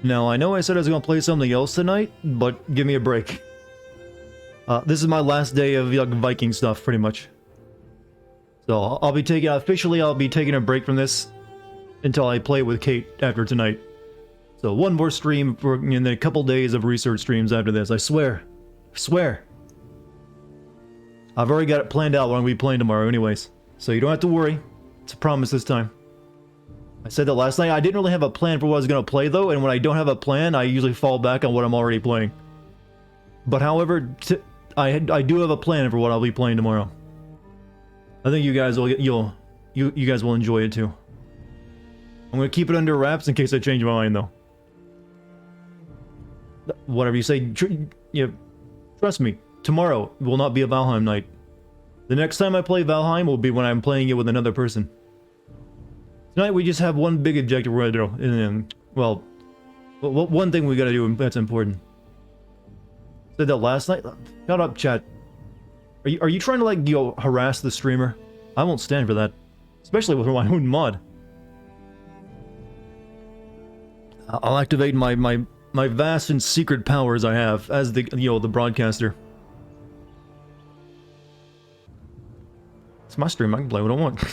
Now, I know I said I was going to play something else tonight, but give me a break. This is my last day of like, Viking stuff, pretty much. So, I'll be taking... Officially, I'll be taking a break from this until I play with Kate after tonight. So, one more stream for and then a couple days of research streams after this, I swear. I swear. I've already got it planned out what I'm going to be playing tomorrow anyways. So, you don't have to worry. It's a promise this time. I said that last night. I didn't really have a plan for what I was going to play, though, and when I don't have a plan, I usually fall back on what I'm already playing. But however, I do have a plan for what I'll be playing tomorrow. I think you guys will you guys will enjoy it too. I'm going to keep it under wraps in case I change my mind, though. Whatever you say, trust me, tomorrow will not be a Valheim night. The next time I play Valheim will be when I'm playing it with another person. Tonight we just have one big objective we're gonna do, and well, one thing we gotta do that's important. Said that last night. Shut up, chat. Are you trying to like harass the streamer? I won't stand for that, especially with my own mod. I'll activate my vast and secret powers I have as the the broadcaster. It's my stream. I can play what I want.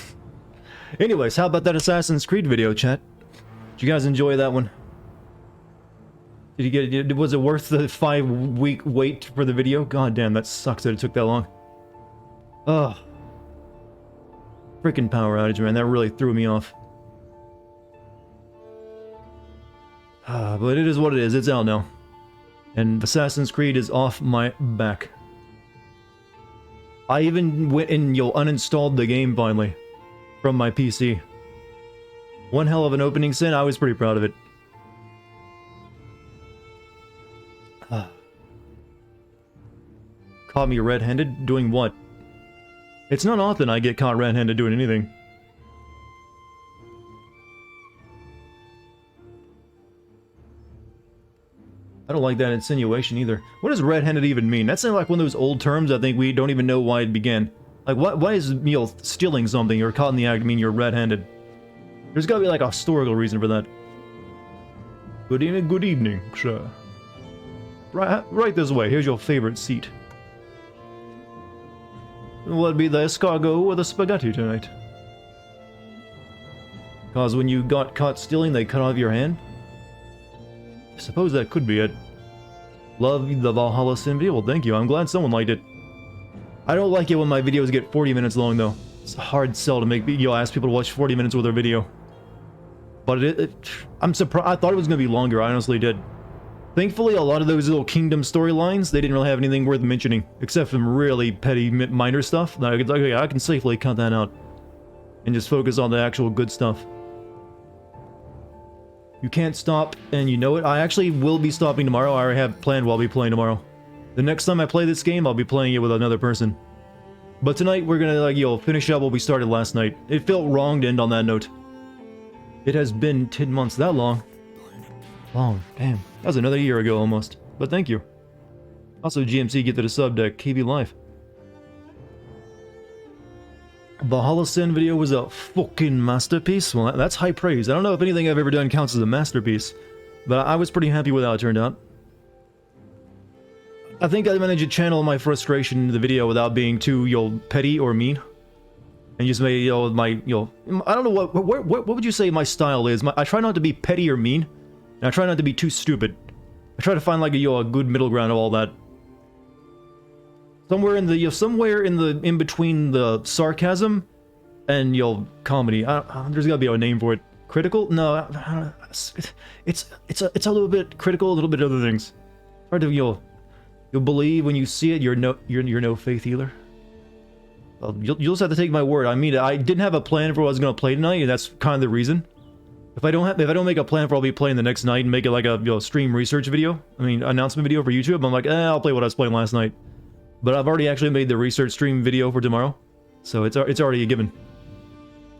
Anyways, how about that Assassin's Creed video, chat? Did you guys enjoy that one? Did you get it? Was it worth the 5-week wait for the video? God damn, that sucks that it took that long. Ugh. Freaking power outage, man. That really threw me off. But it is what it is. It's out now. And Assassin's Creed is off my back. I even went and uninstalled the game finally. From my PC. One hell of an opening sin. I was pretty proud of it. Caught me red-handed? Doing what? It's not often I get caught red-handed doing anything. I don't like that insinuation either. What does red-handed even mean? That sounds like one of those old terms I think we don't even know why it began. Like, why is, stealing something or caught in the act mean you're red-handed? There's gotta be, like, a historical reason for that. Good evening, sir. Right this way. Here's your favorite seat. Will it be the escargot or the spaghetti tonight? Cause when you got caught stealing, they cut off your hand? I suppose that could be it. Love the Valhalla Sin video? Well, thank you. I'm glad someone liked it. I don't like it when my videos get 40 minutes long, though. It's a hard sell to make ask people to watch 40 minutes worth of video. But I'm surprised. I thought it was going to be longer, I honestly did. Thankfully, a lot of those little kingdom storylines, they didn't really have anything worth mentioning. Except some really petty, minor stuff. I can safely cut that out. And just focus on the actual good stuff. You can't stop, and you know it. I actually will be stopping tomorrow. I already have planned what I'll be playing tomorrow. The next time I play this game, I'll be playing it with another person. But tonight, we're gonna, finish up what we started last night. It felt wrong to end on that note. It has been 10 months. That long? Long. Damn. That was another year ago, almost. But thank you. Also, GMC, get to the sub deck. KB Life. Valhalla Sin video was a fucking masterpiece. Well, that's high praise. I don't know if anything I've ever done counts as a masterpiece. But I was pretty happy with how it turned out. I think I managed to channel my frustration into the video without being too, petty or mean. And just made, my, I don't know what would you say my style is? I try not to be petty or mean. And I try not to be too stupid. I try to find, like, a good middle ground of all that. Somewhere in between the sarcasm and, comedy. There's gotta be a name for it. Critical? No, it's a little bit critical, a little bit other things. Hard to, you'll believe when you see it. You're no faith healer. Well, you'll just have to take my word. I mean, I didn't have a plan for what I was gonna play tonight, and that's kind of the reason. If I don't make a plan for what I'll be playing the next night and make it like a stream research video, announcement video for YouTube, I'm like, I'll play what I was playing last night. But I've already actually made the research stream video for tomorrow, so it's already a given.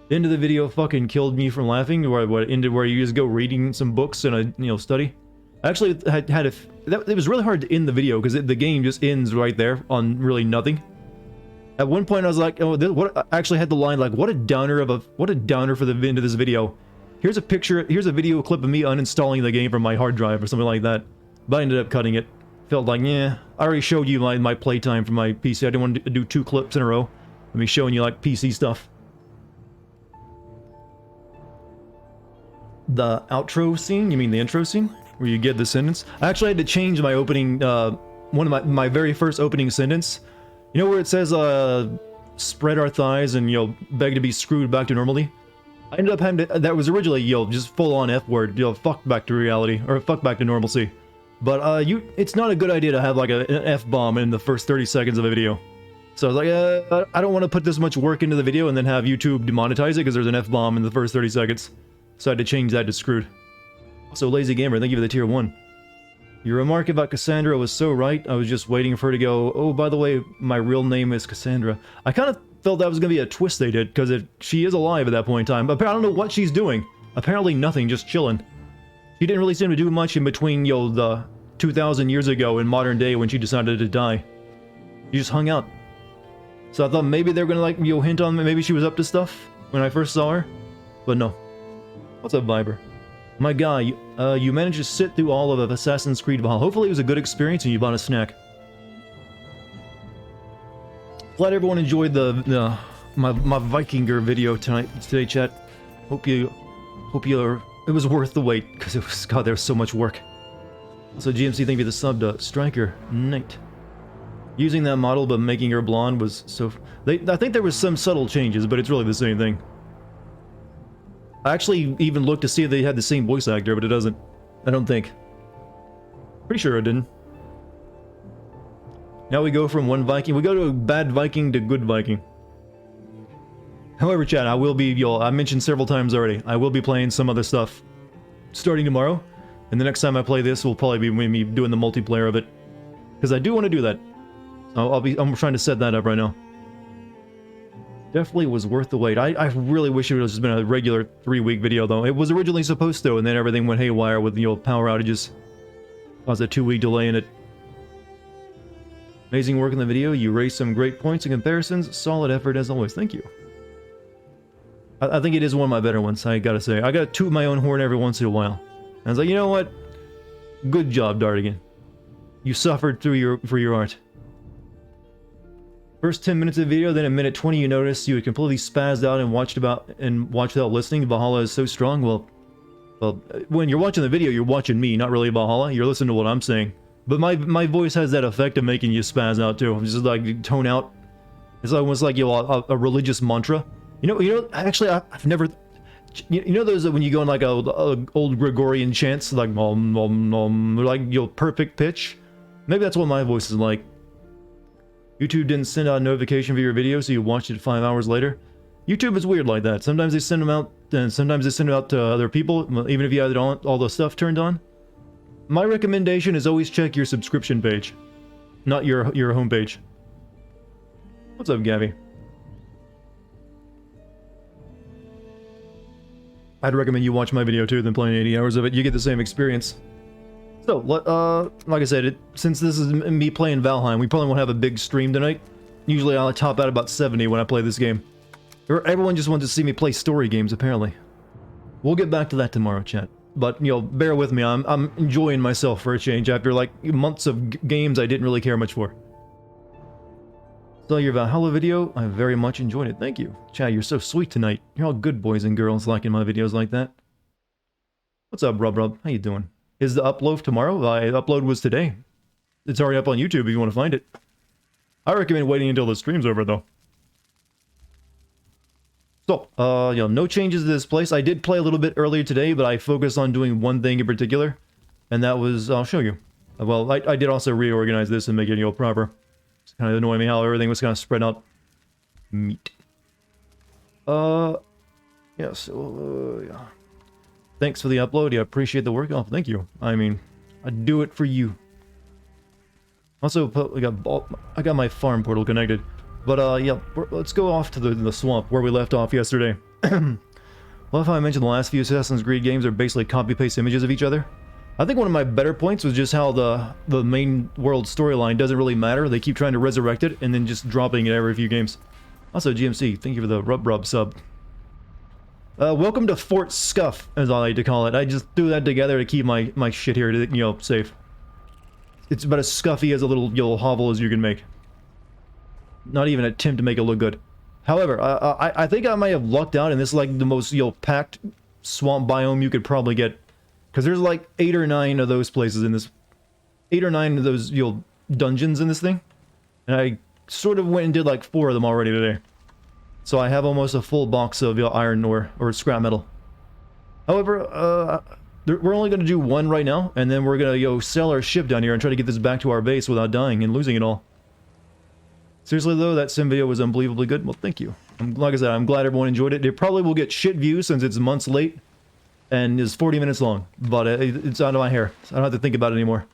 The end of the video fucking killed me from laughing. Where you just go reading some books and study. I actually it was really hard to end the video because the game just ends right there on really nothing. At one point I was like, I actually had the line like, what a downer for the end of this video. Here's a picture, here's a video clip of me uninstalling the game from my hard drive or something like that. But I ended up cutting it. Felt like, yeah, I already showed you my playtime for my PC. I didn't want to do 2 clips in a row. Let me showing you like PC stuff. The outro scene? You mean the intro scene? Where you get the sentence? I actually had to change my opening, one of my very first opening sentence. You know where it says, spread our thighs and, beg to be screwed back to normality? I ended up having to, that was originally, just full-on F-word, fuck back to reality, or fuck back to normalcy. But, it's not a good idea to have, like, an F-bomb in the first 30 seconds of a video. So I was like, I don't want to put this much work into the video and then have YouTube demonetize it because there's an F-bomb in the first 30 seconds. So I had to change that to screwed. Also, Lazy Gamer, thank you for the tier 1. Your remark about Cassandra was so right, I was just waiting for her to go, oh, by the way, my real name is Cassandra. I kind of felt that was going to be a twist they did, because she is alive at that point in time. But I don't know what she's doing. Apparently nothing, just chilling. She didn't really seem to do much in between, the 2,000 years ago and modern day when she decided to die. She just hung out. So I thought maybe they were going to, like, hint on maybe she was up to stuff when I first saw her. But no. What's up, Viber? My guy, you managed to sit through all of Assassin's Creed Valhalla. Hopefully it was a good experience and you bought a snack. Glad everyone enjoyed my Vikinger video today, chat. Hope you it was worth the wait, because it was, god, there was so much work. So GMC, thank you for the sub to Striker Knight. Using that model but making her blonde was so... I think there was some subtle changes, but it's really the same thing. I actually even looked to see if they had the same voice actor, but it doesn't. I don't think. Pretty sure it didn't. Now we go from one Viking. We go to bad Viking to good Viking. However, chat, I will be, I mentioned several times already, I will be playing some other stuff starting tomorrow. And the next time I play this will probably be me doing the multiplayer of it. Because I do want to do that. I'm trying to set that up right now. Definitely was worth the wait. I really wish it would have just been a regular 3-week video, though. It was originally supposed to, and then everything went haywire with, power outages. Caused a 2-week delay in it. Amazing work in the video. You raised some great points and comparisons. Solid effort as always. Thank you. I think it is one of my better ones, I gotta say. I gotta toot my own horn every once in a while. And I was like, you know what? Good job, Dartigan. You suffered through for your art. First 10 minutes of the video, then at minute 20 you noticed you had completely spazzed out and watched without listening. Valhalla is so strong. Well, when you're watching the video, you're watching me, not really Valhalla. You're listening to what I'm saying. But my voice has that effect of making you spaz out too. It's just like tone out. It's almost like a religious mantra. You know. Actually, I've never. You know those when you go in like a old Gregorian chants, like like perfect pitch. Maybe that's what my voice is like. YouTube didn't send out a notification for your video, so you watched it 5 hours later. YouTube is weird like that. Sometimes they send them out, and sometimes they send them out to other people, even if you had all the stuff turned on. My recommendation is always check your subscription page, not your homepage. What's up, Gabby? I'd recommend you watch my video too than playing 80 hours of it. You get the same experience. So, like I said, since this is me playing Valheim, we probably won't have a big stream tonight. Usually I'll top out about 70 when I play this game. Everyone just wants to see me play story games, apparently. We'll get back to that tomorrow, chat. But, bear with me, I'm enjoying myself for a change after, like, months of games I didn't really care much for. Saw your Valhalla video, I very much enjoyed it, thank you. Chat, you're so sweet tonight. You're all good boys and girls liking my videos like that. What's up, Rub? How you doing? Is the upload tomorrow? The upload was today. It's already up on YouTube if you want to find it. I recommend waiting until the stream's over, though. So, no changes to this place. I did play a little bit earlier today, but I focused on doing one thing in particular. And that was, I'll show you. Well, I did also reorganize this and make it, proper. It's kind of annoying me how everything was kind of spread out. Meat. Yeah, so, yeah. Thanks for the upload. Yeah, appreciate the work. Oh, thank you. I mean, I do it for you. Also, I got my farm portal connected. But, yeah, let's go off to the swamp where we left off yesterday. Love how I mentioned the last few Assassin's Creed games are basically copy-paste images of each other. I think one of my better points was just how the main world storyline doesn't really matter. They keep trying to resurrect it and then just dropping it every few games. Also, GMC, thank you for the rub sub. Welcome to Fort Scuff, as I like to call it. I just threw that together to keep my shit here, you know, safe. It's about as scuffy as a little hovel as you can make. Not even attempt to make it look good. However, I think I might have lucked out, and this is like the most, packed swamp biome you could probably get. Because there's like 8 or 9 of those places in this... 8 or 9 of those, dungeons in this thing. And I sort of went and did like 4 of them already today. So I have almost a full box of iron ore, or scrap metal. However, we're only going to do 1 right now, and then we're going to, sell our ship down here and try to get this back to our base without dying and losing it all. Seriously though, that sim video was unbelievably good. Well, thank you. Like I said, I'm glad everyone enjoyed it. It probably will get shit views since it's months late and is 40 minutes long, but it's out of my hair. So I don't have to think about it anymore.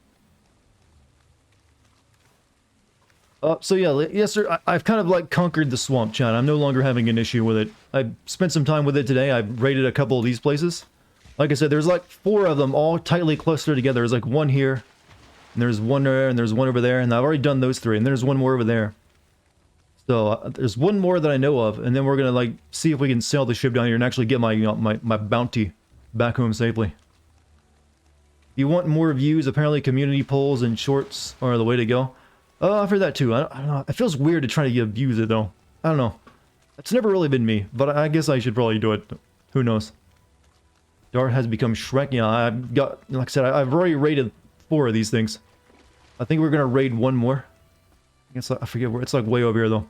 So yeah, yes sir, I've kind of like conquered the swamp, chat. I'm no longer having an issue with it. I spent some time with it today. I've raided a couple of these places. Like I said, there's like 4 of them all tightly clustered together. There's like 1 here, and there's 1 there, and there's 1 over there, and I've already done those 3, and there's 1 more over there. So there's 1 more that I know of, and then we're gonna like see if we can sail the ship down here and actually get my my bounty back home safely. If you want more views, apparently community polls and shorts are the way to go. I've heard that too. I don't know. It feels weird to try to abuse it though. I don't know. It's never really been me, but I guess I should probably do it. Who knows? Dart has become Shrek. Yeah, I've got, like I said, I've already raided 4 of these things. I think we're gonna raid 1 more. I guess I forget where. It's like way over here though.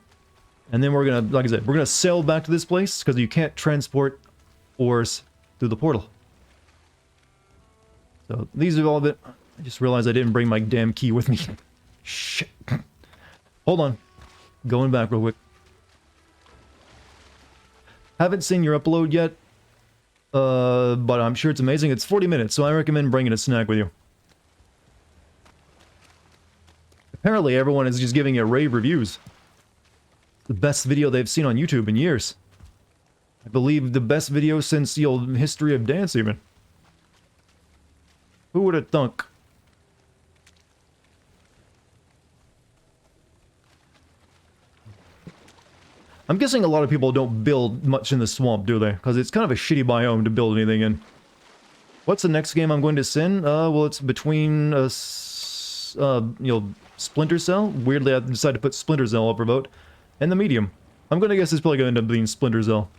And then we're gonna, like I said, we're gonna sail back to this place because you can't transport ores through the portal. So these have all been. I just realized I didn't bring my damn key with me. Shit. Hold on. Going back real quick. Haven't seen your upload yet, but I'm sure it's amazing. It's 40 minutes, so I recommend bringing a snack with you. Apparently, everyone is just giving it rave reviews. The best video they've seen on YouTube in years. I believe the best video since the old history of dance, even. Who would have thunk? I'm guessing a lot of people don't build much in the swamp, do they? Because it's kind of a shitty biome to build anything in. What's the next game I'm going to send? Well, it's between, Splinter Cell. Weirdly, I decided to put Splinter Cell up for vote. And the medium. I'm gonna guess it's probably gonna end up being Splinter Cell.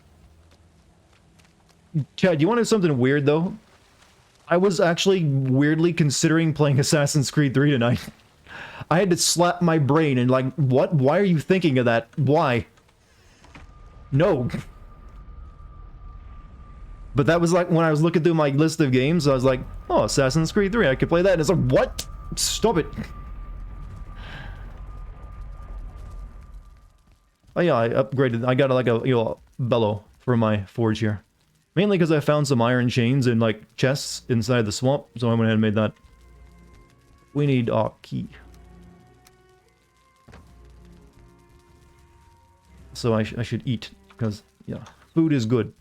Chad, you want to know something weird, though? I was actually weirdly considering playing Assassin's Creed 3 tonight. I had to slap my brain and like, what? Why are you thinking of that? Why? No. But that was like, when I was looking through my list of games, I was like, oh, Assassin's Creed 3, I could play that. And it's like, what? Stop it. Oh yeah, I upgraded. I got like a bellow for my forge here. Mainly because I found some iron chains in like chests inside the swamp, so I went ahead and made that. We need a key. So I should eat, because, yeah, food is good.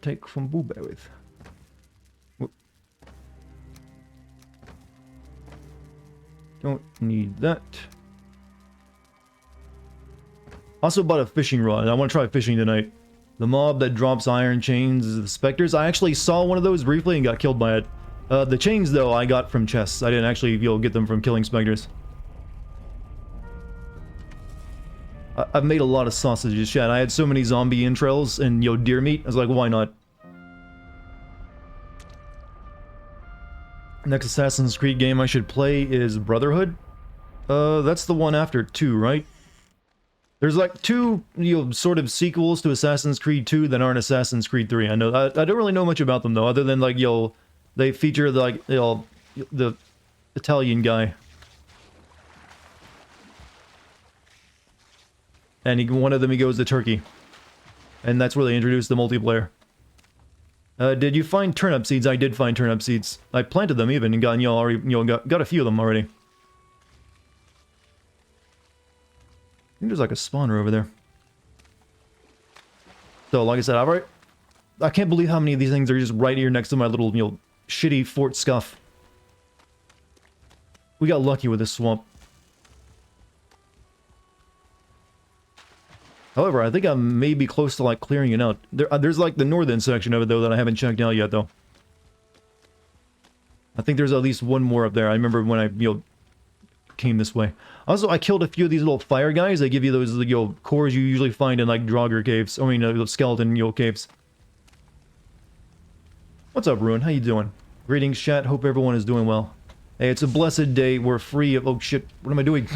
Take from blueberries. Don't need that. Also bought a fishing rod. I want to try fishing tonight. The mob that drops iron chains is the specters. I actually saw one of those briefly and got killed by it. The chains, though, I got from chests. I didn't actually, get them from killing specters. I've made a lot of sausages, chat. I had so many zombie entrails and, deer meat. I was like, why not? Next Assassin's Creed game I should play is Brotherhood. That's the one after 2, right? There's like 2, sort of sequels to Assassin's Creed 2 that aren't Assassin's Creed 3. I know. I don't really know much about them though, other than like, they feature like, the Italian guy. And one of them, he goes to Turkey. And that's where they introduced the multiplayer. Did you find turnip seeds? I did find turnip seeds. I planted them even and got, already, got a few of them already. I think there's like a spawner over there. So, like I said, I can't believe how many of these things are just right here next to my little, shitty Fort Scuff. We got lucky with this swamp. However, I think I may be close to, like, clearing it out. There's, like, the northern section of it, though, that I haven't checked out yet, though. I think there's at least one more up there. I remember when I, came this way. Also, I killed a few of these little fire guys. They give you those, cores you usually find in, like, Draugr caves. I mean, skeleton, caves. What's up, Ruin? How you doing? Greetings, chat. Hope everyone is doing well. Hey, it's a blessed day. We're free of... Oh, shit. What am I doing?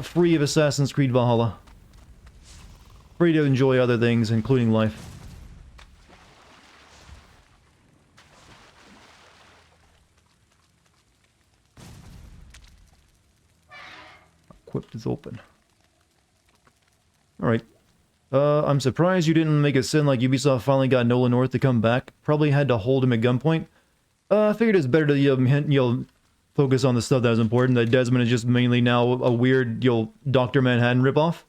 Free of Assassin's Creed Valhalla. Free to enjoy other things, including life. Equipped is open. Alright. I'm surprised you didn't make a sin like Ubisoft finally got Nolan North to come back. Probably had to hold him at gunpoint. I figured it's better to, focus on the stuff that was important. That Desmond is just mainly now a weird, Dr. Manhattan ripoff.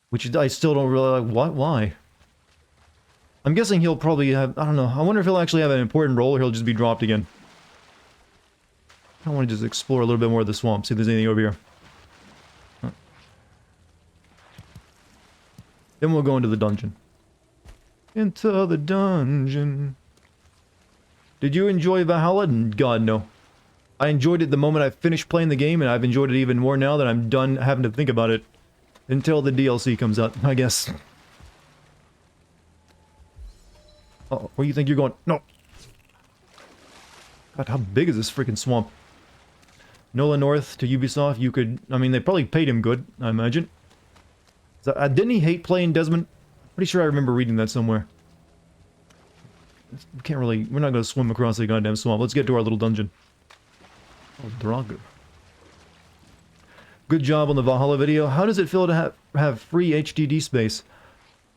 Which I still don't really like. What? Why? I'm guessing he'll probably have... I don't know. I wonder if he'll actually have an important role or he'll just be dropped again. I want to just explore a little bit more of the swamp. See if there's anything over here. Then we'll go into the dungeon. Into the dungeon. Did you enjoy Valhalla? God, no. I enjoyed it the moment I finished playing the game, and I've enjoyed it even more now that I'm done having to think about it. Until the DLC comes out, I guess. Oh, where do you think you're going? No! God, how big is this freaking swamp? Nolan North to Ubisoft, you could... I mean, they probably paid him good, I imagine. So, didn't he hate playing Desmond? Pretty sure I remember reading that somewhere. We can't really... We're not going to swim across the goddamn swamp. Let's get to our little dungeon. Oh, Draugr. Good job on the Valhalla video. How does it feel to have free HDD space?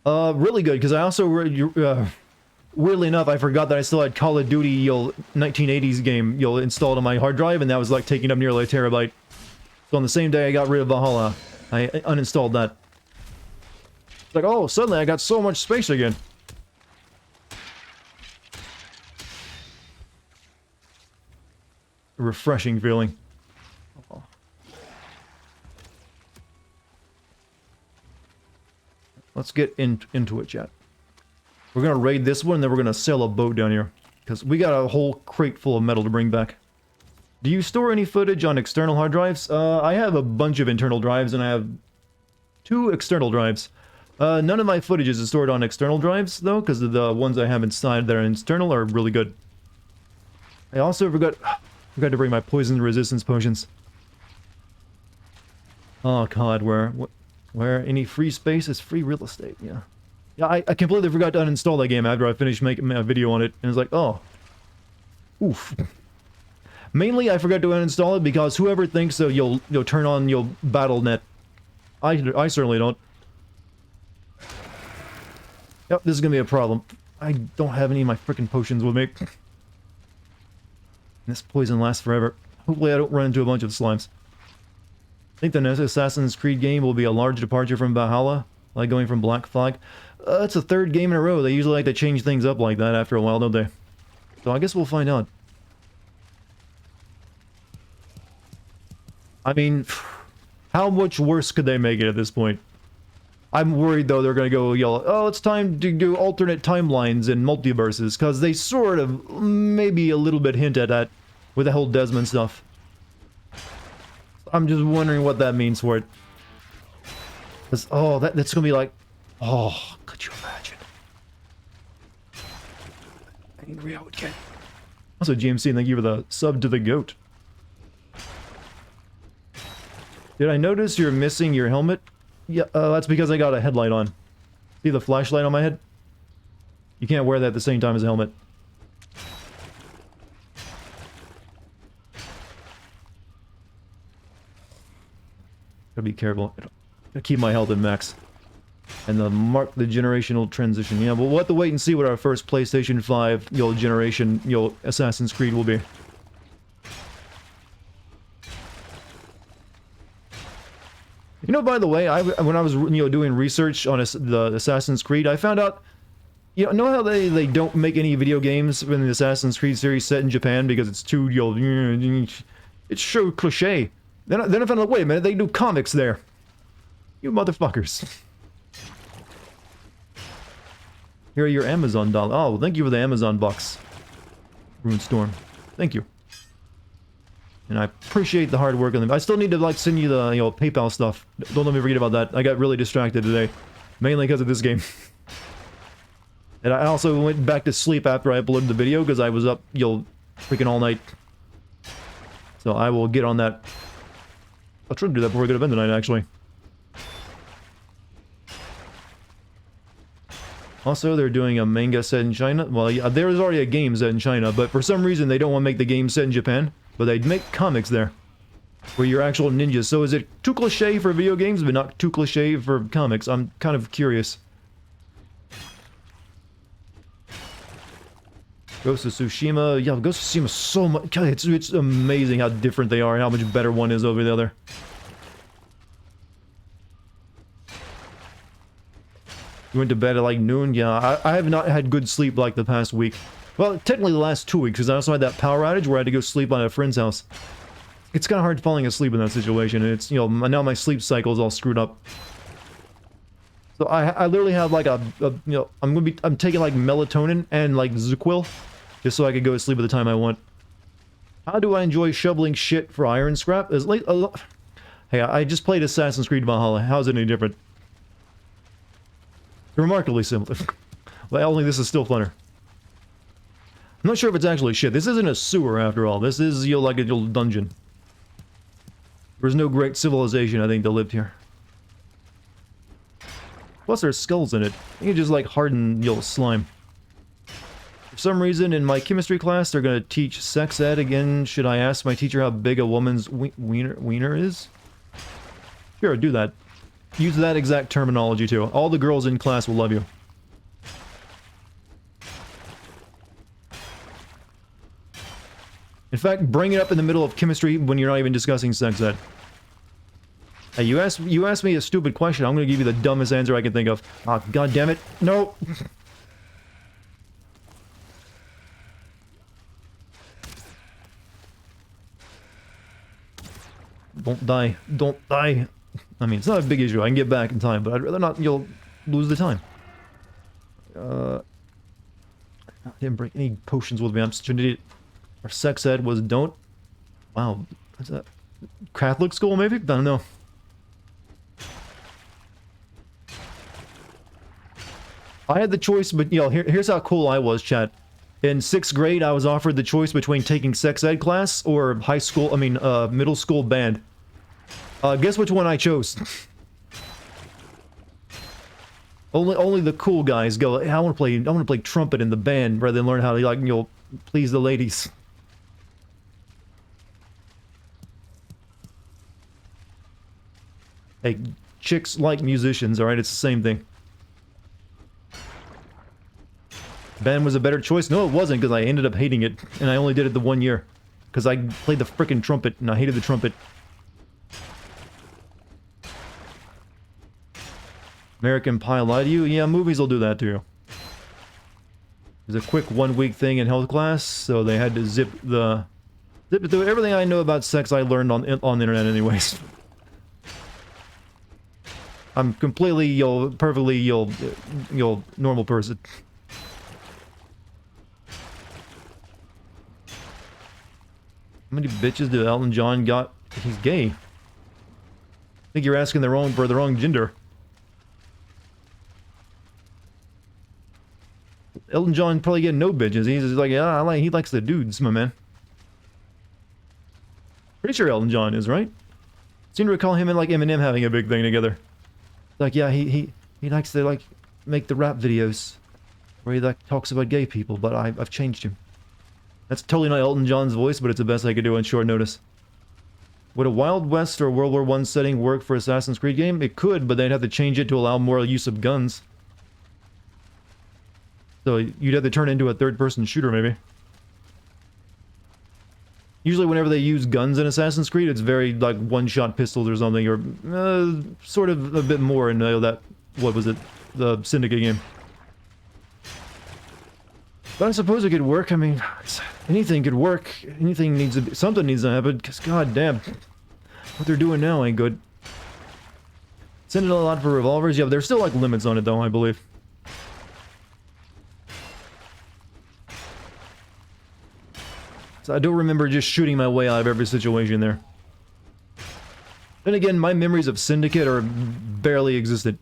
Really good, because I also... weirdly enough, I forgot that I still had Call of Duty, 1980s game, installed on my hard drive, and that was, like, taking up nearly a terabyte. So on the same day I got rid of Valhalla, I uninstalled that. It's like, oh, suddenly I got so much space again. A refreshing feeling. Oh. Let's get into it, chat. We're gonna raid this one, and then we're gonna sail a boat down here. Because we got a whole crate full of metal to bring back. Do you store any footage on external hard drives? I have a bunch of internal drives, and I have 2 external drives. None of my footage is stored on external drives, though, because the ones I have inside that are external are really good. I also forgot to bring my poison resistance potions. Oh god, where any free space is free real estate, yeah. Yeah, I completely forgot to uninstall that game after I finished making a video on it, and it's like, oh. Oof. Mainly, I forgot to uninstall it because whoever thinks that you'll turn on your BattleNet. I certainly don't. Yep, this is gonna be a problem. I don't have any of my freaking potions with me. This poison lasts forever. Hopefully I don't run into a bunch of slimes. I think the next Assassin's Creed game will be a large departure from Valhalla, like going from Black Flag. It's the 3rd game in a row. They usually like to change things up like that after a while, don't they? So I guess we'll find out. I mean, how much worse could they make it at this point? I'm worried, though, they're going to go yell, oh, it's time to do alternate timelines and multiverses, because they sort of, maybe a little bit hint at that with the whole Desmond stuff. I'm just wondering what that means for it. Because, oh, that's going to be like, oh, could you imagine? Angry I would get. Also, GMC, thank you for the sub to the goat. Did I notice you're missing your helmet? Yeah, that's because I got a headlight on. See the flashlight on my head? You can't wear that at the same time as a helmet. Gotta be careful. Gotta keep my health at max. And mark the generational transition. Yeah, but we'll have to wait and see what our first PlayStation 5, generation, Assassin's Creed will be. You know, by the way, when I was, doing research on the Assassin's Creed, I found out, know how they don't make any video games in the Assassin's Creed series set in Japan because it's too, it's so cliche. Then I found out, wait a minute, they do comics there. You motherfuckers. Here are your Amazon dollars. Oh, well, thank you for the Amazon bucks. Ruined Storm. Thank you. And I appreciate the hard work on them. I still need to, like, send you the, you know, PayPal stuff. Don't let me forget about that. I got really distracted today. Mainly because of this game. And I also went back to sleep after I uploaded the video because I was up, you know, freaking all night. So I will get on that. I'll try to do that before I go to bed tonight, actually. Also, they're doing a manga set in China. Well, yeah, there is already a game set in China, but for some reason they don't want to make the game set in Japan. But they'd make comics there, where you're actual ninjas. So is it too cliche for video games, but not too cliche for comics? I'm kind of curious. Ghost of Tsushima. Yeah, Ghost of Tsushima so much. God, it's amazing how different they are and how much better one is over the other. You went to bed at like noon? Yeah, I have not had good sleep like the past week. Well, technically the last 2 weeks, because I also had that power outage where I had to go sleep on a friend's house. It's kind of hard falling asleep in that situation, and it's, you know, now my sleep cycle is all screwed up. So I literally have like you know, I'm taking like melatonin and like Zuquil, just so I could go to sleep at the time I want. How do I enjoy shoveling shit for iron scrap? Hey, I just played Assassin's Creed Valhalla. How's it any different? Remarkably similar. Well, only this is still funner. I'm not sure if it's actually shit. This isn't a sewer after all. This is, you know, like a little dungeon. There's no great civilization, I think, that lived here. Plus there's skulls in it. You can just like harden, you know, slime. For some reason in my chemistry class they're gonna teach sex ed again. Should I ask my teacher how big a woman's wiener is? Sure, do that. Use that exact terminology too. All the girls in class will love you. In fact, bring it up in the middle of chemistry when you're not even discussing sex ed. Hey, you asked me a stupid question. I'm gonna give you the dumbest answer I can think of. Ah, oh, god damn it. No. Don't die. Don't die. I mean, it's not a big issue. I can get back in time, but I'd rather not, you'll lose the time. I didn't bring any potions with me. I'm such an idiot. Our sex ed was don't. Wow. What's that? Catholic school, maybe? I don't know. I had the choice, but, you know, here's how cool I was, chat. In 6th grade, I was offered the choice between taking sex ed class or middle school band. Guess which one I chose? Only the cool guys go, hey, I want to play trumpet in the band rather than learn how to, like, you know, please the ladies. Hey, chicks like musicians, alright? It's the same thing. Band was a better choice? No, it wasn't, because I ended up hating it, and I only did it the 1 year. Because I played the frickin' trumpet, and I hated the trumpet. American Pie lie to you? Yeah, movies will do that to you. It was a quick 1 week thing in health class, so they had to zip it through. Everything I know about sex I learned on the internet anyways. I'm completely, you know, perfectly, you know, normal person. How many bitches did Elton John got? He's gay. I think you're asking for the wrong gender. Elton John probably getting no bitches. He's just like, yeah, he likes the dudes, my man. Pretty sure Elton John is, right? Seem to recall him and like Eminem having a big thing together. Like, yeah, he likes to like make the rap videos where he like talks about gay people, but I've changed him. That's totally not Elton John's voice, but it's the best I could do on short notice. Would a Wild West or World War I setting work for Assassin's Creed game? It could, but they'd have to change it to allow more use of guns. So you'd have to turn it into a third-person shooter, maybe. Usually whenever they use guns in Assassin's Creed, it's very, like, one-shot pistols or something, or sort of a bit more in that, what was it, the Syndicate game. But I suppose it could work. I mean, anything could work. Anything needs to be, something needs to happen, because god damn, what they're doing now ain't good. Sending a lot for revolvers. Yeah, but there's still like limits on it though, I believe. So I don't remember just shooting my way out of every situation there. Then again, my memories of Syndicate are barely existent.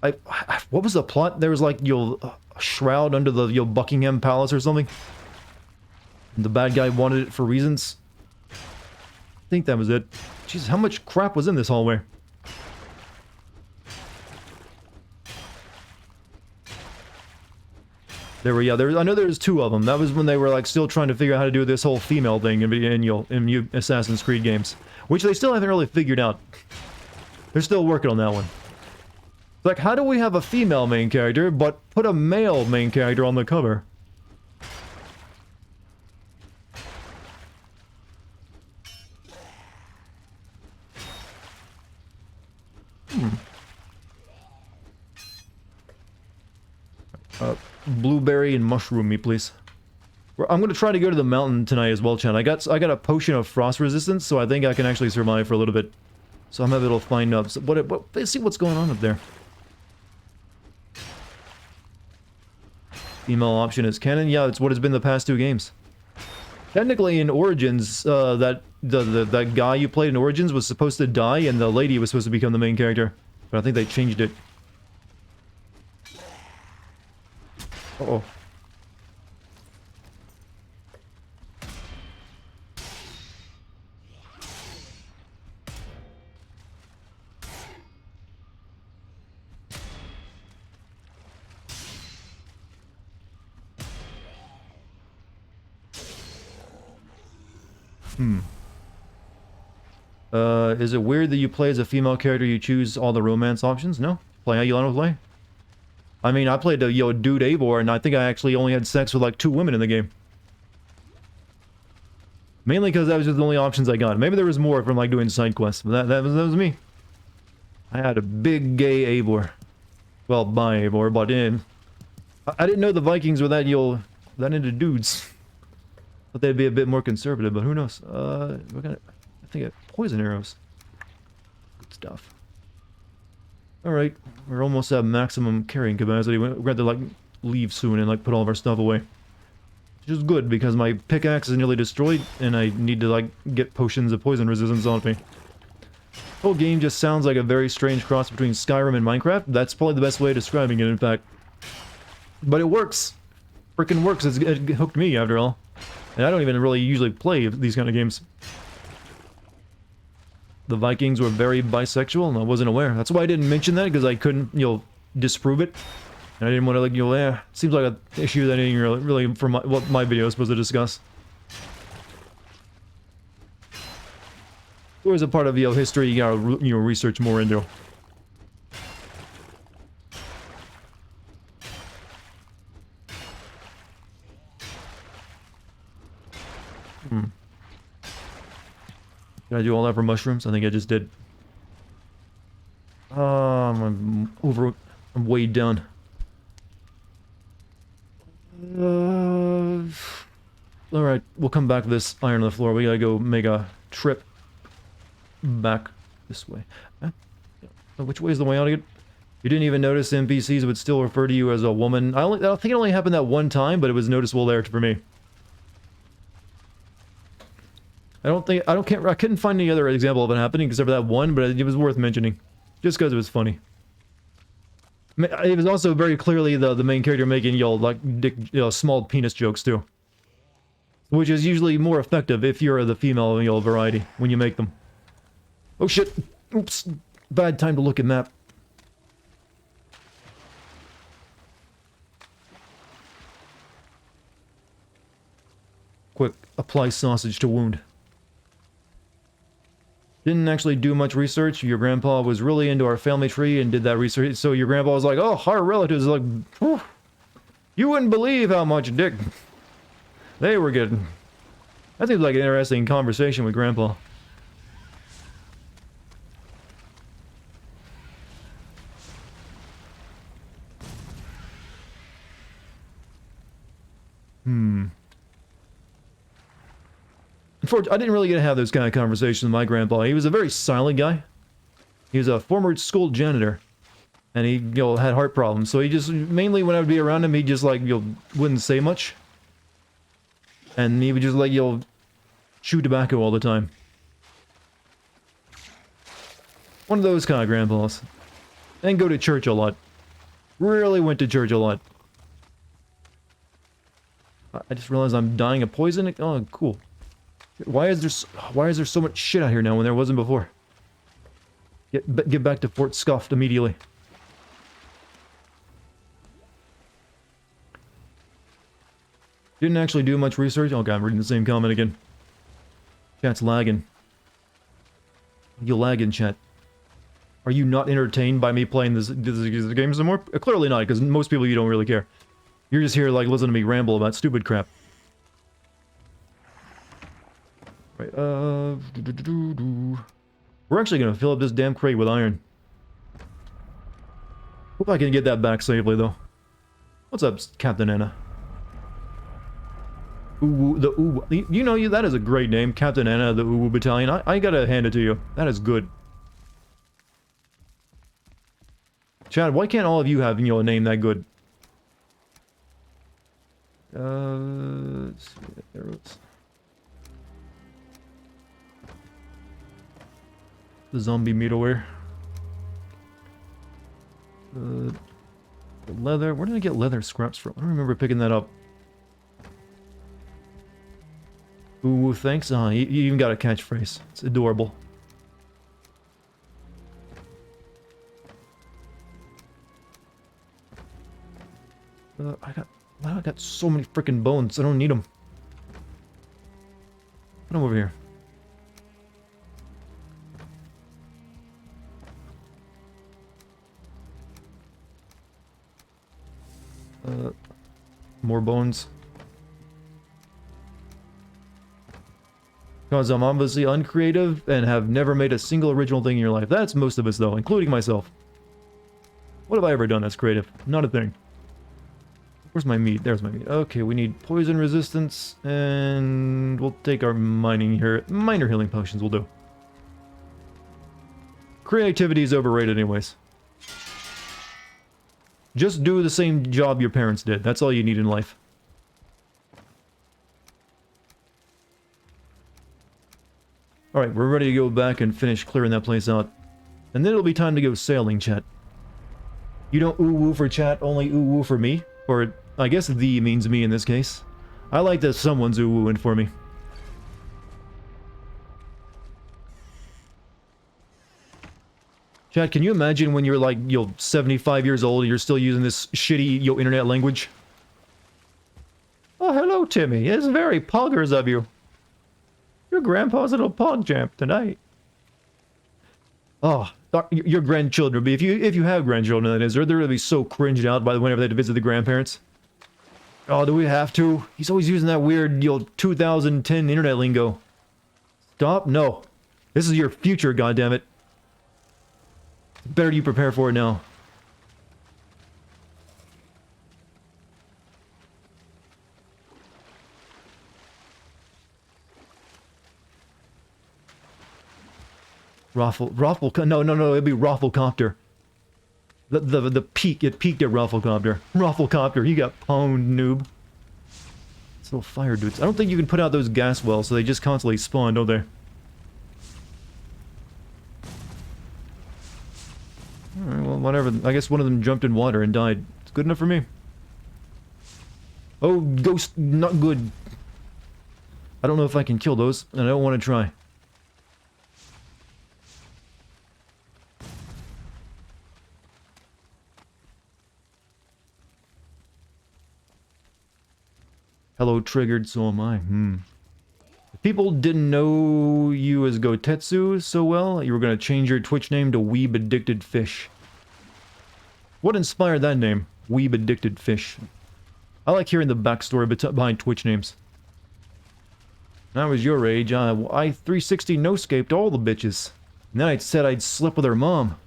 What was the plot? There was like, a shroud under the, Buckingham Palace or something. And the bad guy wanted it for reasons. I think that was it. Jesus, how much crap was in this hallway? There were, yeah, I know there's two of them. That was when they were, like, still trying to figure out how to do this whole female thing in Assassin's Creed games. Which they still haven't really figured out. They're still working on that one. Like, how do we have a female main character, but put a male main character on the cover? Blueberry and mushroom me, please. I'm gonna try to go to the mountain tonight as well, Chan. I got a potion of frost resistance, so I think I can actually survive for a little bit. So I'm able to find up. Let's see what's going on up there. Female option is canon. Yeah, it's what it's been the past two games. Technically, in Origins, that guy you played in Origins was supposed to die, and the lady was supposed to become the main character. But I think they changed it. Uh-oh. Is it weird that you play as a female character, you choose all the romance options? No. Play how you want to play. I mean, I played a, dude Eivor, and I think I actually only had sex with, like, 2 women in the game. Mainly because that was just the only options I got. Maybe there was more from, like, doing side quests, but that was me. I had a big gay Eivor. Well, bi Eivor, but I didn't know the Vikings were that, that into dudes. Thought they'd be a bit more conservative, but who knows? I think poison arrows. Good stuff. Alright, we're almost at maximum carrying capacity. We're going to like leave soon and like put all of our stuff away. Which is good because my pickaxe is nearly destroyed and I need to like get potions of poison resistance on me. The whole game just sounds like a very strange cross between Skyrim and Minecraft. That's probably the best way of describing it, in fact. But it works. Frickin' works. It hooked me after all. And I don't even really usually play these kind of games. The Vikings were very bisexual, and I wasn't aware. That's why I didn't mention that, because I couldn't, disprove it. And I didn't want to, like, seems like an issue that ain't really for what my video is supposed to discuss. Always a part of, history you gotta, research more into. Did I do all that for mushrooms? I think I just did. I'm weighed down. Alright, we'll come back to this iron on the floor. We gotta go make a trip back this way. Which way is the way out again? You didn't even notice NPCs would still refer to you as a woman. I think it only happened that one time, but it was noticeable there for me. I couldn't find any other example of it happening except for that one, but it was worth mentioning. Just because it was funny. It was also very clearly the main character making, small penis jokes too. Which is usually more effective if you're the female, variety, when you make them. Oh shit! Oops! Bad time to look at map. Quick, apply sausage to wound. Didn't actually do much research. Your grandpa was really into our family tree and did that research. So your grandpa was like, oh, our relatives, like, whew, you wouldn't believe how much dick they were getting. That seems like an interesting conversation with grandpa. I didn't really get to have those kind of conversations with my grandpa. He was a very silent guy. He was a former school janitor. And he, had heart problems. So he just, mainly when I would be around him, he just, like, wouldn't say much. And he would just, like, chew tobacco all the time. One of those kind of grandpas. And go to church a lot. Really went to church a lot. I just realized I'm dying of poison. Oh, cool. Why is there so much shit out here now when there wasn't before? Get back to Fort Scuffed immediately. Didn't actually do much research. Oh god, I'm reading the same comment again. Chat's lagging. You lagging, chat. Are you not entertained by me playing this game some more? Clearly not, because most people you don't really care. You're just here, like, listening to me ramble about stupid crap. Right, we're actually gonna fill up this damn crate with iron. Hope I can get that back safely, though. What's up, Captain Anna? You know, that is a great name, Captain Anna, the Uwu Battalion. I gotta hand it to you. That is good. Chad, why can't all of you have, a name that good? Let's see, arrows. The zombie metalware. The leather. Where did I get leather scraps from? I don't remember picking that up. Ooh, thanks. You even got a catchphrase. It's adorable. I got so many freaking bones. I don't need them. Put them over here. More bones. Because I'm obviously uncreative and have never made a single original thing in your life. That's most of us, though, including myself. What have I ever done that's creative? Not a thing. Where's my meat? There's my meat. Okay, we need poison resistance, and we'll take our mining here. Minor healing potions will do. Creativity is overrated anyways. Just do the same job your parents did. That's all you need in life. Alright, we're ready to go back and finish clearing that place out. And then it'll be time to go sailing, chat. You don't ooh-woo for chat, only ooh-woo for me? Or, I guess "the" means me in this case. I like that someone's ooh-wooing for me. Chat, can you imagine when you're like, 75 years old and you're still using this shitty, internet language? Oh, hello, Timmy. It's very poggers of you. Your grandpa's little pog jump tonight. Oh, your grandchildren. If you have grandchildren, that is, they're gonna be so cringed out by whenever they visit the grandparents. Oh, do we have to? He's always using that weird, 2010 internet lingo. Stop? No. This is your future, goddammit. Better you prepare for it now. No, it'd be Rafflecopter. The peak, it peaked at Rafflecopter. Rafflecopter, you got pwned, noob. It's little fire dudes. I don't think you can put out those gas wells, so they just constantly spawn, don't they? Alright, well, whatever. I guess one of them jumped in water and died. It's good enough for me. Oh, ghost, not good. I don't know if I can kill those, and I don't want to try. Hello, triggered, so am I. If people didn't know you as Gotetsu so well, you were going to change your Twitch name to Weeb Addicted Fish. What inspired that name? Weeb Addicted Fish. I like hearing the backstory behind Twitch names. When I was your age, I 360 no-scaped all the bitches. And then I said I'd slip with her mom.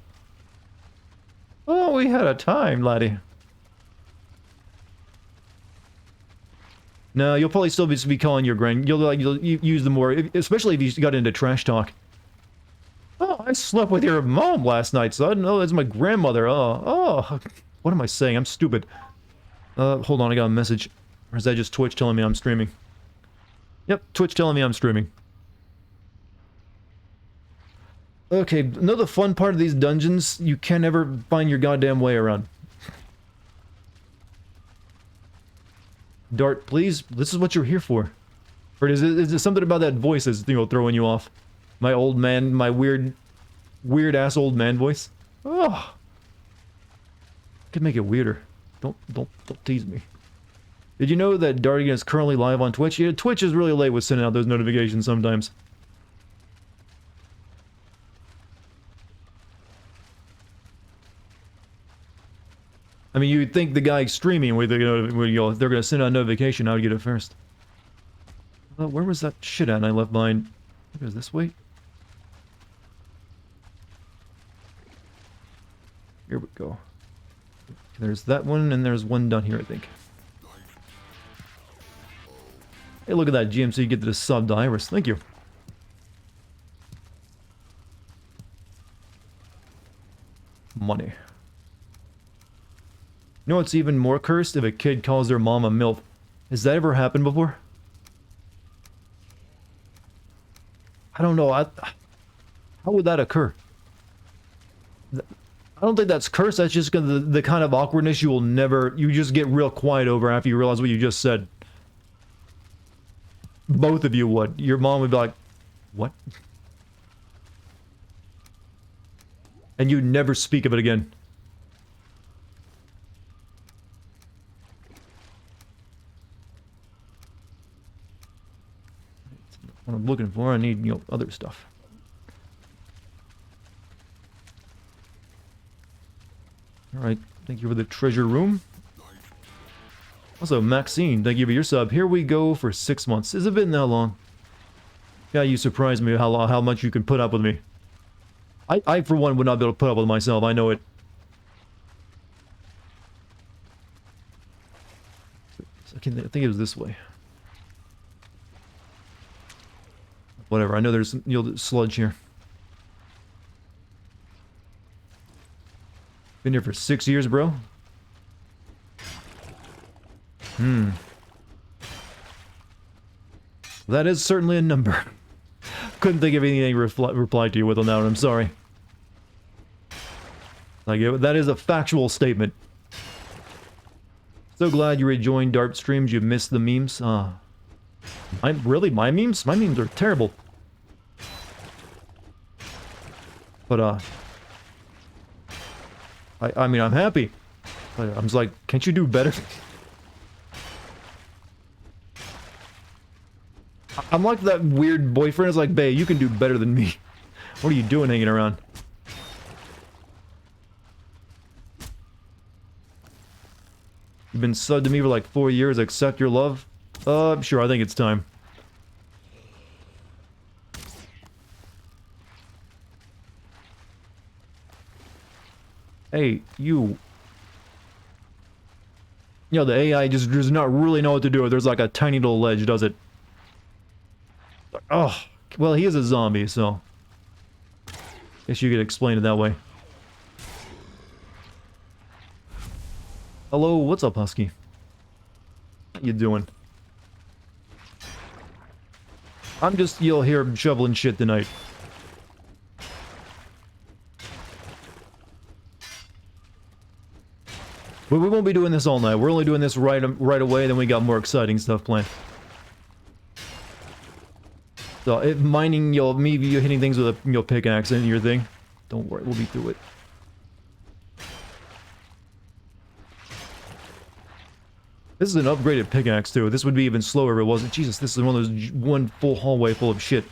Oh, we had a time, laddie. No, you'll probably still be calling your you'll use the more, especially if you got into trash talk. Oh, I slept with your mom last night, son. Oh, that's my grandmother. Oh. What am I saying? I'm stupid. Hold on, I got a message. Or is that just Twitch telling me I'm streaming? Yep, Twitch telling me I'm streaming. Okay, another fun part of these dungeons, you can never find your goddamn way around. Dart, please, this is what you're here for. Or is it something about that voice that's, you know, throwing you off? My old man, my weird-ass old man voice? Oh. Could make it weirder. Don't tease me. Did you know that Dartigan is currently live on Twitch? Yeah, Twitch is really late with sending out those notifications sometimes. I mean, you'd think the guy streaming with, you know, if they're gonna send out a notification, I would get it first. Where was that shit at I left behind? It was this way? Here we go. There's that one, and there's one down here, I think. Hey, look at that, GMC, you get the sub to Iris. Thank you. Money. You know what's even more cursed? If a kid calls their mom a MILF. Has that ever happened before? I don't know. How would that occur? I don't think that's cursed. That's just the kind of awkwardness you will never... You just get real quiet over after you realize what you just said. Both of you would. Your mom would be like, what? And you'd never speak of it again. What I'm looking for, I need, you know, other stuff. Alright, thank you for the treasure room. Also, Maxine, thank you for your sub. Here we go for 6 months. Has it been that long? Yeah, you surprised me how much you can put up with me. I for one, would not be able to put up with myself. I know it. I think it was this way. Whatever, I know there's, you know, sludge here. Been here for 6 years, bro. That is certainly a number. Couldn't think of anything to reply to you with on that one, I'm sorry. Like, that is a factual statement. So glad you rejoined Dart streams, you missed the memes. Really, my memes? My memes are terrible. But, I mean, I'm happy. But I'm just like, can't you do better? I'm like that weird boyfriend. It's like, bae, you can do better than me. What are you doing hanging around? You've been subbed to me for like 4 years. Accept your love? Sure, I think it's time. Hey, you. You know, the AI just does not really know what to do. There's like a tiny little ledge, does it? Oh, well, he is a zombie, so... Guess you could explain it that way. Hello, what's up, Husky? How you doing? I'm just, you'll hear shoveling shit tonight. But we won't be doing this all night. We're only doing this right away, then we got more exciting stuff planned. So, if mining, me hitting things with a pickaxe and your thing, don't worry, we'll be through it. This is an upgraded pickaxe too. This would be even slower if it wasn't. Jesus, this is one of those one full hallway full of shit.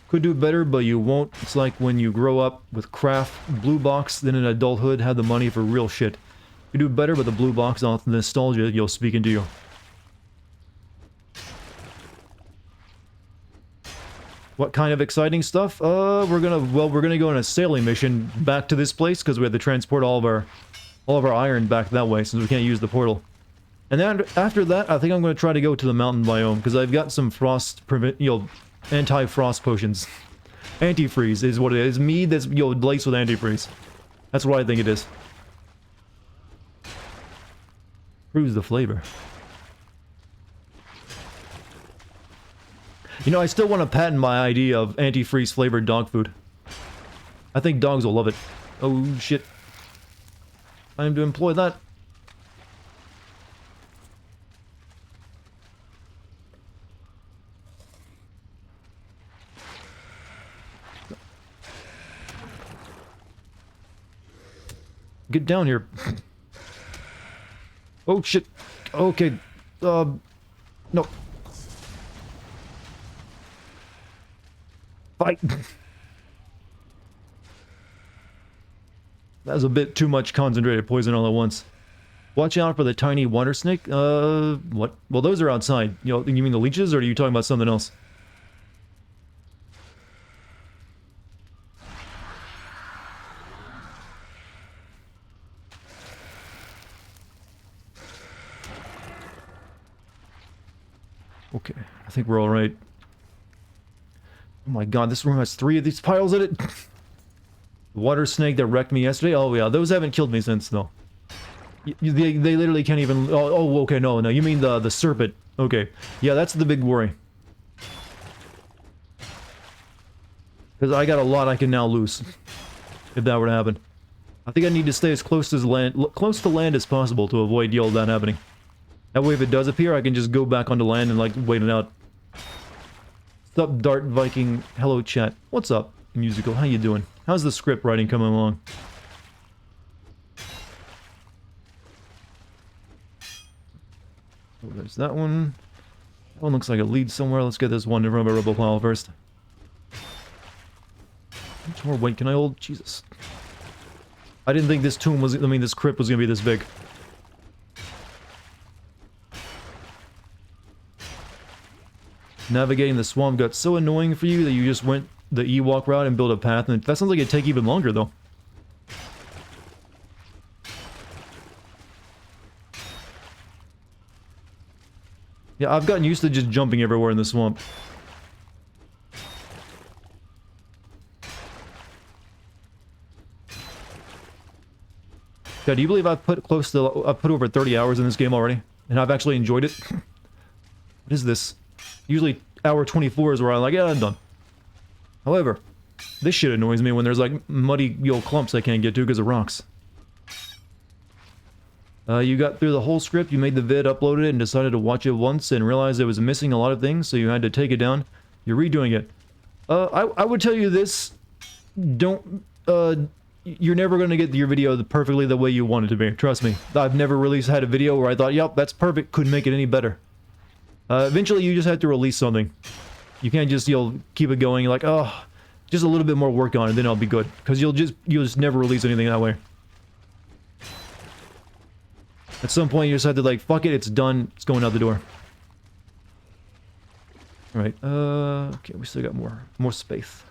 Could do better, but you won't. It's like when you grow up with craft, blue box, then in adulthood have the money for real shit. You do better, but the blue box off the nostalgia, you'll speak into you. What kind of exciting stuff? We're gonna go on a sailing mission back to this place because we have to transport all of our iron back that way since we can't use the portal. And then after that, I think I'm gonna try to go to the mountain biome because I've got some frost anti-frost potions. Antifreeze is what it is. Mead that's, laced with antifreeze. That's what I think it is. Proves the flavor. You know, I still want to patent my idea of antifreeze flavored dog food. I think dogs will love it. Oh shit. Time to employ that. Get down here. Oh shit. Okay. No. Fight. That was a bit too much concentrated poison all at once. Watch out for the tiny water snake. What? Well, those are outside. You mean the leeches, or are you talking about something else? Okay, I think we're all right. Oh my god, this room has 3 of these piles in it. The water snake that wrecked me yesterday. Oh yeah, those haven't killed me since though. They literally can't even. Oh, okay, no, you mean the serpent. Okay, yeah, that's the big worry. Because I got a lot I can now lose if that were to happen. I think I need to stay as close to land as possible to avoid that happening. That way, if it does appear, I can just go back onto land and, like, wait it out. What's up, Dart Viking? Hello, chat. What's up, musical? How you doing? How's the script writing coming along? Oh, there's that one. That one looks like it leads somewhere. Let's get this one in front of a rubble pile first. How much more weight can I hold? Jesus. I didn't think this tomb was... I mean, this crypt was gonna be this big. Navigating the swamp got so annoying for you that you just went the Ewok route and built a path, and that sounds like it'd take even longer, though. Yeah, I've gotten used to just jumping everywhere in the swamp. God, do you believe I've put over 30 hours in this game already? And I've actually enjoyed it? What is this? Usually, hour 24 is where I'm like, yeah, I'm done. However, this shit annoys me when there's like muddy clumps I can't get to because of rocks. You got through the whole script, you made the vid, uploaded it, and decided to watch it once and realized it was missing a lot of things, so you had to take it down. You're redoing it. I would tell you this, don't, you're never going to get your video perfectly the way you want it to be, trust me. I've never had a video where I thought, yep, that's perfect, couldn't make it any better. Eventually you just have to release something. You can't just, keep it going, like, oh, just a little bit more work on it, then I'll be good. Because you'll just never release anything that way. At some point, you just have to, like, fuck it, it's done, it's going out the door. Alright, okay, we still got more space.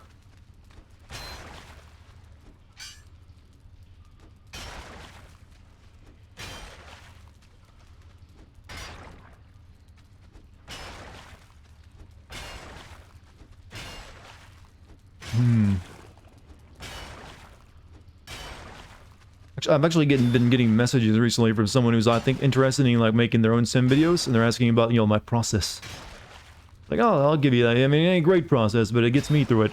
I've actually been getting messages recently from someone who's, I think, interested in, like, making their own sim videos, and they're asking about, my process. Like, oh, I'll give you that. I mean, it ain't a great process, but it gets me through it.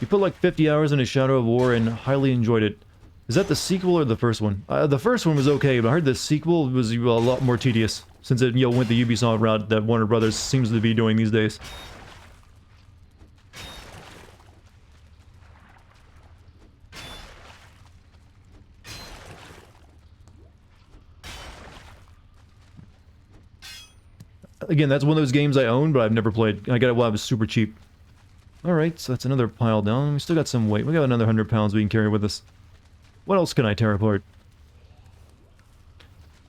You put, like, 50 hours into Shadow of War and highly enjoyed it. Is that the sequel or the first one? The first one was okay, but I heard the sequel was a lot more tedious, since it, went the Ubisoft route that Warner Brothers seems to be doing these days. Again, that's one of those games I own, but I've never played. I got it while it was super cheap. Alright, so that's another pile down. We still got some weight. We got another 100 pounds we can carry with us. What else can I tear apart?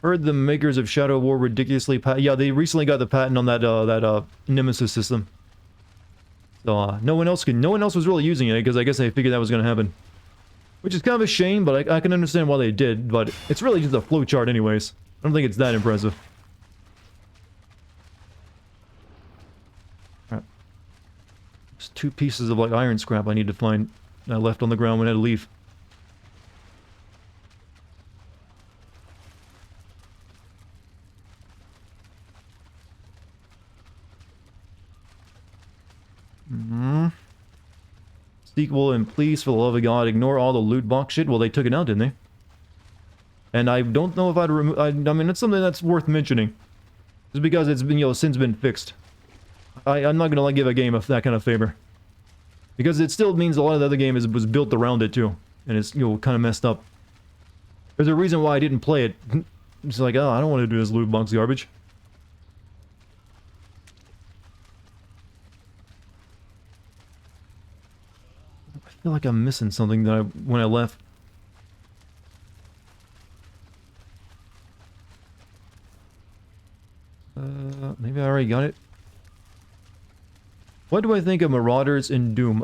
Heard the makers of Shadow of War ridiculously yeah, they recently got the patent on that Nemesis system. So, no one else was really using it, because I guess they figured that was going to happen. Which is kind of a shame, but I can understand why they did, but it's really just a flowchart anyways. I don't think it's that impressive. There's 2 pieces of, like, iron scrap I need to find. I left on the ground when I had to leave. Sequel, and please, for the love of God, ignore all the loot box shit. Well, they took it out, didn't they? And I don't know if I'd remove... I mean, it's something that's worth mentioning. Just because it's been, you know, since been fixed. I'm not gonna, like, give a game that kind of favor. Because it still means a lot of the other game was built around it, too. And it's, you know, kind of messed up. There's a reason why I didn't play it. It's like, oh, I don't want to do this loot box garbage. I feel like I'm missing something that when I left. Maybe I already got it. What do I think of Marauders in Doom?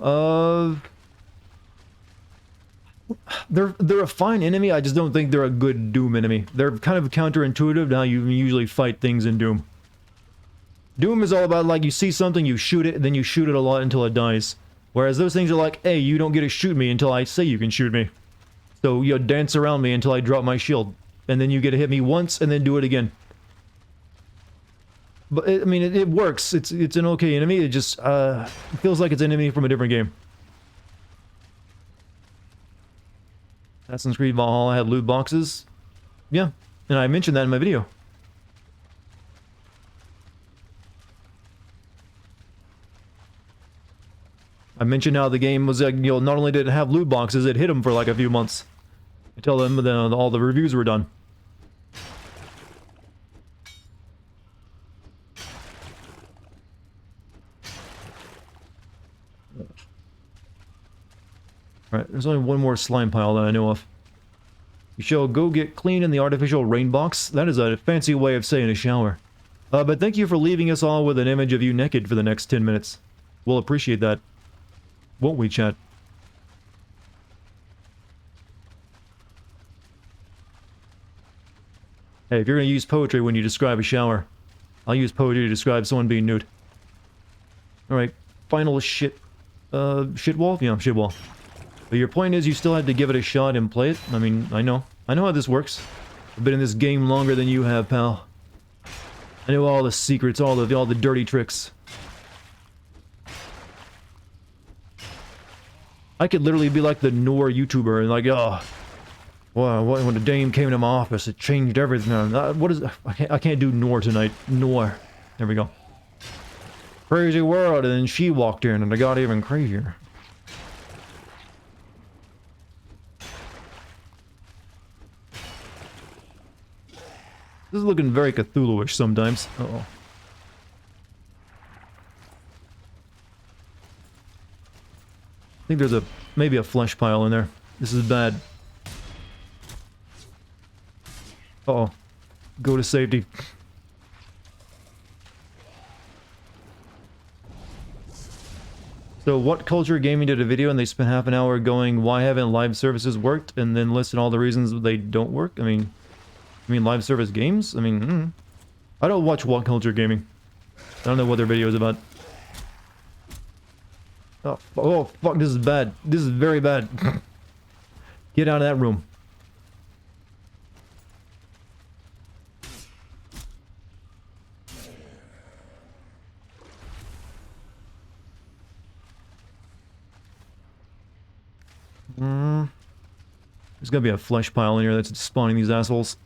They're a fine enemy, I just don't think they're a good Doom enemy. They're kind of counterintuitive to how you usually fight things in Doom. Doom is all about, like, you see something, you shoot it, and then you shoot it a lot until it dies. Whereas those things are like, hey, you don't get to shoot me until I say you can shoot me. So you dance around me until I drop my shield. And then you get to hit me once, and then do it again. But, I mean, it works. It's an okay enemy. It just, feels like it's an enemy from a different game. Assassin's Creed Valhalla had loot boxes. Yeah, and I mentioned that in my video. I mentioned how the game was, you know, not only did it have loot boxes, it hit them for like a few months. Until then, all the reviews were done. Alright, there's only one more slime pile that I know of. You shall go get clean in the artificial rain box. That is a fancy way of saying a shower. But thank you for leaving us all with an image of you naked for the next 10 minutes. We'll appreciate that. Won't we, chat? Hey, if you're gonna use poetry when you describe a shower, I'll use poetry to describe someone being nude. Alright, final shit... shit wall? Yeah, shit wall. But your point is you still had to give it a shot and play it? I mean, I know. I know how this works. I've been in this game longer than you have, pal. I know all the secrets, all the dirty tricks. I could literally be like the Nor YouTuber and like, oh... Wow, when the dame came to my office, it changed everything. What is... I can't do Nor tonight. Nor. There we go. Crazy world, and then she walked in and it got even crazier. This is looking very Cthulhu-ish sometimes. Uh-oh. I think there's maybe a flesh pile in there. This is bad. Uh-oh. Go to safety. So What Culture Gaming did a video and they spent half an hour going, why haven't live services worked? And then listed all the reasons they don't work. I mean live service games? I mean, I don't watch What Culture Gaming. I don't know what their video is about. Oh, fuck, this is bad. This is very bad. Get out of that room. There's gotta be a flesh pile in here that's spawning these assholes.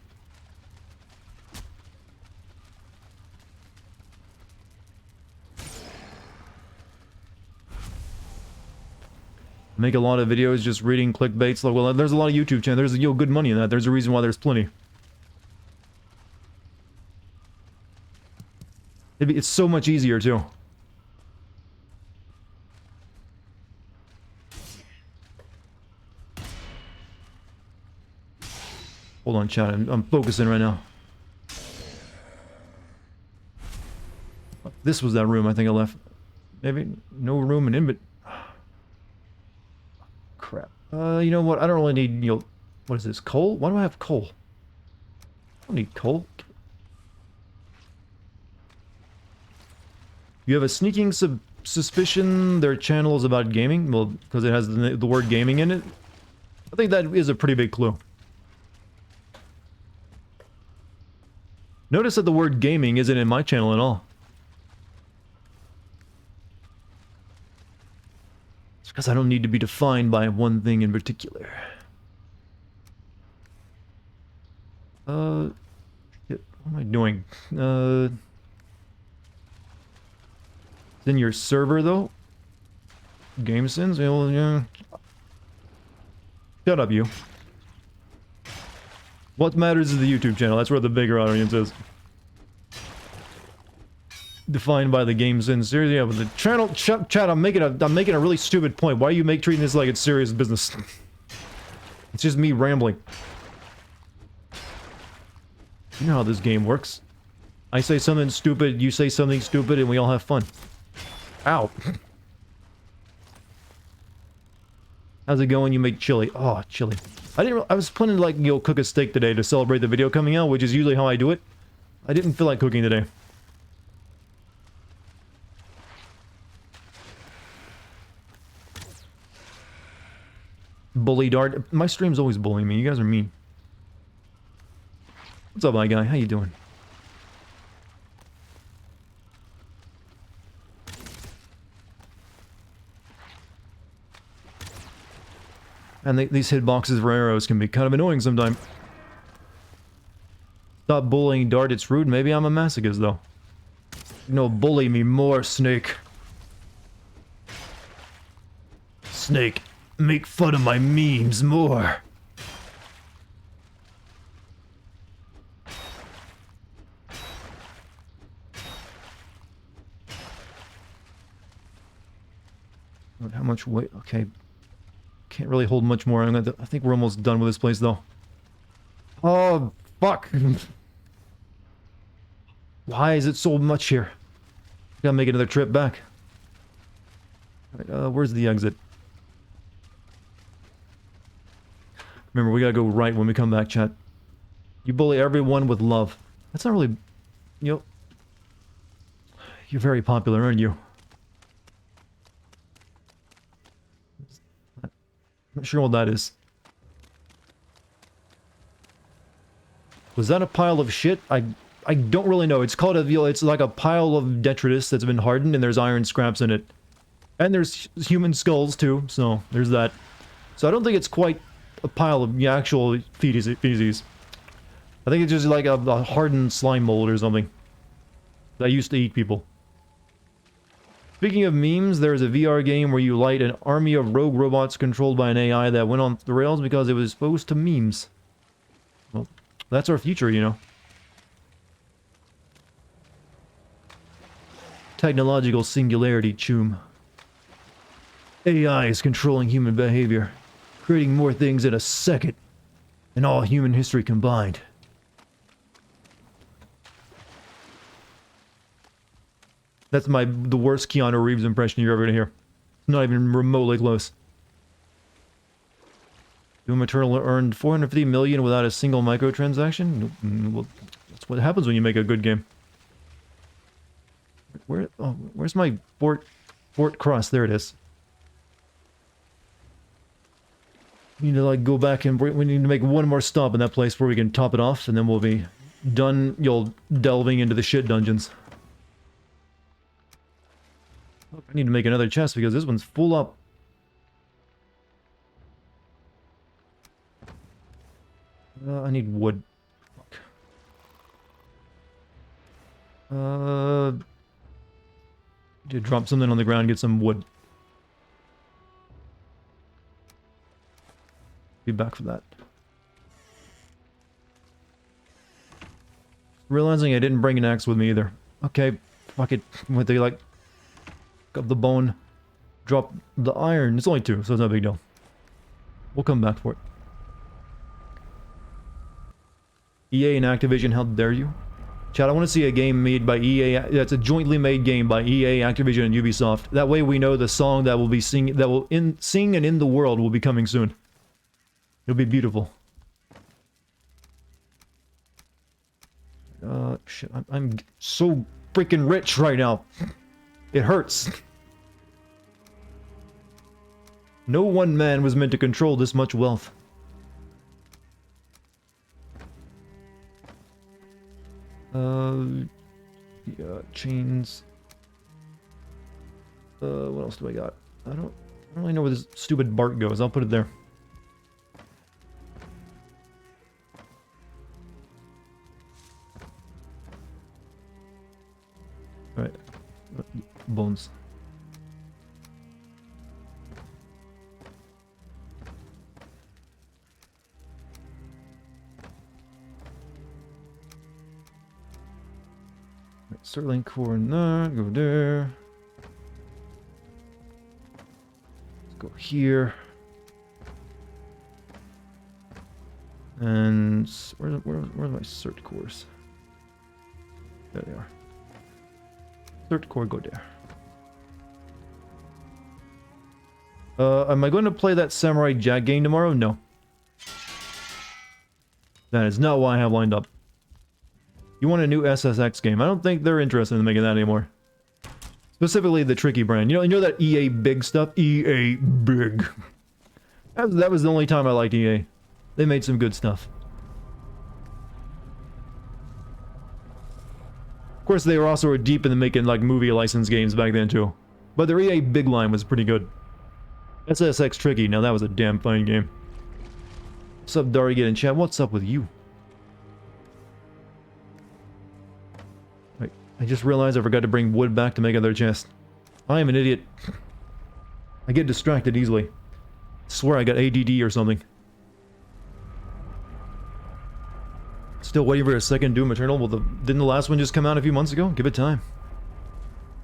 Make a lot of videos just reading clickbaits. Like, well, there's a lot of YouTube channels. There's good money in that. There's a reason why there's plenty. It's so much easier too. Hold on, chat. I'm focusing right now. This was that room I think I left. Maybe no room in but crap. You know what? I don't really need, you know, what is this? Coal? Why do I have coal? I don't need coal. You have a sneaking suspicion their channel is about gaming. Well, because it has the word gaming in it. I think that is a pretty big clue. Notice that the word gaming isn't in my channel at all. It's because I don't need to be defined by one thing in particular. Shit, what am I doing? It's in your server, though? Game sins? Well, yeah. Shut up, you. What matters is the YouTube channel. That's where the bigger audience is. Defined by the game sins. Seriously, yeah, but the channel... Chat, I'm making a really stupid point. Why are you treating this like it's serious business? It's just me rambling. You know how this game works. I say something stupid, you say something stupid, and we all have fun. Ow. How's it going? You make chili. Oh, chili. I was planning to, like, you know, cook a steak today to celebrate the video coming out, which is usually how I do it. I didn't feel like cooking today. Bully Dart. My stream's always bullying me. You guys are mean. What's up, my guy? How you doing? And these hitboxes for arrows can be kind of annoying sometimes. Stop bullying Dart, it's rude. Maybe I'm a masochist, though. No, bully me more, Snake. Snake, make fun of my memes more. How much weight? Okay. Can't really hold much more. I think we're almost done with this place, though. Oh, fuck. Why is it so much here? Gotta make another trip back. Right, where's the exit? Remember, we gotta go right when we come back, chat. You bully everyone with love. That's not really... You know... You're very popular, aren't you? Not sure what that is. Was that a pile of shit? I don't really know. It's called a... It's like a pile of detritus that's been hardened and there's iron scraps in it. And there's human skulls too, so there's that. So I don't think it's quite a pile of actual feces. I think it's just like a hardened slime mold or something. That used to eat people. Speaking of memes, there's a VR game where you light an army of rogue robots controlled by an AI that went on the rails because it was exposed to memes. Well, that's our future, you know. Technological singularity, choom. AI is controlling human behavior, creating more things in a second than all human history combined. That's the worst Keanu Reeves impression you're ever gonna hear. Not even remotely close. Doom Eternal earned 450 million without a single microtransaction? Well, that's what happens when you make a good game. Where's my Fort Cross? There it is. We need to, like, go back and we need to make one more stop in that place where we can top it off, and then we'll be done, delving into the shit dungeons. I need to make another chest because this one's full up. I need wood. Fuck. To drop something on the ground, get some wood. Be back for that. Realizing I didn't bring an axe with me either. Okay, fuck it. What they like... Up the bone, drop the iron. It's only 2, so it's not a big deal. We'll come back for it. EA and Activision, how dare you? Chad, I want to see a game made by EA. That's a jointly made game by EA, Activision, and Ubisoft. That way we know the song that will be sing and in the world will be coming soon. It'll be beautiful. Shit, I'm so freaking rich right now. It hurts. No one man was meant to control this much wealth. Yeah, chains. What else do I got? I don't really know where this stupid Bart goes. I'll put it there. Alright. Bones. Right, Sterling core in that. Go there. Let's go here. And where's my cert cores? There they are. Cert core, go there. Am I going to play that Samurai Jack game tomorrow? No. That is not what I have lined up. You want a new SSX game? I don't think they're interested in making that anymore. Specifically the Tricky brand. You know that EA Big stuff? EA Big. That was the only time I liked EA. They made some good stuff. Of course, they were also deep in the making like movie license games back then too. But their EA Big line was pretty good. SSX Tricky, now that was a damn fine game. What's up, Dartigan in chat? What's up with you? Wait, I just realized I forgot to bring wood back to make another chest. I am an idiot. I get distracted easily. I swear I got ADD or something. Still waiting for a second Doom Eternal. Well, didn't the last one just come out a few months ago? Give it time.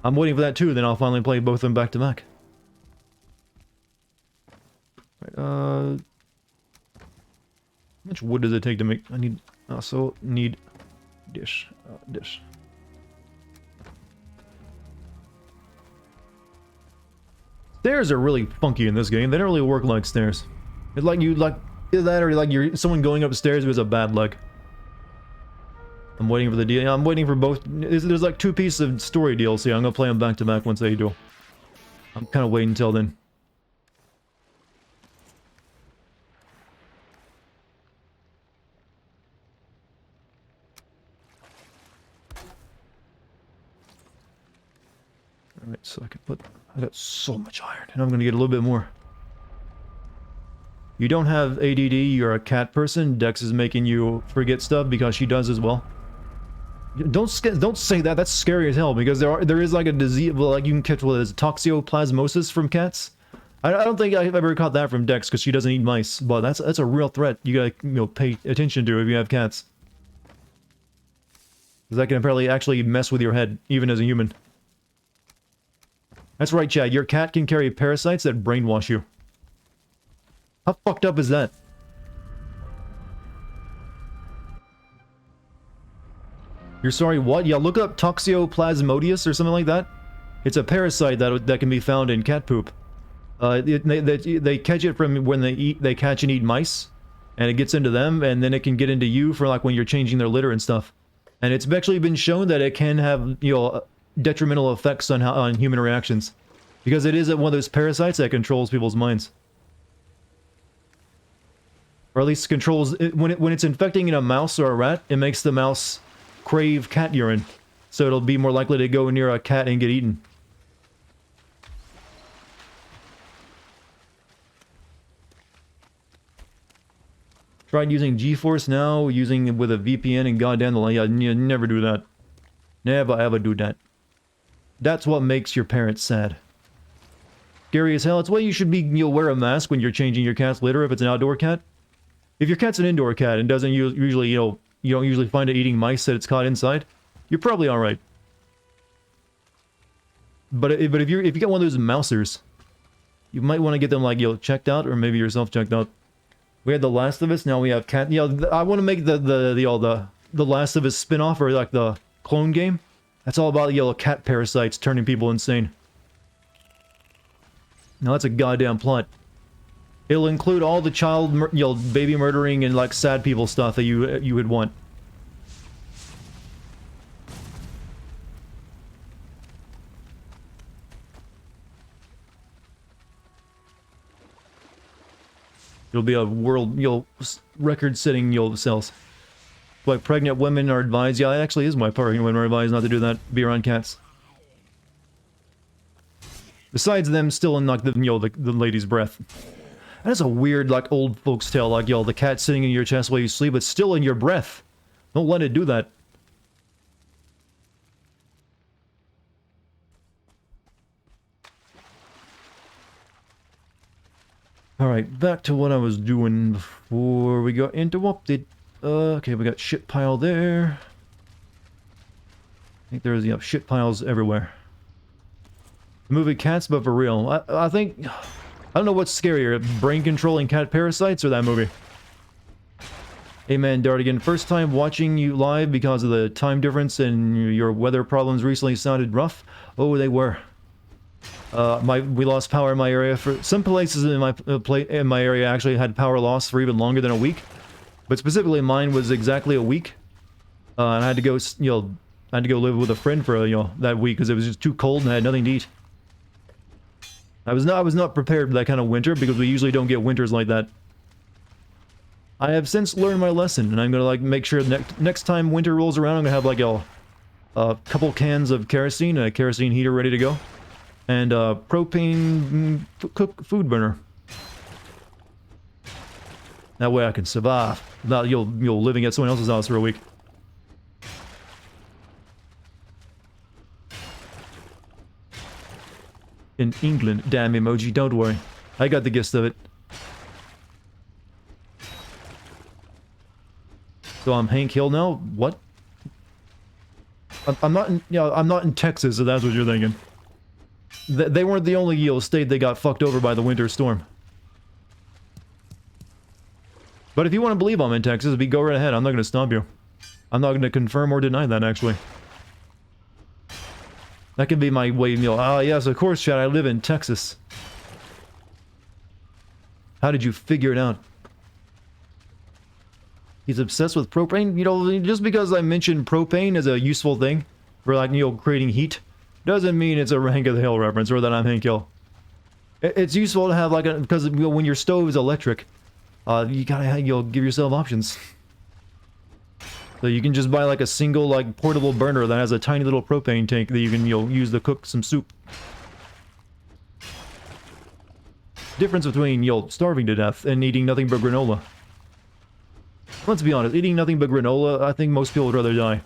I'm waiting for that too, then I'll finally play both of them back to back. Right, how much wood does it take to make... I need... also need... dish. Dish. Stairs are really funky in this game. They don't really work like stairs. It's like you like... either that or like you're someone going upstairs who has a bad leg. I'm waiting for the deal. I'm waiting for both. There's like 2 pieces of story DLC. I'm gonna play them back to back once they do. I'm kind of waiting until then. Alright, so I can put... I got so much iron, and I'm gonna get a little bit more. You don't have ADD, you're a cat person. Dex is making you forget stuff because she does as well. Don't say that. That's scary as hell because there is like a disease, well, like you can catch what is toxoplasmosis from cats. I don't think I've ever caught that from Dex because she doesn't eat mice, but that's a real threat. You gotta pay attention to if you have cats. Because that can apparently actually mess with your head even as a human. That's right, Chad. Your cat can carry parasites that brainwash you. How fucked up is that? You're sorry, what? Yeah, look up toxoplasmosis or something like that. It's a parasite that can be found in cat poop. They catch it from when they catch and eat mice, and it gets into them, and then it can get into you for like when you're changing their litter and stuff. And it's actually been shown that it can have, you know, detrimental effects on human reactions, because it is one of those parasites that controls people's minds. Or at least controls when it's infecting a mouse or a rat, it makes the mouse crave cat urine, so it'll be more likely to go near a cat and get eaten. Tried using GeForce now, using it with a VPN, and goddamn the yeah, you never do that. Never ever do that. That's what makes your parents sad. Scary as hell. It's why you should be, you'll wear a mask when you're changing your cat's litter if it's an outdoor cat. If your cat's an indoor cat and doesn't usually, you know, you don't usually find it eating mice that it's caught inside, you're probably alright. But if you get one of those mousers, you might want to get them like, you know, checked out, or maybe yourself checked out. We had The Last of Us, now we have cat. You know, I want to make the Last of Us spin-off, or like the clone game. That's all about, you know, cat parasites turning people insane. Now that's a goddamn plot. It'll include all the child, you know, baby murdering and like sad people stuff that you would want. It'll be a world, record-setting, sales. Like, pregnant women are advised. Yeah, it actually is why pregnant women are advised not to do that. Be around cats. Besides them still in, like, the lady's breath. That's a weird, like, old folks tale. Like, the cat sitting in your chest while you sleep, it's still in your breath. Don't let it do that. Alright, back to what I was doing before we got interrupted. Okay, we got shit pile there. I think there's, shit piles everywhere. The movie Cats, but for real. I think... I don't know what's scarier, brain-controlling cat parasites or that movie. Hey man, Dartigan, first time watching you live because of the time difference and your weather problems recently sounded rough. Oh, they were. We lost power in my area for some places in my area actually had power loss for even longer than a week, but specifically mine was exactly a week, and I had to go, I had to go live with a friend for that week because it was just too cold and I had nothing to eat. I was not prepared for that kind of winter because we usually don't get winters like that. I have since learned my lesson, and I'm gonna make sure next time winter rolls around, I'm gonna have like a couple cans of kerosene, a kerosene heater ready to go. And propane cook food burner. That way I can survive without living at someone else's house for a week. In England, damn emoji, don't worry. I got the gist of it. So I'm Hank Hill now? What? I'm not in, I'm not in Texas, so that's what you're thinking. They weren't the only state that got fucked over by the winter storm. But if you want to believe I'm in Texas, go right ahead. I'm not going to stop you. I'm not going to confirm or deny that, actually. That could be my way, yes, of course, Chad, I live in Texas. How did you figure it out? He's obsessed with propane? Just because I mentioned propane as a useful thing for, creating heat, doesn't mean it's a Rank of the Hill reference or that I'm Hank Hill. It's useful to have because when your stove is electric, you gotta give yourself options. So you can just buy a single portable burner that has a tiny little propane tank that you can use to cook some soup. Difference between starving to death and eating nothing but granola. Let's be honest, eating nothing but granola, I think most people would rather die.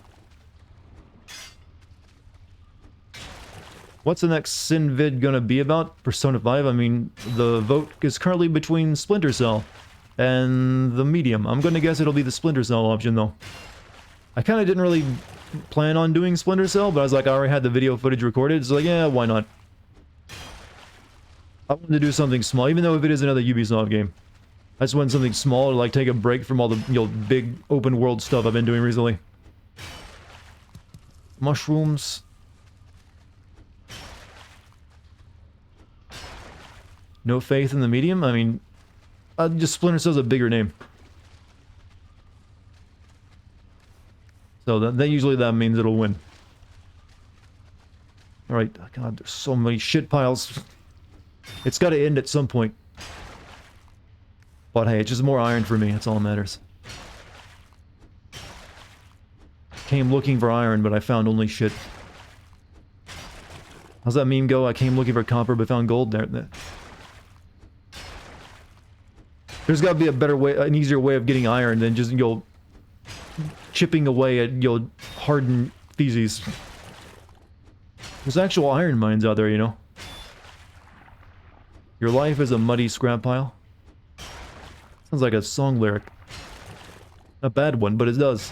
What's the next Sin vid gonna be about? Persona 5? I mean, the vote is currently between Splinter Cell and the Medium. I'm gonna guess it'll be the Splinter Cell option, though. I kinda didn't really plan on doing Splinter Cell, but I was like, I already had the video footage recorded, so yeah, why not? I wanted to do something small, even though if it is another Ubisoft game. I just wanted something small to, take a break from all the, big open-world stuff I've been doing recently. Mushrooms... No faith in the Medium? I mean, just Splinter Cell's a bigger name. So that usually that means it'll win. Alright, God, there's so many shit piles. It's gotta end at some point. But hey, it's just more iron for me, that's all that matters. Came looking for iron, but I found only shit. How's that meme go? I came looking for copper, but found gold there. There's got to be a better way, an easier way of getting iron than just, chipping away at, hardened feces. There's actual iron mines out there, Your life is a muddy scrap pile. Sounds like a song lyric. A bad one, but it does.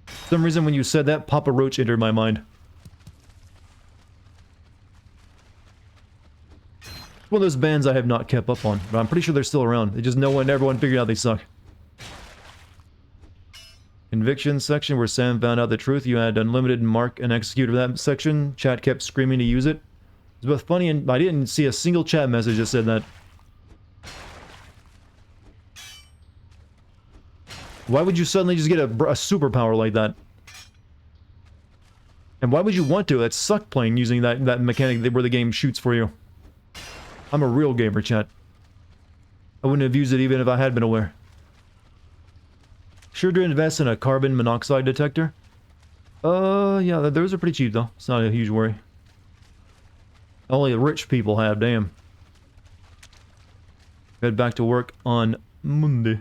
For some reason when you said that, Papa Roach entered my mind. One of those bands I have not kept up on, but I'm pretty sure they're still around. They just everyone figured out they suck. Conviction section where Sam found out the truth. You had unlimited mark and execute of that section. Chat kept screaming to use it. It's both funny and I didn't see a single chat message that said that. Why would you suddenly just get a superpower like that? And why would you want to? That sucked playing using that mechanic where the game shoots for you. I'm a real gamer, chat. I wouldn't have used it even if I had been aware. Sure to invest in a carbon monoxide detector? Yeah, those are pretty cheap though. It's not a huge worry. Only rich people have, damn. Head back to work on Monday.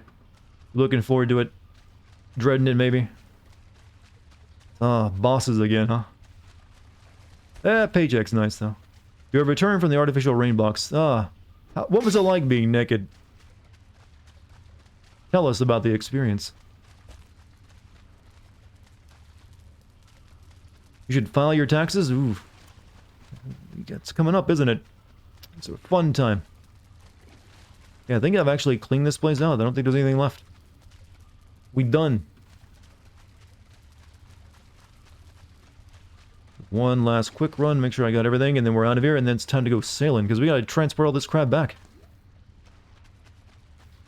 Looking forward to it. Dreading it, maybe. Ah, bosses again, huh? Paycheck's nice, though. You have returned from the artificial rain box. What was it like being naked? Tell us about the experience. You should file your taxes? Ooh. It's coming up, isn't it? It's a fun time. Yeah, I think I've actually cleaned this place out. I don't think there's anything left. We done. One last quick run, make sure I got everything, and then we're out of here, and then it's time to go sailing, because we gotta transport all this crap back.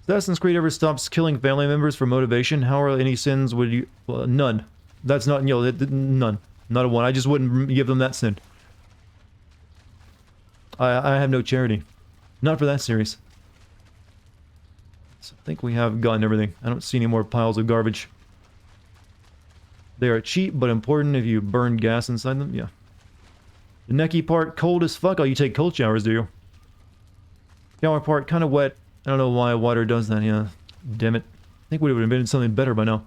Assassin's Creed ever stops killing family members for motivation? How are any sins would you... none. That's not, you know, none. Not a one. I just wouldn't give them that sin. I have no charity. Not for that series. So I think we have gotten everything. I don't see any more piles of garbage. They are cheap, but important if you burn gas inside them. Yeah. The necky part, cold as fuck. Oh, you take cold showers, do you? Shower part, kind of wet. I don't know why water does that, yeah. Damn it. I think we would have been something better by now.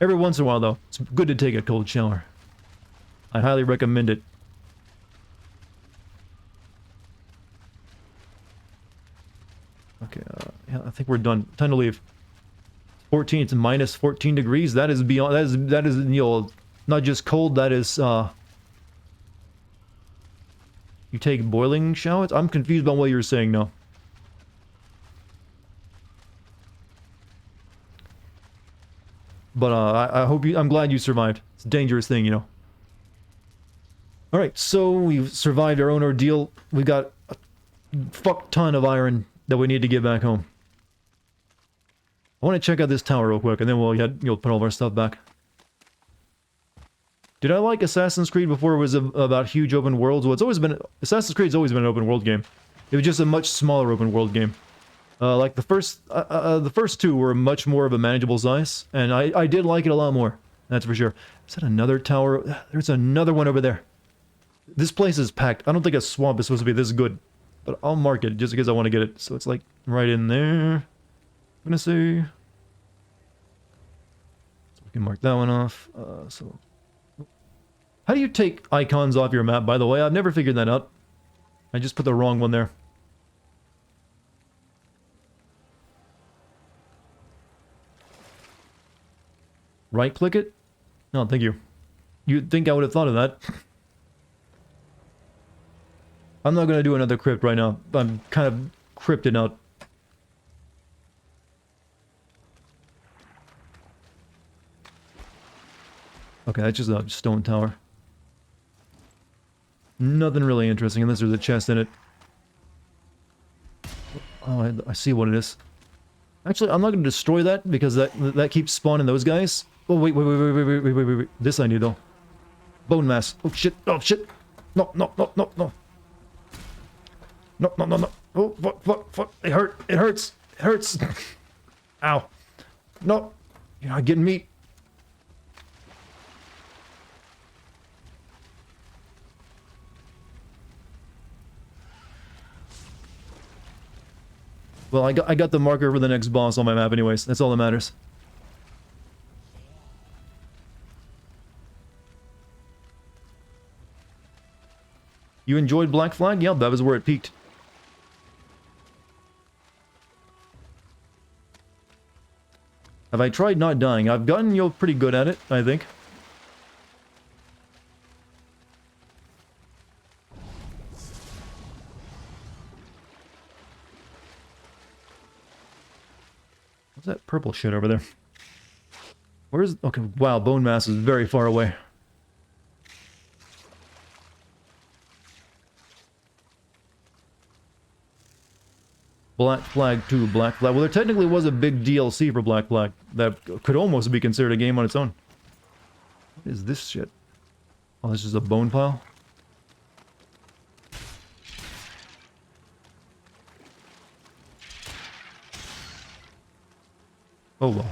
Every once in a while, though, it's good to take a cold shower. I highly recommend it. Okay, yeah, I think we're done. Time to leave. 14, it's minus 14 degrees. That is beyond, that is, you know, not just cold, that is, you take boiling showers? I'm confused about what you're saying now. But, I hope you, I'm glad you survived. It's a dangerous thing, you know. Alright, so we've survived our own ordeal. We got a fuck ton of iron that we need to get back home. I want to check out this tower real quick, and then you'll put all of our stuff back. Did I like Assassin's Creed before it was about huge open worlds? Well, it's always been... Assassin's Creed's always been an open world game. It was just a much smaller open world game. Like the first two were much more of a manageable size, and I did like it a lot more. That's for sure. Is that another tower? There's another one over there. This place is packed. I don't think a swamp is supposed to be this good, but I'll mark it just because I want to get it. So it's like right in there. I'm gonna say, so we can mark that one off. So, how do you take icons off your map, by the way? I've never figured that out. I just put the wrong one there. Right click it? No, thank you. You'd think I would have thought of that. I'm not gonna do another crypt right now. I'm kind of crypted out. Okay, that's just a stone tower. Nothing really interesting unless there's a chest in it. Oh, I see what it is. Actually, I'm not going to destroy that because that keeps spawning those guys. Oh, wait. This I need, though. Bone mass. Oh, shit. Oh, shit. No. No. Oh, fuck. It hurts. Ow. No. You're not getting meat. Well, I got the marker for the next boss on my map anyways. That's all that matters. You enjoyed Black Flag? Yeah, that was where it peaked. Have I tried not dying? I've gotten, you know, pretty good at it, I think. What's that purple shit over there? Where's... Okay, wow, bone mass is very far away. Black Flag 2, Black Flag. Well, there technically was a big DLC for Black Flag that could almost be considered a game on its own. What is this shit? Oh, this is a bone pile? Oh well.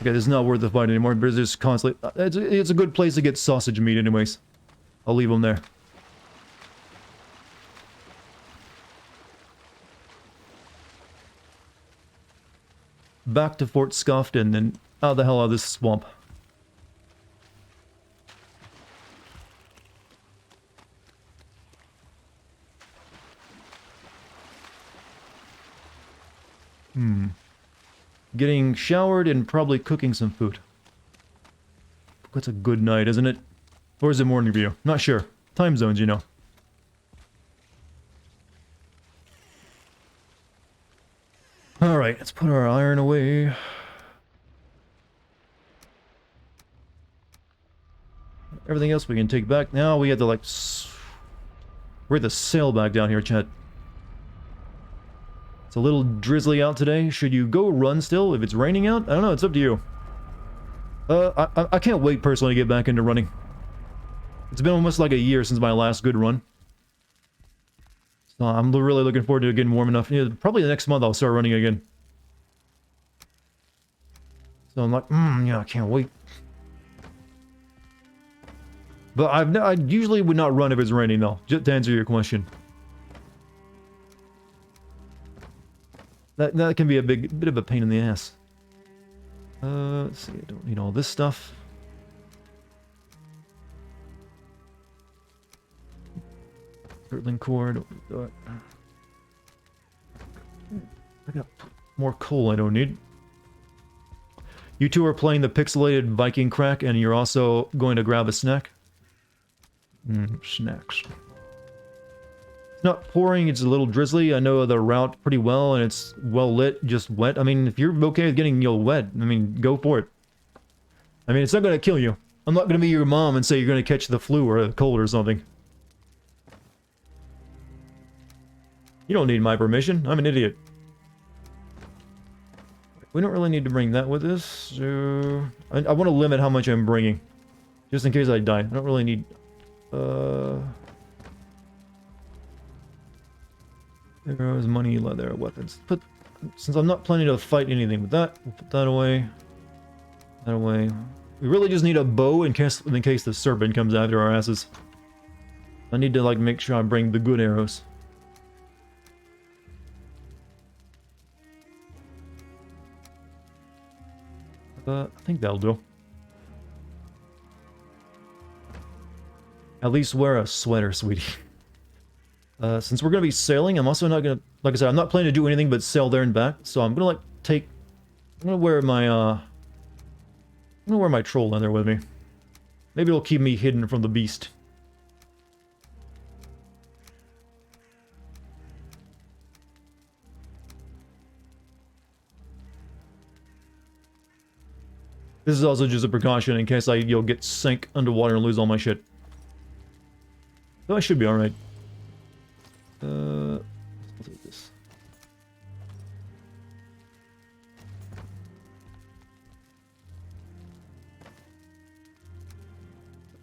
Okay, this is not worth the fight anymore. There's just constantly... It's a good place to get sausage meat anyways. I'll leave them there. Back to Fort Scuffed and then out the hell out of this swamp. Getting showered and probably cooking some food. That's a good night, isn't it? Or is it morning for you? Not sure. Time zones, you know. Alright, let's put our iron away. Everything else we can take back. Now we have to, like... We're at the sail back down here, chat. It's a little drizzly out today. Should you go run still if it's raining out? I don't know, it's up to you. I can't wait personally to get back into running. It's been almost like a year since my last good run. So I'm really looking forward to it getting warm enough. Yeah, probably the next month I'll start running again. So I'm like, yeah, I can't wait. But I usually would not run if it's raining though, just to answer your question. That can be a bit of a pain in the ass. Let's see, I don't need all this stuff. Kirtling core, don't need that. I got more coal I don't need. You two are playing the pixelated Viking crack and you're also going to grab a snack? Snacks. It's not pouring, it's a little drizzly. I know the route pretty well and it's well lit, just wet. I mean, if you're okay with getting wet, I mean, go for it. I mean, it's not going to kill you. I'm not going to be your mom and say you're going to catch the flu or a cold or something. You don't need my permission. I'm an idiot. We don't really need to bring that with us. So I want to limit how much I'm bringing. Just in case I die. I don't really need... Arrows, money, leather, weapons. Since I'm not planning to fight anything with that, we'll put that away. That away. We really just need a bow in case the serpent comes after our asses. I need to, like, make sure I bring the good arrows. I think that'll do. At least wear a sweater, sweetie. Since we're going to be sailing, I'm also not going to... Like I said, I'm not planning to do anything but sail there and back. So I'm going to, like, take... I'm going to wear my, I'm going to wear my troll leather with me. Maybe it'll keep me hidden from the beast. This is also just a precaution in case I, get sank underwater and lose all my shit. So I should be alright. I'll take this.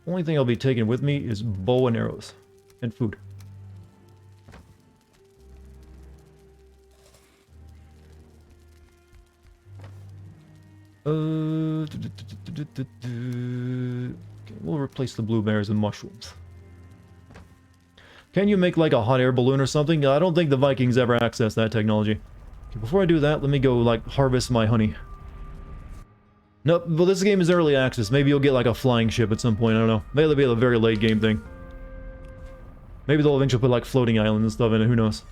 The only thing I'll be taking with me is bow and arrows. And food. Okay, we'll replace the blueberries and mushrooms. Can you make like a hot air balloon or something? I don't think the Vikings ever accessed that technology. Okay, before I do that, let me go like harvest my honey. Nope, well this game is early access. Maybe you'll get like a flying ship at some point, I don't know. Maybe it'll be a very late game thing. Maybe they'll eventually put like floating islands and stuff in it, who knows.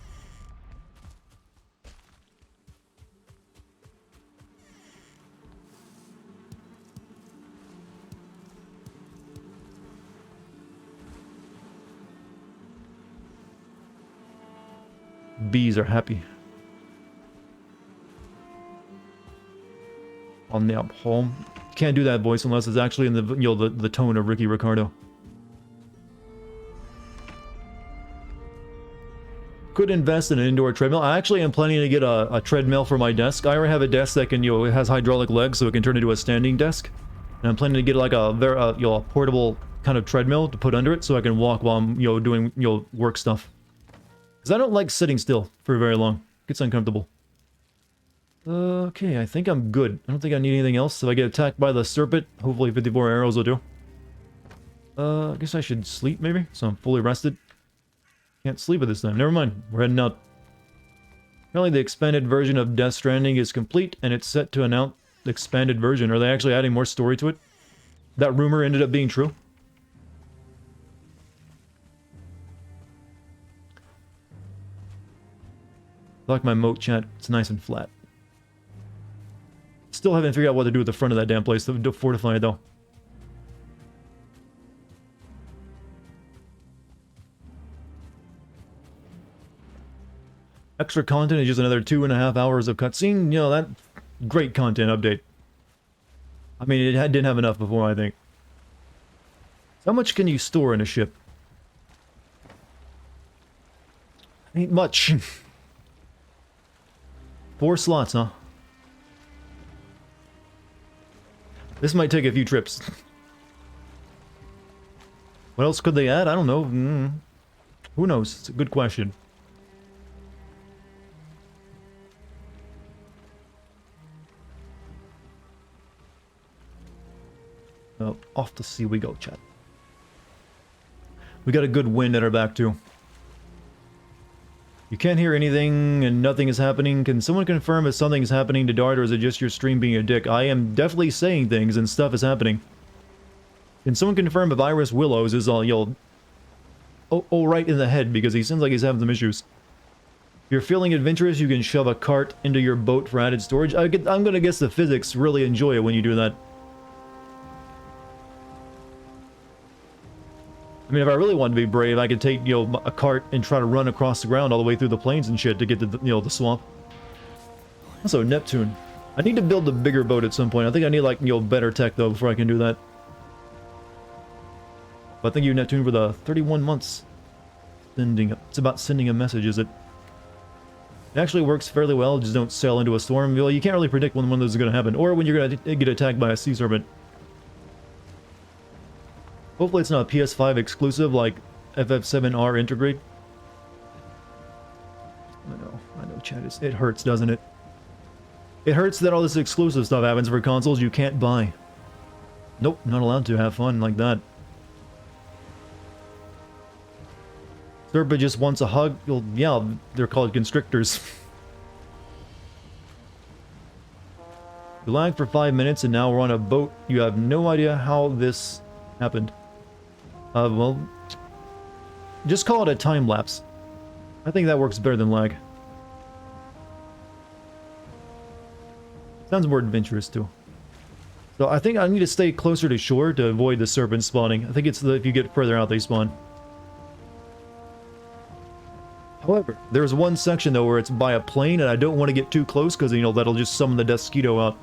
Bees are happy. On the home. Can't do that voice unless it's actually in the the tone of Ricky Ricardo. could invest in an indoor treadmill. I actually am planning to get a treadmill for my desk. I already have a desk that can, you know, it has hydraulic legs, so it can turn into a standing desk. And I'm planning to get like a very, you know, a portable kind of treadmill to put under it, so I can walk while I'm, you know, doing, you know, work stuff. Because I don't like sitting still for very long. It gets uncomfortable. Okay, I think I'm good. I don't think I need anything else. If I get attacked by the serpent, hopefully 54 arrows will do. I guess I should sleep maybe, so I'm fully rested. Can't sleep at this time. Never mind. We're heading out. Apparently the expanded version of Death Stranding is complete, and it's set to announce the expanded version. Are they actually adding more story to it? That rumor ended up being true? I like my moat chat. It's nice and flat. Still haven't figured out what to do with the front of that damn place to fortify it, though. Extra content is just another 2.5 hours of cutscene. You know, that great content update. I mean, didn't have enough before, I think. So how much can you store in a ship? Ain't much. 4 slots, huh? This might take a few trips. What else could they add? I don't know. Who knows? It's a good question. Off to sea we go, chat. We got a good wind at our back, too. You can't hear anything and nothing is happening. Can someone confirm if something is happening to Dart, or is it just your stream being a dick? I am definitely saying things and stuff is happening. Can someone confirm if Iris Willows is all, you know, right in the head, because he seems like he's having some issues. If you're feeling adventurous, you can shove a cart into your boat for added storage. I'm gonna guess the physics really enjoy it when you do that. I mean, if I really wanted to be brave, I could take, you know, a cart and try to run across the ground all the way through the plains and shit to get to, the, you know, the swamp. Also, Neptune. I need to build a bigger boat at some point. I think I need, like, you know, better tech, though, before I can do that. But thank you, Neptune, for the 31 months. It's about sending a message, is it? It actually works fairly well, just don't sail into a storm. Well, you can't really predict when one of those is going to happen, or when you're going to get attacked by a sea serpent. Hopefully it's not a PS5 exclusive like FF7R Integrate. I know, chat. It hurts, doesn't it? It hurts that all this exclusive stuff happens for consoles you can't buy. Nope, not allowed to have fun like that. Serpent just wants a hug. Well, yeah, they're called constrictors. You lagged for 5 minutes and now we're on a boat. You have no idea how this happened. Well, just call it a time lapse. I think that works better than lag. Sounds more adventurous too. So I think I need to stay closer to shore to avoid the serpents spawning. I think it's if you get further out they spawn. However, there's one section though where it's by a plane and I don't want to get too close because, you know, that'll just summon the Desquito out.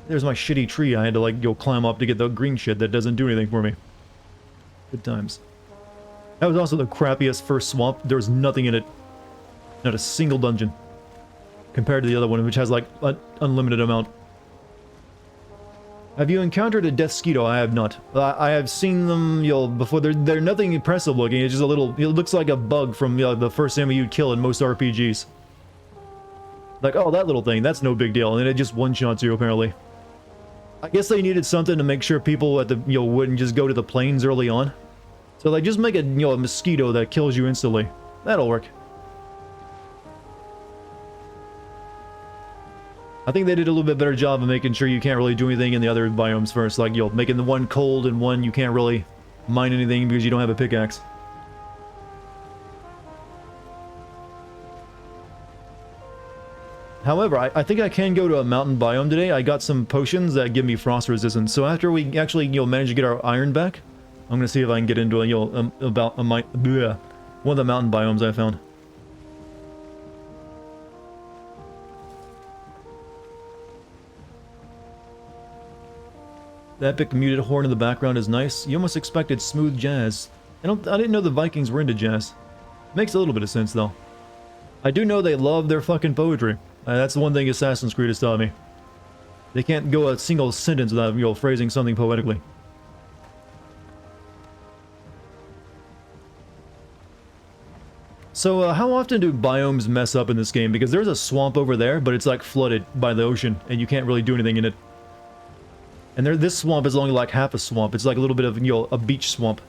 There's my shitty tree I had to, like, go climb up to get the green shit that doesn't do anything for me. Good times. That was also the crappiest first swamp. There was nothing in it. Not a single dungeon. Compared to the other one, which has, like, an unlimited amount. Have you encountered a Desquito? I have not. I have seen them, you know, before. They're nothing impressive looking. It's just a little... It looks like a bug from, you know, the first enemy you'd kill in most RPGs. Like, oh, that little thing. That's no big deal. And then it just one-shots you, apparently. I guess they needed something to make sure people at the, you know, wouldn't just go to the plains early on. So like, just make a, you know, a mosquito that kills you instantly. That'll work. I think they did a little bit better job of making sure you can't really do anything in the other biomes first. Like, you know, making the one cold and one you can't really mine anything because you don't have a pickaxe. However, I think I can go to a mountain biome today. I got some potions that give me frost resistance. So after we actually, you know, manage to get our iron back, I'm gonna see if I can get into a, you know, one of the mountain biomes I found. The epic muted horn in the background is nice. You almost expected smooth jazz. I didn't know the Vikings were into jazz. Makes a little bit of sense, though. I do know they love their fucking poetry. That's the one thing Assassin's Creed has taught me. They can't go a single sentence without, you know, phrasing something poetically. So, how often do biomes mess up in this game? Because there's a swamp over there, but it's like flooded by the ocean, and you can't really do anything in it. And this swamp is only like half a swamp. It's like a little bit of, you know, a beach swamp.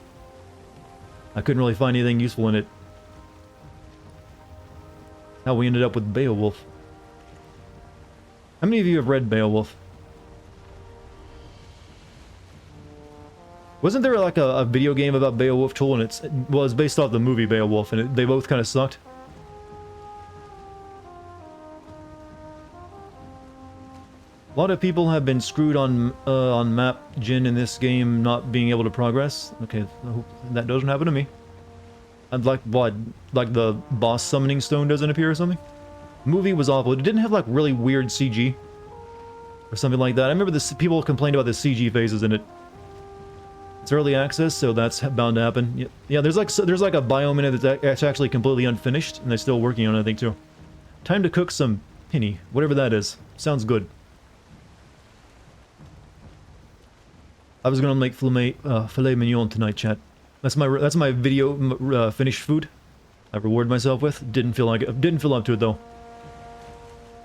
I couldn't really find anything useful in it. How we ended up with Beowulf. How many of you have read Beowulf? Wasn't there like a video game about Beowulf Tool, and it was based off the movie Beowulf, and they both kind of sucked? A lot of people have been screwed on map gen in this game not being able to progress. Okay, I hope that doesn't happen to me. I'd like, what, like the boss summoning stone doesn't appear or something? Movie was awful. It didn't have like really weird CG or something like that. I remember this, people complained about the CG phases in it. It's early access, so that's bound to happen. Yeah, there's like a biome in it that's actually completely unfinished, and they're still working on it, I think, too. Time to cook some pinny, whatever that is. Sounds good. I was gonna make filet mignon tonight, chat. That's my video finished food. I reward myself with. Didn't feel like it. Didn't feel up to it though.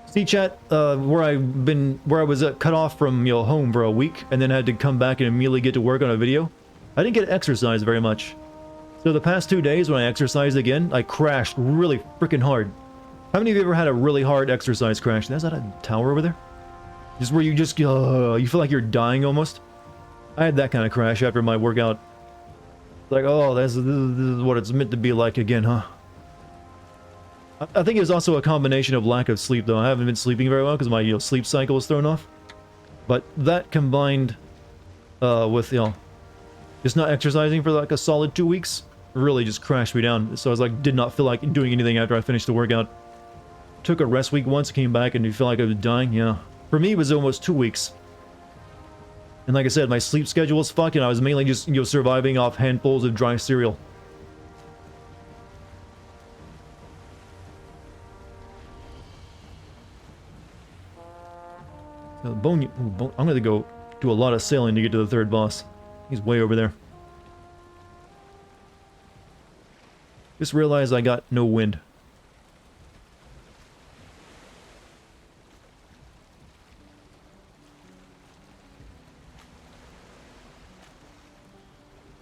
See, chat, where I was cut off from, you know, home for a week, and then had to come back and immediately get to work on a video. I didn't get exercise very much. So the past 2 days when I exercised again, I crashed really freaking hard. How many of you ever had a really hard exercise crash? Is that a tower over there? Just where you just you feel like you're dying almost. I had that kind of crash after my workout. Like, oh, this is what it's meant to be like again, huh? I think it was also a combination of lack of sleep, though. I haven't been sleeping very well because my, you know, sleep cycle was thrown off. But that combined with, you know, just not exercising for like a solid 2 weeks really just crashed me down. So I was like, did not feel like doing anything after I finished the workout. Took a rest week once, came back, and you feel like I was dying. Yeah. For me, it was almost 2 weeks. And like I said, my sleep schedule was fucked, and I was mainly just, you know, surviving off handfuls of dry cereal. I'm gonna go do a lot of sailing to get to the third boss. He's way over there. Just realized I got no wind.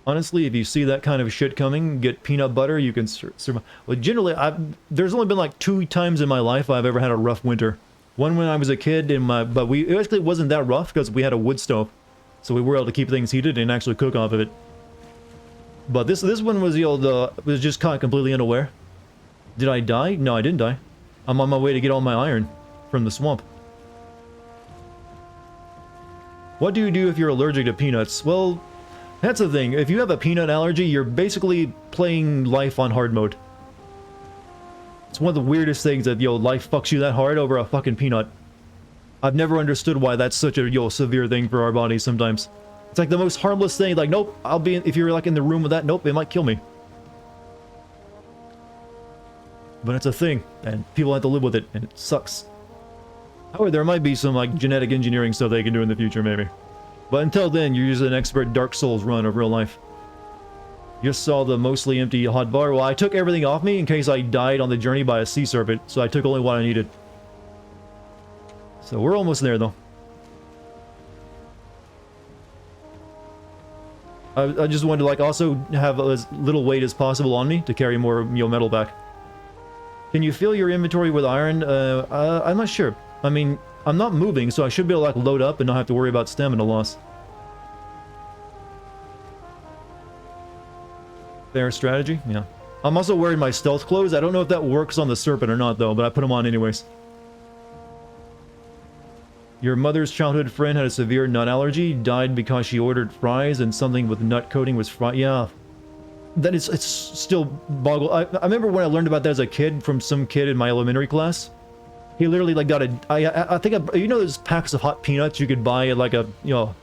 Honestly, if you see that kind of shit coming, get peanut butter, you can survive. Well, generally, there's only been like 2 times in my life I've ever had a rough winter. One when I was a kid, but it actually wasn't that rough because we had a wood stove. So we were able to keep things heated and actually cook off of it. But this one was, you know, was just caught completely unaware. Did I die? No, I didn't die. I'm on my way to get all my iron from the swamp. What do you do if you're allergic to peanuts? Well, that's the thing. If you have a peanut allergy, you're basically playing life on hard mode. It's one of the weirdest things that, yo, life fucks you that hard over a fucking peanut. I've never understood why that's such a, yo, severe thing for our bodies sometimes. It's like the most harmless thing, like, nope, I'll be if you're like in the room with that, nope, it might kill me. But it's a thing, and people have to live with it, and it sucks. However, there might be some, like, genetic engineering stuff they can do in the future, maybe. But until then, you're just an expert Dark Souls run of real life. Just saw the mostly empty hot bar. Well, I took everything off me in case I died on the journey by a sea serpent, so I took only what I needed. So we're almost there, though. I just wanted to, like, also have as little weight as possible on me to carry more, you know, metal back. Can you fill your inventory with iron? I'm not sure. I mean, I'm not moving, so I should be able to, like, load up and not have to worry about stamina loss. Fair strategy, yeah. I'm also wearing my stealth clothes. I don't know if that works on the serpent or not, though, but I put them on anyways. Your mother's childhood friend had a severe nut allergy, died because she ordered fries and something with nut coating was fried. Yeah. That is, it's still boggle. I remember when I learned about that as a kid from some kid in my elementary class. He literally, like, got a, I think, you know those packs of hot peanuts you could buy at, like, a, you know,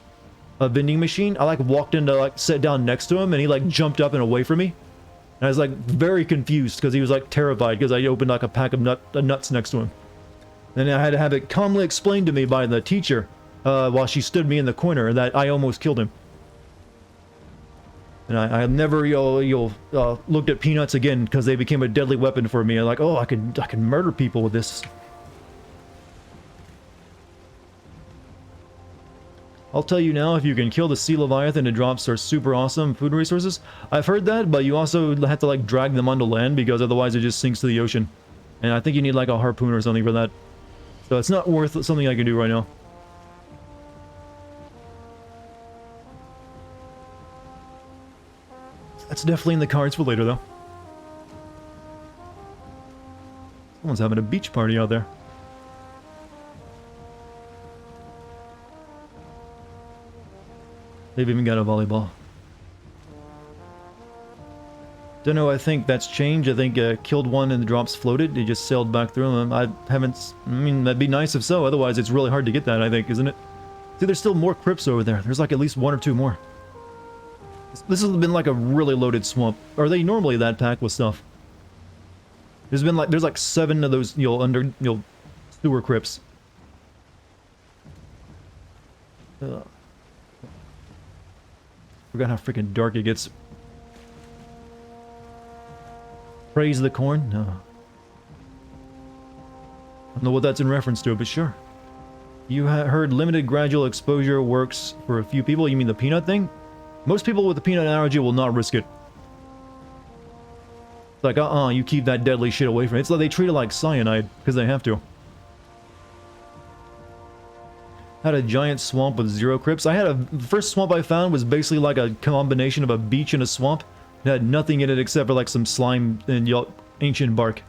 a vending machine. I like walked in to like sit down next to him, and he like jumped up and away from me. And I was like very confused because he was like terrified because I opened like a pack of nuts next to him. And I had to have it calmly explained to me by the teacher while she stood me in the corner that I almost killed him. And I never looked at peanuts again because they became a deadly weapon for me. I'm like, oh, I can murder people with this. I'll tell you now, if you can kill the sea leviathan, it drops are super awesome food resources. I've heard that, but you also have to like drag them onto land because otherwise it just sinks to the ocean. And I think you need like a harpoon or something for that. So it's not worth something I can do right now. That's definitely in the cards for later, though. Someone's having a beach party out there. They've even got a volleyball. Don't know, I think that's changed. I think killed one and the drops floated. He just sailed back through them. I mean, that'd be nice if so. Otherwise, it's really hard to get that, I think, isn't it? See, there's still more crypts over there. There's like at least one or two more. This has been like a really loaded swamp. Are they normally that packed with stuff? There's like 7 of those, sewer crypts. Forgot how freaking dark it gets. Praise the corn? No. I don't know what that's in reference to, but sure. You heard limited gradual exposure works for a few people. You mean the peanut thing? Most people with the peanut allergy will not risk it. It's like, you keep that deadly shit away from it. It's like they treat it like cyanide, because they have to. Had a giant swamp with 0 crypts. The first swamp I found was basically like a combination of a beach and a swamp. It had nothing in it except for like some slime and ancient bark.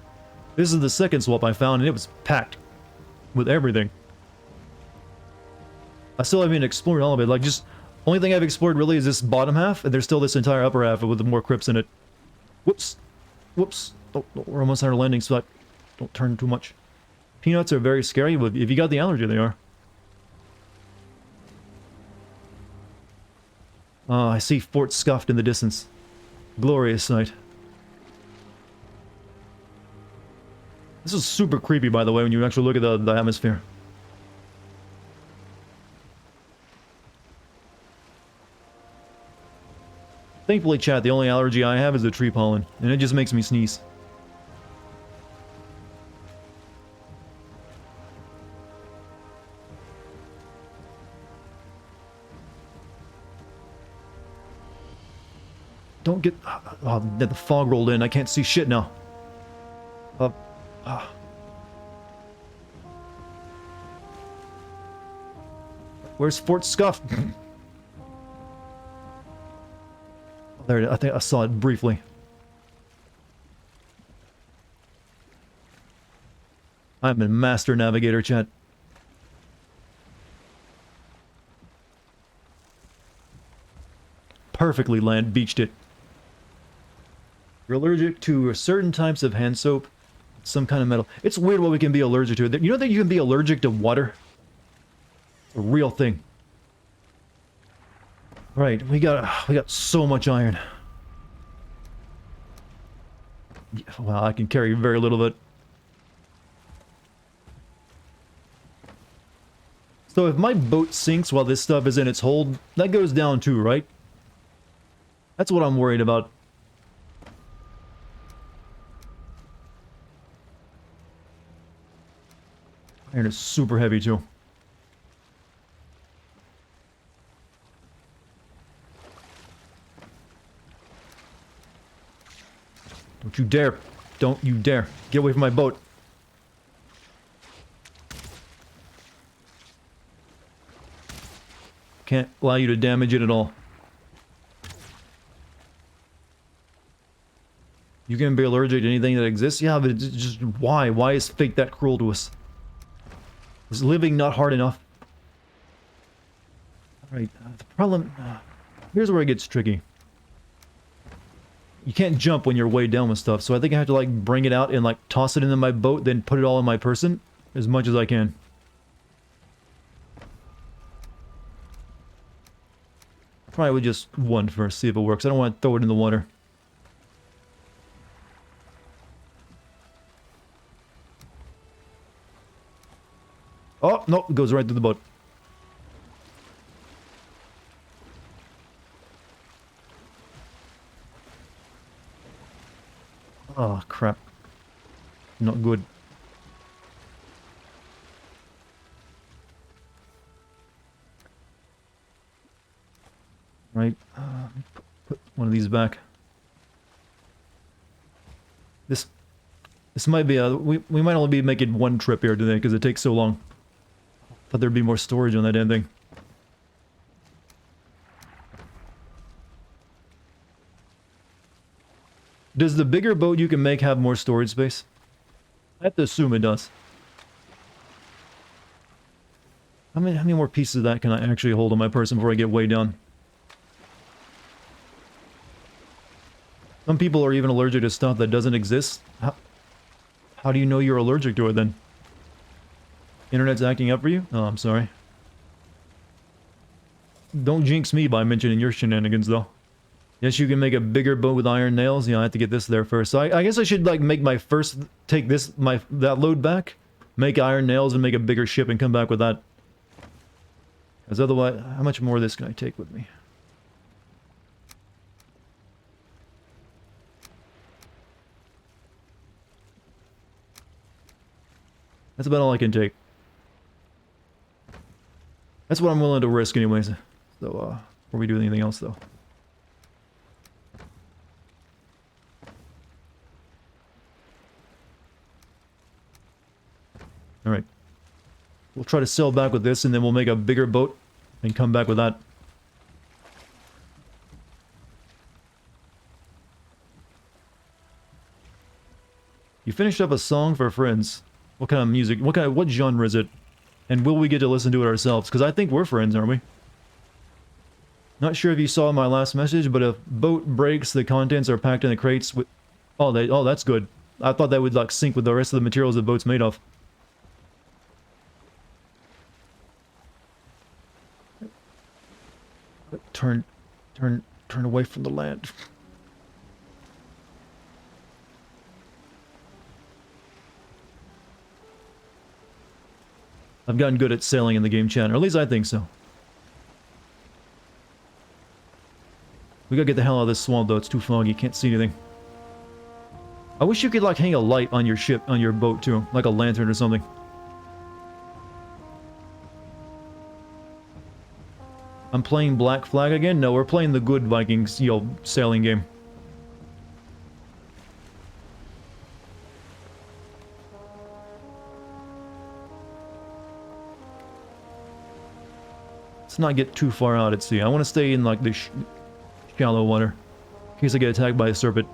This is the second swamp I found, and it was packed with everything. I still haven't explored all of it. Like, just only thing I've explored really is this bottom half, and there's still this entire upper half with more crypts in it. Whoops. Whoops. Oh, we're almost at our landing spot. Don't turn too much. Peanuts are very scary, but if you got the allergy, they are. I see Fort Scuffed in the distance. Glorious sight. This is super creepy, by the way, when you actually look at the atmosphere. Thankfully, chat, the only allergy I have is the tree pollen, and it just makes me sneeze. Don't get... Oh, the fog rolled in. I can't see shit now. Where's Fort Scuff? There it is. I think I saw it briefly. I'm a master navigator, chat. Perfectly land beached it. You're allergic to certain types of hand soap, some kind of metal. It's weird what we can be allergic to. You know that you can be allergic to water? It's a real thing. Right, we got so much iron. Well, I can carry very little of it. So if my boat sinks while this stuff is in its hold, that goes down too, right? That's what I'm worried about. Iron is super heavy too. Don't you dare. Don't you dare. Get away from my boat. Can't allow you to damage it at all. You can be allergic to anything that exists? Yeah, but it's just why? Why is fate that cruel to us? Is living not hard enough? Alright, the problem... here's where it gets tricky. You can't jump when you're weighed down with stuff, so I think I have to, like, bring it out and, like, toss it into my boat, then put it all in my person as much as I can. try with just one first, see if it works. I don't want to throw it in the water. Oh, no, it goes right through the boat. Oh, crap. Not good. Right, put one of these back. This might be a... We might only be making one trip here today because it takes so long. Thought there'd be more storage on that damn thing. Does the bigger boat you can make have more storage space? I have to assume it does. How many more pieces of that can I actually hold on my person before I get way down? Some people are even allergic to stuff that doesn't exist. How do you know you're allergic to it then? Internet's acting up for you? Oh, I'm sorry. Don't jinx me by mentioning your shenanigans, though. Yes, you can make a bigger boat with iron nails. Yeah, I have to get this there first. So I guess I should, like, make my first... Take this, that load back, make iron nails, and make a bigger ship and come back with that. Because otherwise... How much more of this can I take with me? That's about all I can take. That's what I'm willing to risk anyways. So, before we do anything else, though. Alright. We'll try to sail back with this, and then we'll make a bigger boat and come back with that. You finished up a song for friends. What kind of music? What genre is it? And will we get to listen to it ourselves? Because I think we're friends, aren't we? Not sure if you saw my last message, but if boat breaks, the contents are packed in the crates with... Oh, that's good. I thought that would, like, sync with the rest of the materials the boat's made of. Turn away from the land. I've gotten good at sailing in the game chat, or at least I think so. We gotta get the hell out of this swamp, though. It's too foggy. Can't see anything. I wish you could, like, hang a light on your ship, on your boat, too. Like a lantern or something. I'm playing Black Flag again? No, we're playing the good Vikings, sailing game. Let's not get too far out at sea. I want to stay in, like, the shallow water. In case I get attacked by a serpent.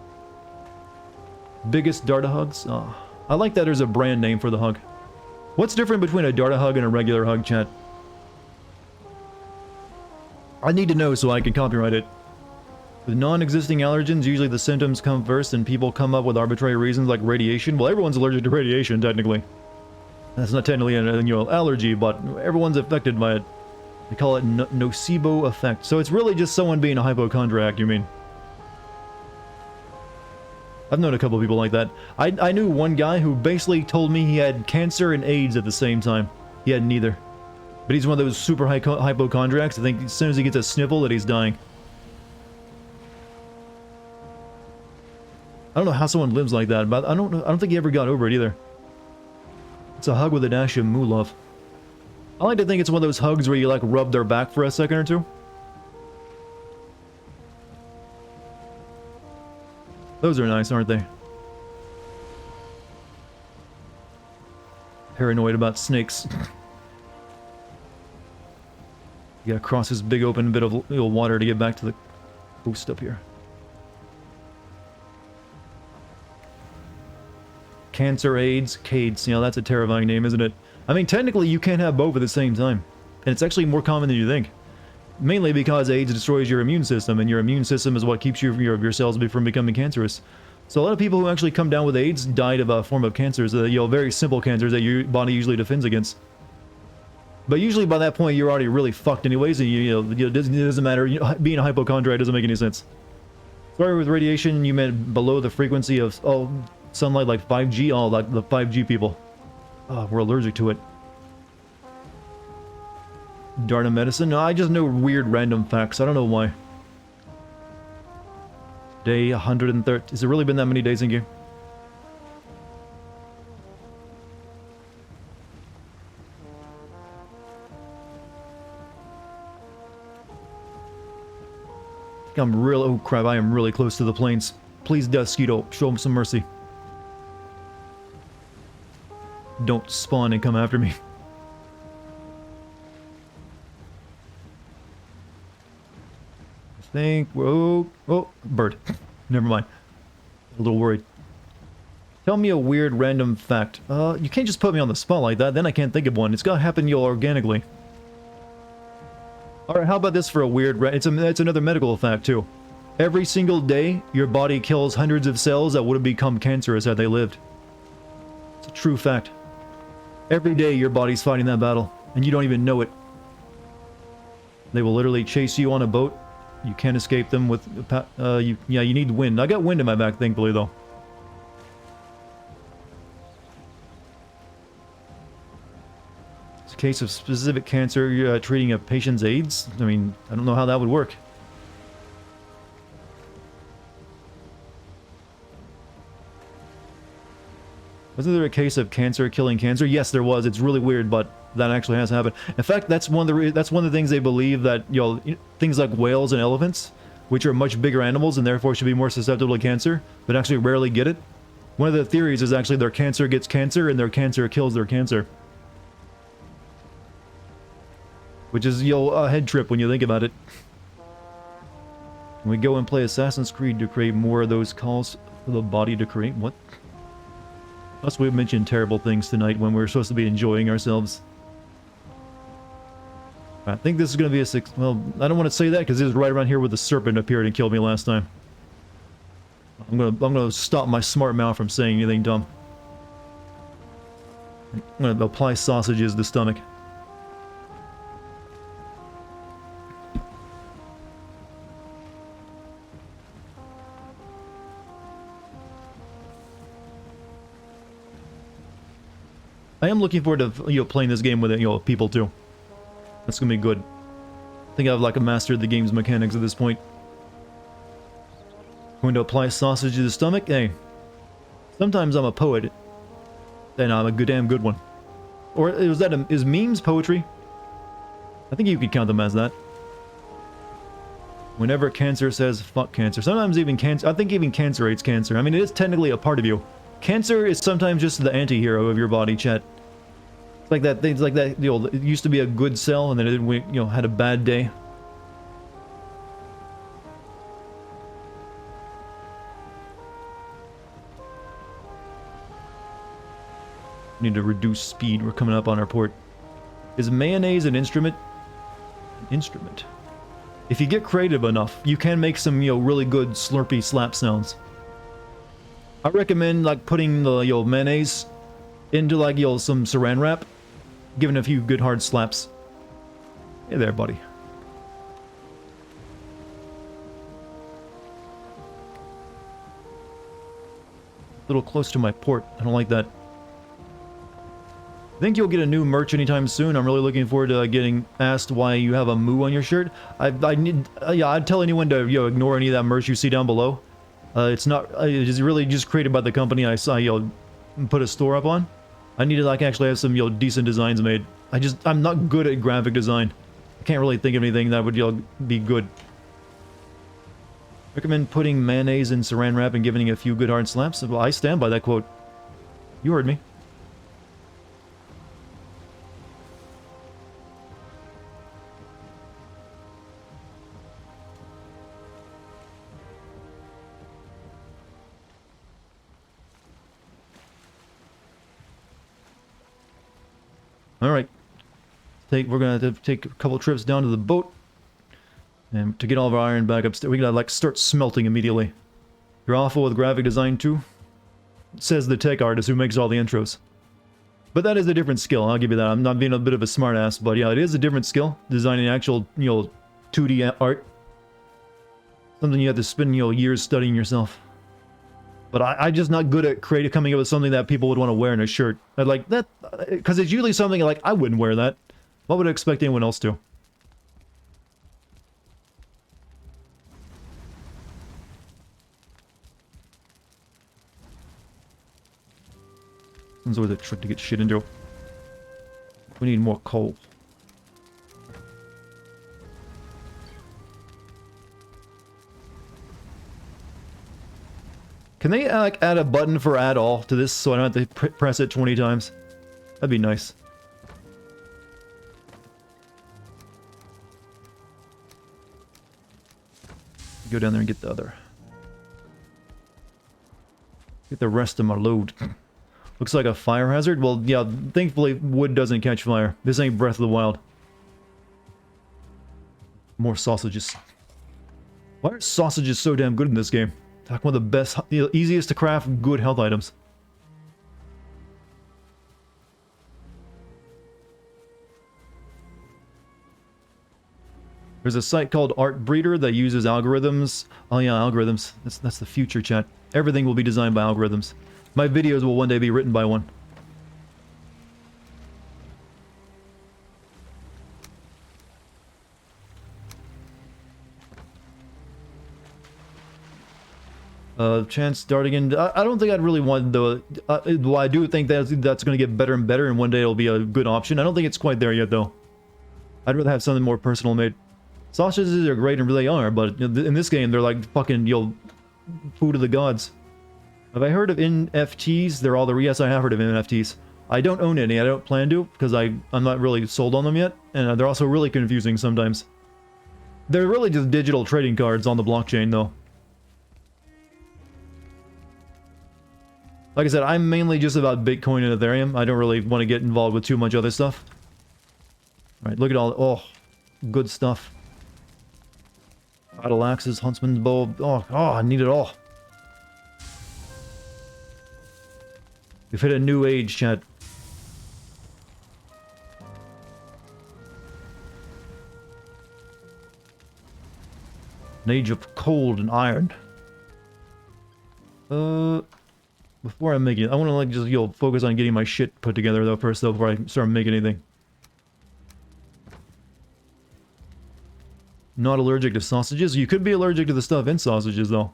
Biggest Dartahugs? Oh, I like that there's a brand name for the hug. What's different between a Dartahug and a regular hug, chat? I need to know so I can copyright it. With non-existing allergens, usually the symptoms come first and people come up with arbitrary reasons like radiation. Well, everyone's allergic to radiation, technically. That's not technically an allergy, but everyone's affected by it. They call it nocebo effect. So it's really just someone being a hypochondriac, you mean? I've known a couple of people like that. I knew one guy who basically told me he had cancer and AIDS at the same time. He had neither. But he's one of those super hypochondriacs. I think as soon as he gets a sniffle that he's dying. I don't know how someone lives like that, but I don't think he ever got over it either. It's a hug with a dash of moo love. I like to think it's one of those hugs where you, like, rub their back for a second or two. Those are nice, aren't they? Paranoid about snakes. You gotta cross this big open bit of water to get back to the coast up here. Cancer, AIDS, Cades. You know, that's a terrifying name, isn't it? I mean, technically you can't have both at the same time. And it's actually more common than you think. Mainly because AIDS destroys your immune system, and your immune system is what keeps your cells from becoming cancerous. So a lot of people who actually come down with AIDS died of a form of cancers, very simple cancers that your body usually defends against. But usually by that point, you're already really fucked anyways, and it doesn't matter. Being a hypochondriac doesn't make any sense. Sorry, with radiation, you meant below the frequency of, sunlight like 5G? Oh, like the 5G people. Oh, we're allergic to it. Darna medicine? No, I just know weird random facts. I don't know why. Day 130. Has it really been that many days in game? I'm real. Oh crap! I am really close to the plains. Please, Dusquito, show him some mercy. Don't spawn and come after me. I think. Whoa! Oh, bird. Never mind. A little worried. Tell me a weird random fact. You can't just put me on the spot like that. Then I can't think of one. It's gotta happen organically. Alright, how about this for a weird... It's another medical fact, too. Every single day, your body kills hundreds of cells that would have become cancerous had they lived. It's a true fact. Every day, your body's fighting that battle, and you don't even know it. They will literally chase you on a boat. You can't escape them with... you need wind. I got wind in my back, thankfully, though. Case of specific cancer treating a patient's AIDS? I mean, I don't know how that would work. Wasn't there a case of cancer killing cancer? Yes, there was. It's really weird, but that actually has happened. In fact, that's one of the things they believe, that things like whales and elephants, which are much bigger animals and therefore should be more susceptible to cancer, but actually rarely get it. One of the theories is actually their cancer gets cancer and their cancer kills their cancer. Which is, a head trip when you think about it. Can we go and play Assassin's Creed to create more of those calls for the body to create? What? Plus, we've mentioned terrible things tonight when we're supposed to be enjoying ourselves. I think this is going to be a six... Well, I don't want to say that because it was right around here where the serpent appeared and killed me last time. I'm gonna stop my smart mouth from saying anything dumb. I'm gonna apply sausages to the stomach. I am looking forward to playing this game with people too. That's gonna be good. I think I've mastered the game's mechanics at this point. Going to apply sausage to the stomach? Hey, sometimes I'm a poet, and I'm a damn good one. Or is memes poetry? I think you could count them as that. Whenever cancer says fuck cancer, sometimes even cancer. I think even cancer hates cancer. I mean, it is technically a part of you. Cancer is sometimes just the anti-hero of your body, chat. It's like that, things like that, it used to be a good cell and then it, had a bad day. Need to reduce speed, we're coming up on our port. Is mayonnaise an instrument? An instrument. If you get creative enough, you can make some, really good slurpy slap sounds. I recommend putting the mayonnaise into some saran wrap, giving a few good hard slaps. Hey there, buddy. A little close to my port. I don't like that. I think you'll get a new merch anytime soon. I'm really looking forward to getting asked why you have a moo on your shirt. I'd tell anyone to ignore any of that merch you see down below. It's not. It's really just created by the company I saw put a store up on. I need to actually have some decent designs made. I'm not good at graphic design. I can't really think of anything that would be good. Recommend putting mayonnaise in saran wrap and giving it a few good hard slaps. Well, I stand by that quote. You heard me. All right. We're gonna have to take a couple trips down to the boat, and to get all of our iron back upstairs, we gotta start smelting immediately. You're awful with graphic design too, says the tech artist who makes all the intros. But that is a different skill, I'll give you that. I'm not being a bit of a smart ass, but yeah, it is a different skill. Designing actual, 2D art. Something you have to spend, years studying yourself. But I'm just not good at coming up with something that people would want to wear in a shirt. I'd like that, because it's usually something like, I wouldn't wear that. Why would I expect anyone else to? It's always a trick to get shit into. We need more coal. Can they like add a button for add all to this so I don't have to press it 20 times? That'd be nice. Go down there and get the other. Get the rest of my load. Looks like a fire hazard. Well, yeah, thankfully wood doesn't catch fire. This ain't Breath of the Wild. More sausages. Why are sausages so damn good in this game? Like one of the best, easiest to craft good health items. There's a site called Art Breeder that uses algorithms. Oh yeah, algorithms. That's the future, chat. Everything will be designed by algorithms. My videos will one day be written by one. Chance Dartigan. I don't think I'd really want the. Well, I do think that's going to get better and better, and one day it'll be a good option. I don't think it's quite there yet, though. I'd rather have something more personal made. Sausages are great and really are, but in this game they're like fucking food of the gods. Have I heard of NFTs? They're all the yes, I have heard of NFTs. I don't own any. I don't plan to because I'm not really sold on them yet, and they're also really confusing sometimes. They're really just digital trading cards on the blockchain, though. Like I said, I'm mainly just about Bitcoin and Ethereum. I don't really want to get involved with too much other stuff. Alright, look at all... Oh, good stuff. Battle axes, huntsman's bow... Oh, I need it all. We've hit a new age, chat. An age of cold and iron. Before I make it, I want to like just focus on getting my shit put together though first though before I start making anything. Not allergic to sausages. You could be allergic to the stuff in sausages though.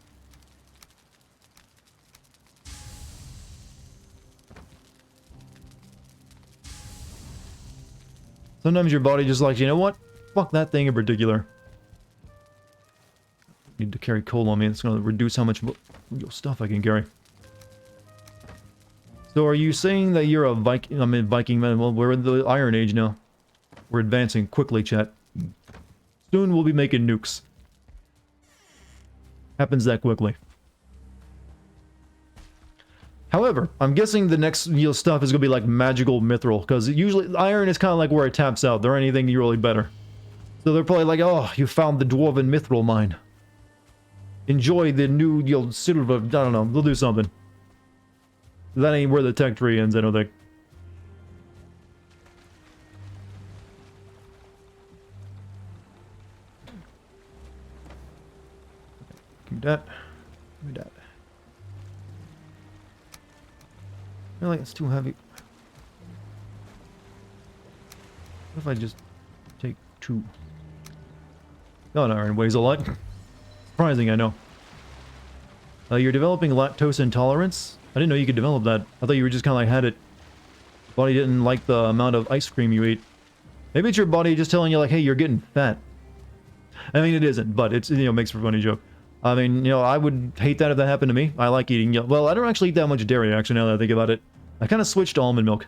Sometimes your body just like, you know what? Fuck that thing in particular. Need to carry coal on me. It's going to reduce how much stuff I can carry. So are you saying that you're a Viking? I mean, Viking man. Well, we're in the Iron Age now. We're advancing quickly, chat. Soon we'll be making nukes. Happens that quickly. However, I'm guessing the next stuff is going to be like magical mithril, because usually iron is kind of like where it taps out. There ain't anything really better. So they're probably like, oh, you found the dwarven mithril mine. Enjoy the new silver. I don't know. They'll do something. That ain't where the tech tree ends, I don't think. Give me that. Give me that. I feel like it's too heavy. What if I just take 2? Oh, no, iron weighs a lot. Surprising, I know. You're developing lactose intolerance? I didn't know you could develop that. I thought you were just kind of like had it. Body didn't like the amount of ice cream you eat. Maybe it's your body just telling you like, hey, you're getting fat. I mean, it isn't, but it's, makes for a funny joke. I mean, I would hate that if that happened to me. I like eating, well, I don't actually eat that much dairy, actually, now that I think about it. I kind of switched to almond milk.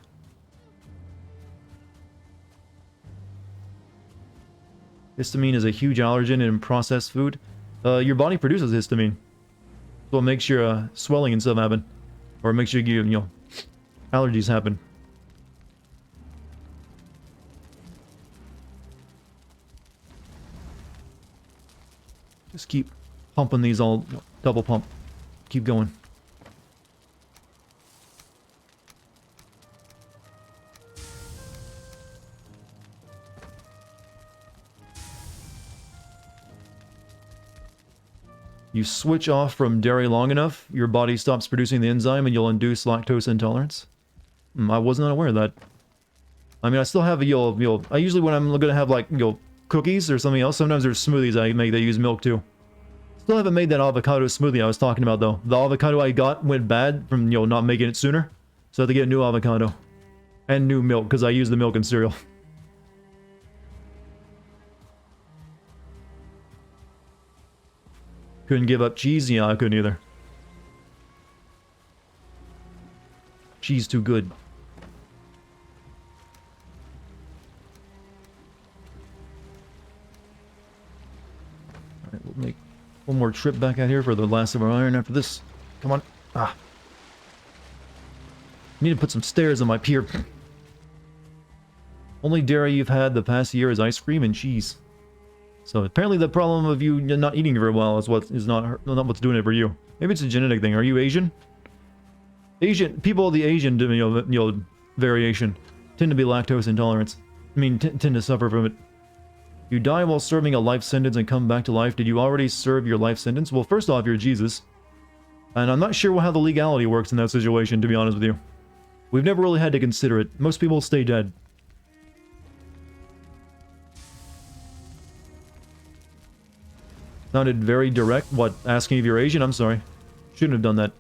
Histamine is a huge allergen in processed food. Your body produces histamine. So it makes your swelling and stuff happen. Or it makes your, allergies happen. Just keep pumping these all, double pump. Keep going. You switch off from dairy long enough, your body stops producing the enzyme and you'll induce lactose intolerance. I was not aware of that. I mean, I still have I usually when I'm gonna have like, cookies or something else, sometimes there's smoothies I make that use milk too. Still haven't made that avocado smoothie I was talking about though. The avocado I got went bad from, not making it sooner. So I had to get a new avocado. And new milk, because I use the milk in cereal. Couldn't give up cheese? Yeah, I couldn't either. Cheese too good. Alright, we'll make one more trip back out here for the last of our iron after this. Come on. Ah. Need to put some stairs on my pier. Only dairy you've had the past year is ice cream and cheese. So apparently the problem of you not eating very well is not what's doing it for you. Maybe it's a genetic thing. Are you Asian? People of the Asian, variation tend to be lactose intolerant. I mean, tend to suffer from it. You die while serving a life sentence and come back to life. Did you already serve your life sentence? Well, first off, you're Jesus. And I'm not sure how the legality works in that situation, to be honest with you. We've never really had to consider it. Most people stay dead. Sounded very direct. What, asking if you're Asian? I'm sorry. Shouldn't have done that.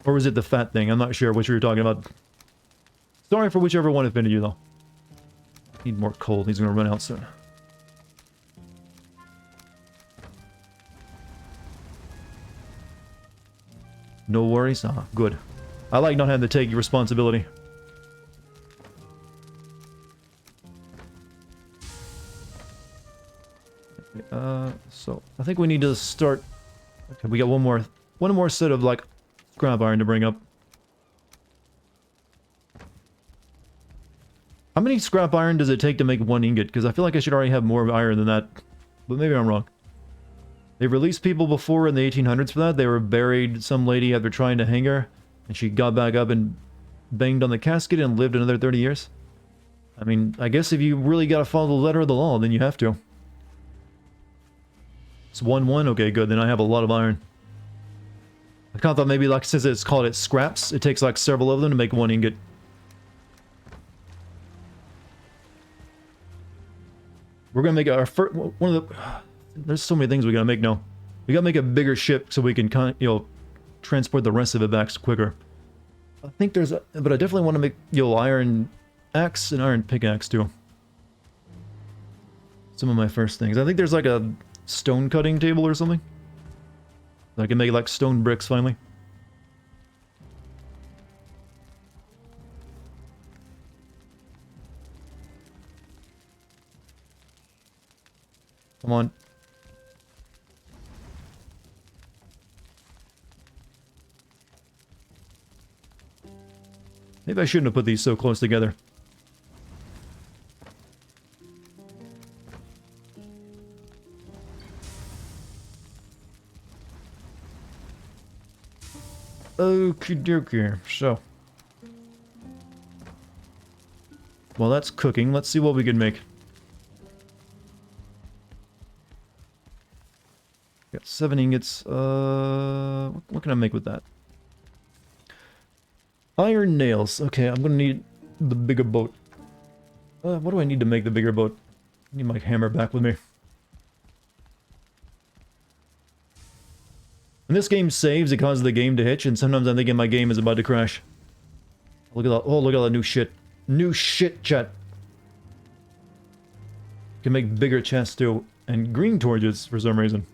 Or was it the fat thing? I'm not sure what you were talking about. Sorry for whichever one offended you, though. Need more coal. He's gonna run out soon. No worries? Ah, good. I like not having to take your responsibility. So I think we need to start. Okay, we got one more set of like scrap iron to bring up. How many scrap iron does it take to make one ingot? Because I feel like I should already have more iron than that, but maybe I'm wrong. They released people before in the 1800s for that. They were buried some lady after trying to hang her, and she got back up and banged on the casket and lived another 30 years. I mean, I guess if you really gotta follow the letter of the law, then you have to. It's 1-1? Okay, good. Then I have a lot of iron. I kind of thought maybe, like, since it's called scraps, it takes, like, several of them to make one ingot. We're gonna make our first... One of the... There's so many things we gotta make now. We gotta make a bigger ship so we can, transport the rest of it back quicker. I think there's a... But I definitely want to make, iron axe and iron pickaxe, too. Some of my first things. I think there's, like, a... stone cutting table or something. I can make like stone bricks finally. Come on. Maybe I shouldn't have put these so close together. Okie dokie, so. Well, that's cooking. Let's see what we can make. Got 7 ingots. What can I make with that? Iron nails. Okay, I'm gonna need the bigger boat. What do I need to make the bigger boat? I need my hammer back with me. When this game saves, it causes the game to hitch, and sometimes I'm thinking my game is about to crash. Look at that. Oh, look at all that new shit. New shit, chat. Can make bigger chests, too. And green torches, for some reason.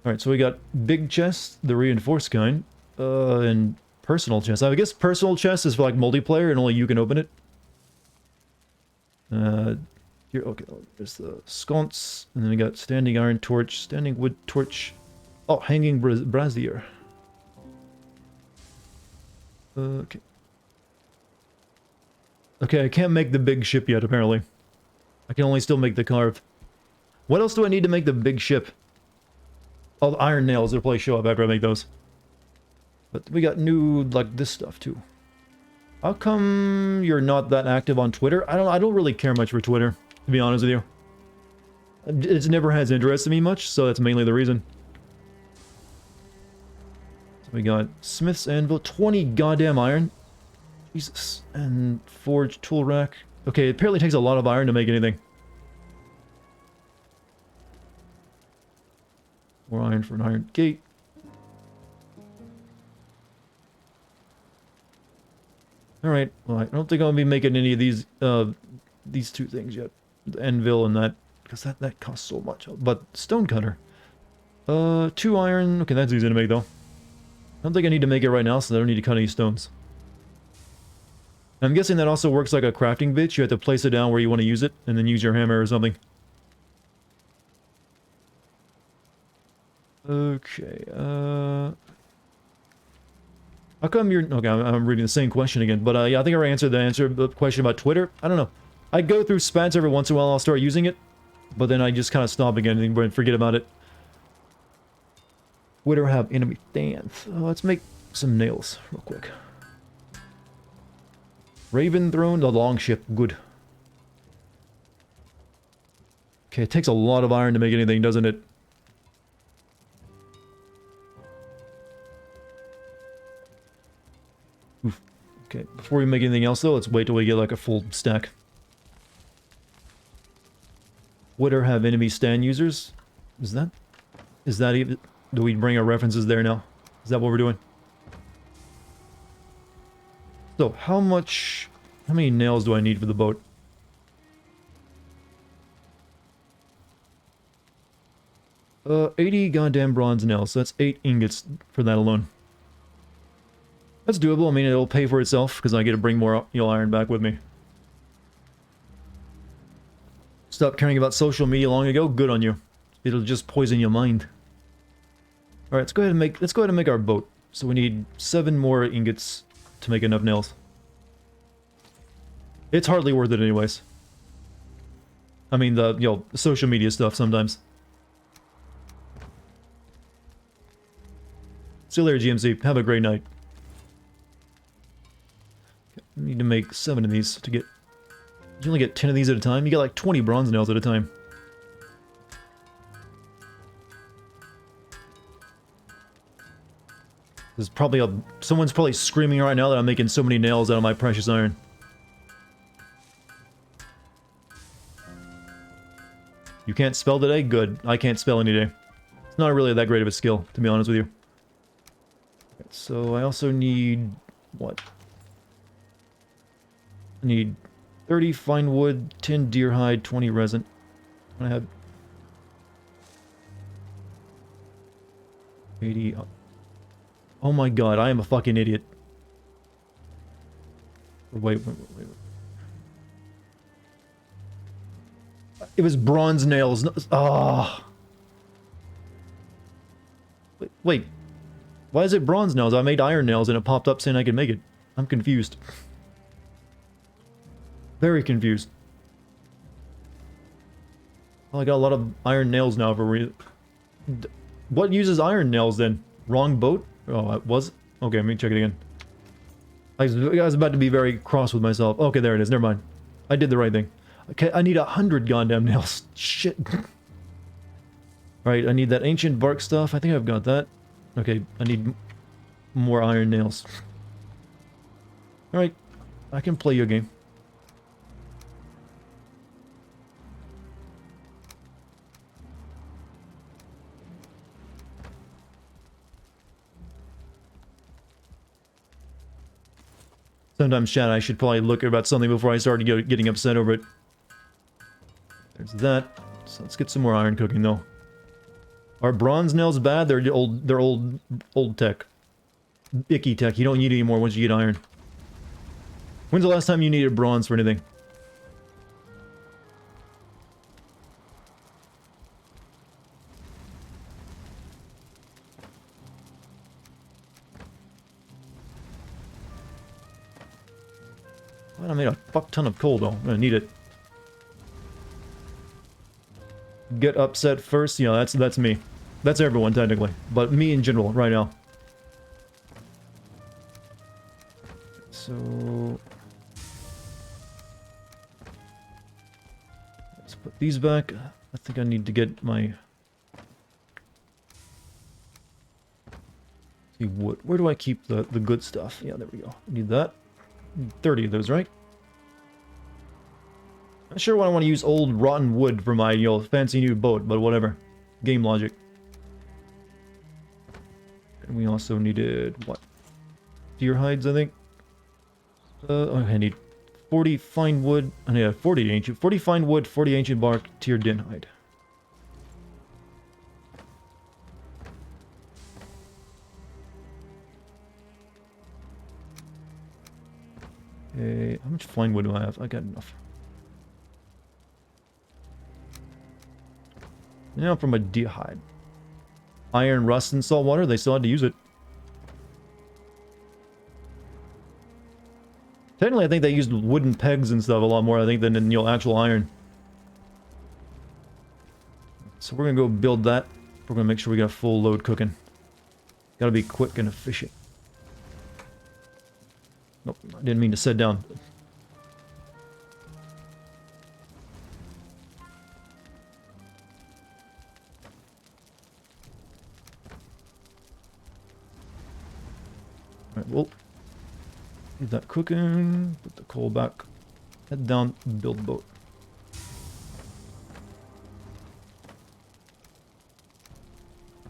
Alright, so we got big chests, the reinforced kind, and personal chests. I guess personal chest is for, like, multiplayer, and only you can open it. Here, okay, there's the sconce, and then we got standing iron torch, standing wood torch. Oh, hanging brazier. Okay. Okay, I can't make the big ship yet, apparently. I can only still make the carve. What else do I need to make the big ship? Oh, the iron nails, they'll probably show up after I make those. But we got new, like, this stuff, too. How come you're not that active on Twitter? I don't really care much for Twitter, to be honest with you. It never has interested me much, so that's mainly the reason. So we got Smith's Anvil, 20 goddamn iron. Jesus. And Forge tool rack. Okay, it apparently takes a lot of iron to make anything. More iron for an iron gate. Alright, well, I don't think I'll be making any of these two things yet. The anvil and that, because that costs so much. But stonecutter. 2 iron. Okay, that's easy to make, though. I don't think I need to make it right now, so I don't need to cut any stones. I'm guessing that also works like a crafting bit. You have to place it down where you want to use it, and then use your hammer or something. Okay, how come you're... Okay, I'm reading the same question again, but yeah, I think I answered the question about Twitter. I don't know. I go through spats every once in a while, I'll start using it, but then I just kind of stop again and forget about it. Twitter have enemy fans. Let's make some nails real quick. Raven Throne, the Longship, good. Okay, it takes a lot of iron to make anything, doesn't it? Oof. Okay, before we make anything else though, let's wait till we get like a full stack. Twitter have enemy stand users? Is that even... Do we bring our references there now? Is that what we're doing? So, how many nails do I need for the boat? Uh, 80 goddamn bronze nails, so that's 8 ingots for that alone. That's doable. I mean, it'll pay for itself, because I get to bring more iron back with me. Stop caring about social media long ago? Good on you. It'll just poison your mind. Alright, let's go ahead and make our boat. So we need 7 more ingots to make enough nails. It's hardly worth it anyways. I mean, the social media stuff sometimes. See you later, GMC. Have a great night. I need to make 7 of these to get... You only get 10 of these at a time? You get like 20 bronze nails at a time. There's probably someone's probably screaming right now that I'm making so many nails out of my precious iron. You can't spell today? Good. I can't spell any day. It's not really that great of a skill, to be honest with you. So I also need... what? I need 30 fine wood, 10 deer hide, 20 resin. I have 80... Oh my god, I am a fucking idiot. Wait. It was bronze nails. Ah. Oh. Wait. Why is it bronze nails? I made iron nails and it popped up saying I could make it. I'm confused. Very confused. Well, I got a lot of iron nails now for what uses iron nails then? Wrong boat? Oh, it was? Okay, let me check it again. I was about to be very cross with myself. Okay, there it is. Never mind. I did the right thing. Okay, I need 100 goddamn nails. Shit. Alright, I need that ancient bark stuff. I think I've got that. Okay, I need more iron nails. Alright, I can play your game. Sometimes, chat, I should probably look about something before I start getting upset over it. There's that. So let's get some more iron cooking, though. Are bronze nails bad? They're old tech. Icky tech. You don't need it anymore once you get iron. When's the last time you needed bronze for anything? Well, I made a fuck ton of coal, though. I'm gonna need it. Get upset first? You know, that's me. That's everyone, technically. But me in general, right now. So... Let's put these back. I think I need to get my... See, wood. Where do I keep the good stuff? Yeah, there we go. Need that. Need 30 of those, right? Not sure why I want to use old rotten wood for my, you know, fancy new boat, but whatever. Game logic. And we also needed, what? Deer hides, I think? I need 40 fine wood. Oh, yeah, 40 fine wood, 40 ancient bark, tier din hide. Okay, how much fine wood do I have? I got enough. Now for my deer hide. Iron, rust, and salt water. They still had to use it. Technically, I think they used wooden pegs and stuff a lot more, I think, than in, you know, actual iron. So we're gonna go build that. We're gonna make sure we got a full load cooking. Gotta be quick and efficient. Nope, I didn't mean to sit down. Alright, well, leave that cooking, put the coal back, head down, build boat.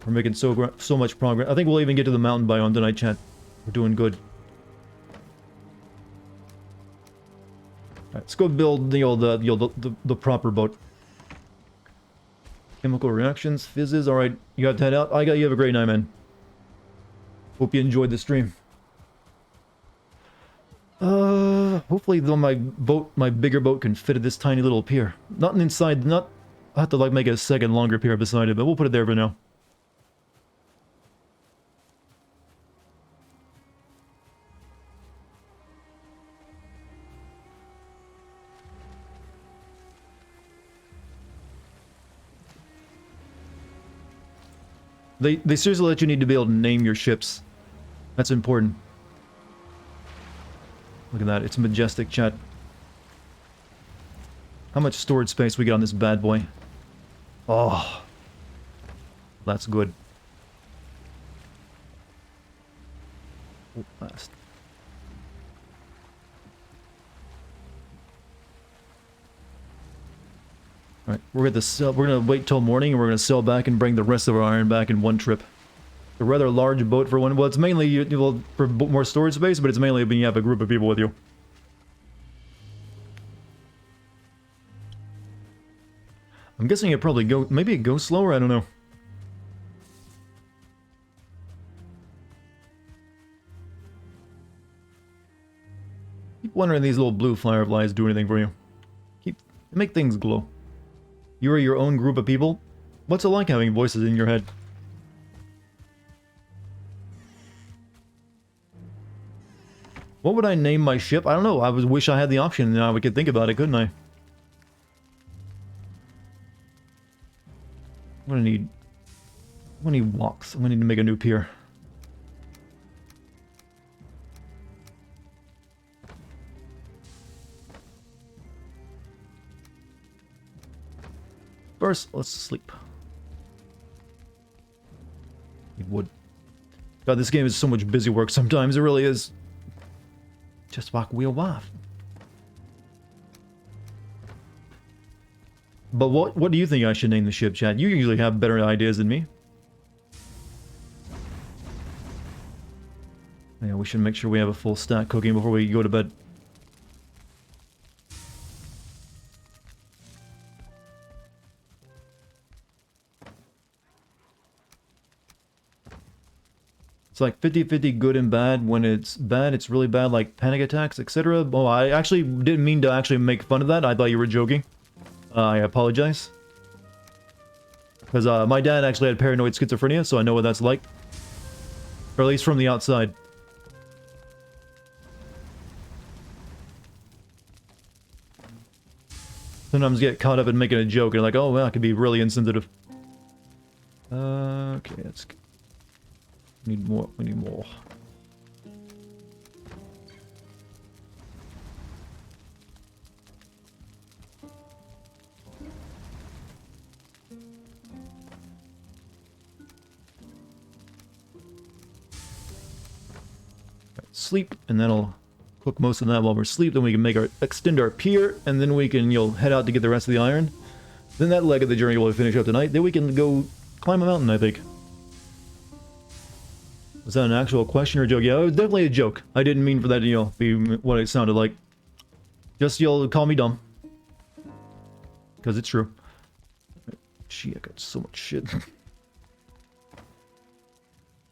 We're making so much progress. I think we'll even get to the mountain biome tonight, chat. We're doing good. Alright, let's go build the proper boat. Chemical reactions, fizzes. Alright, you got to head out. You have a great night, man. Hope you enjoyed the stream. Hopefully though my bigger boat can fit at this tiny little pier. Not inside, I'll have to like make a second longer pier beside it, but we'll put it there for now. They seriously let you need to be able to name your ships. That's important. Look at that, it's majestic, chat. How much storage space we got on this bad boy? Oh, that's good. Oh, last. Alright, we're gonna wait till morning and we're gonna sail back and bring the rest of our iron back in one trip. A rather large boat for one. Well, it's mainly for more storage space, but it's mainly when you have a group of people with you. I'm guessing it probably maybe it goes slower, I don't know. Keep wondering these little blue fireflies do anything for you. Make things glow. You are your own group of people. What's it like having voices in your head? What would I name my ship? I don't know. I wish I had the option and now we could think about it, couldn't I? I'm gonna need walks. I'm gonna need to make a new pier. First, let's sleep. Need wood. God, this game is so much busy work sometimes. It really is. Just walk wheel off. But what do you think I should name the ship, chat? You usually have better ideas than me. Yeah, we should make sure we have a full stack cooking before we go to bed. It's like 50-50 good and bad. When it's bad, it's really bad, like panic attacks, etc. Oh, I actually didn't mean to actually make fun of that. I thought you were joking. I apologize. Because my dad actually had paranoid schizophrenia, so I know what that's like. Or at least from the outside. Sometimes get caught up in making a joke and like, oh, well, I could be really insensitive. Okay, let's... We need more. We need more. sleep, and then I'll cook most of that while we're asleep. Then we can extend our pier, and then we can, head out to get the rest of the iron. Then that leg of the journey will finish up tonight. Then we can go climb a mountain, I think. Was that an actual question or a joke? Yeah, it was definitely a joke. I didn't mean for that to, be what it sounded like. Just, call me dumb. Because it's true. Gee, I got so much shit.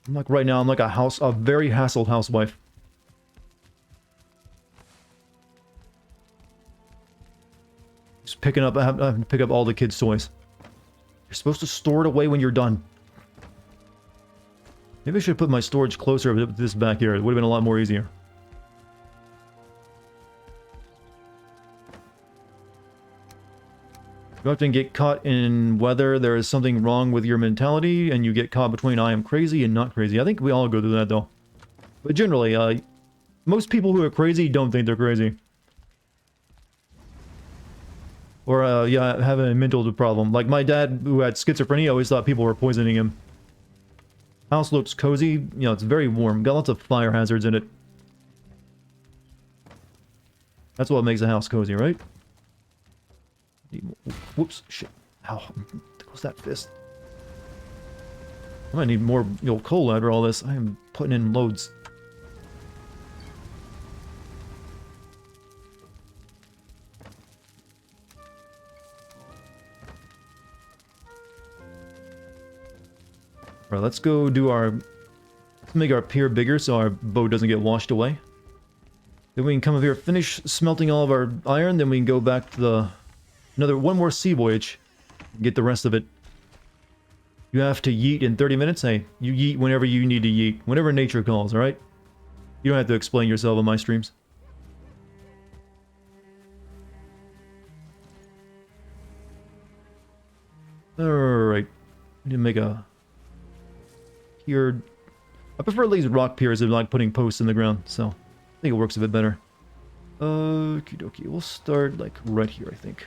I'm like, right now, I'm like a very hassled housewife. Just picking up, I have to pick up all the kids' toys. You're supposed to store it away when you're done. Maybe I should put my storage closer to this back here. It would have been a lot more easier. You often get caught in whether there is something wrong with your mentality, and you get caught between I am crazy and not crazy. I think we all go through that, though. But generally, most people who are crazy don't think they're crazy. Or, yeah, have a mental problem. Like my dad, who had schizophrenia, always thought people were poisoning him. House looks cozy. It's very warm. Got lots of fire hazards in it. That's what makes a house cozy, right? Whoops, shit. Ow. Close that fist. I might need more coal after all this. I am putting in loads. Alright, let's go do let's make our pier bigger so our boat doesn't get washed away. Then we can come up here, finish smelting all of our iron, then we can go back to one more sea voyage. Get the rest of it. You have to yeet in 30 minutes? Hey, you yeet whenever you need to yeet. Whenever nature calls, alright? You don't have to explain yourself on my streams. Alright. I need to make a pier. I prefer these rock piers than like putting posts in the ground, so I think it works a bit better. Okie dokie. We'll start like right here, I think.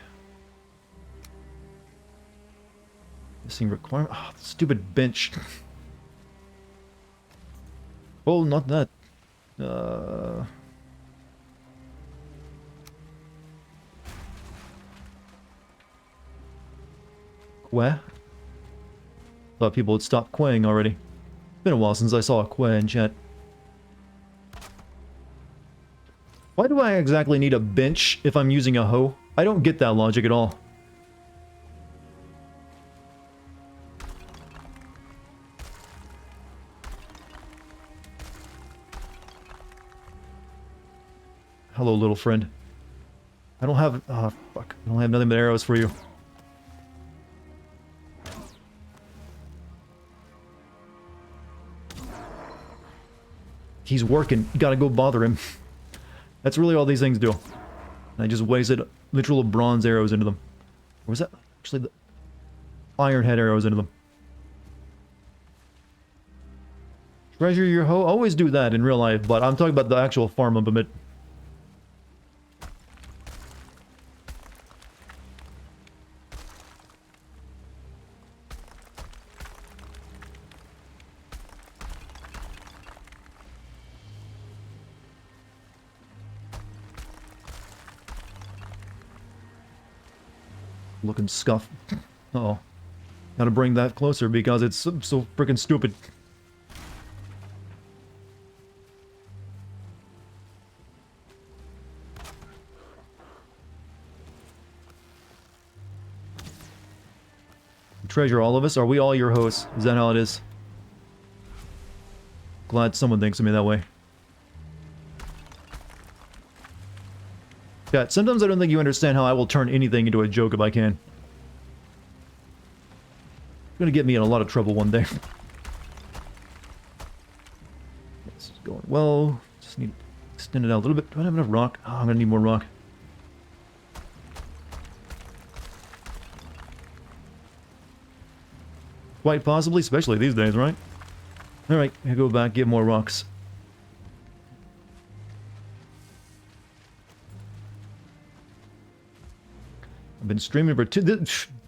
Missing requirement. Oh, stupid bench. Oh, not that. Queh? Thought people would stop quaying already. Been a while since I saw a queh in chat. Why do I exactly need a bench if I'm using a hoe? I don't get that logic at all. Hello, little friend. I don't have... oh, fuck. I don't have nothing but arrows for you. He's working. You gotta go bother him. That's really all these things do. And I just wasted literal bronze arrows into them. Or was that actually the iron head arrows into them? Treasure your hoe? Always do that in real life, but I'm talking about the actual farm up a bit. Looking scuff. Uh-oh. Gotta bring that closer because it's so freaking stupid. Treasure all of us? Are we all your hosts? Is that how it is? Glad someone thinks of me that way. Yeah, sometimes I don't think you understand how I will turn anything into a joke if I can. It's gonna get me in a lot of trouble one day. This is going well. Just need to extend it out a little bit. Do I have enough rock? Oh, I'm gonna need more rock. Quite possibly, especially these days, right? Alright, I go back, get more rocks. I've been streaming for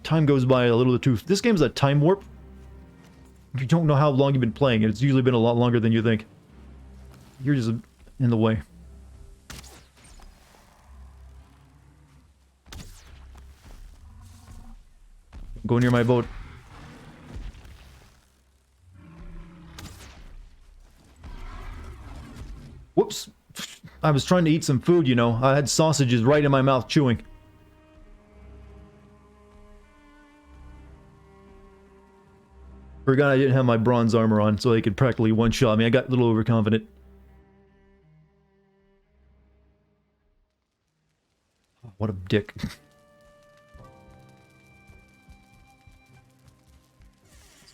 time goes by a little too... This game's a time warp. You don't know how long you've been playing. It's usually been a lot longer than you think. You're just in the way. Go near my boat. Whoops. I was trying to eat some food, you know. I had sausages right in my mouth chewing. Forgot I didn't have my bronze armor on, so they could practically one-shot me. I got a little overconfident. What a dick.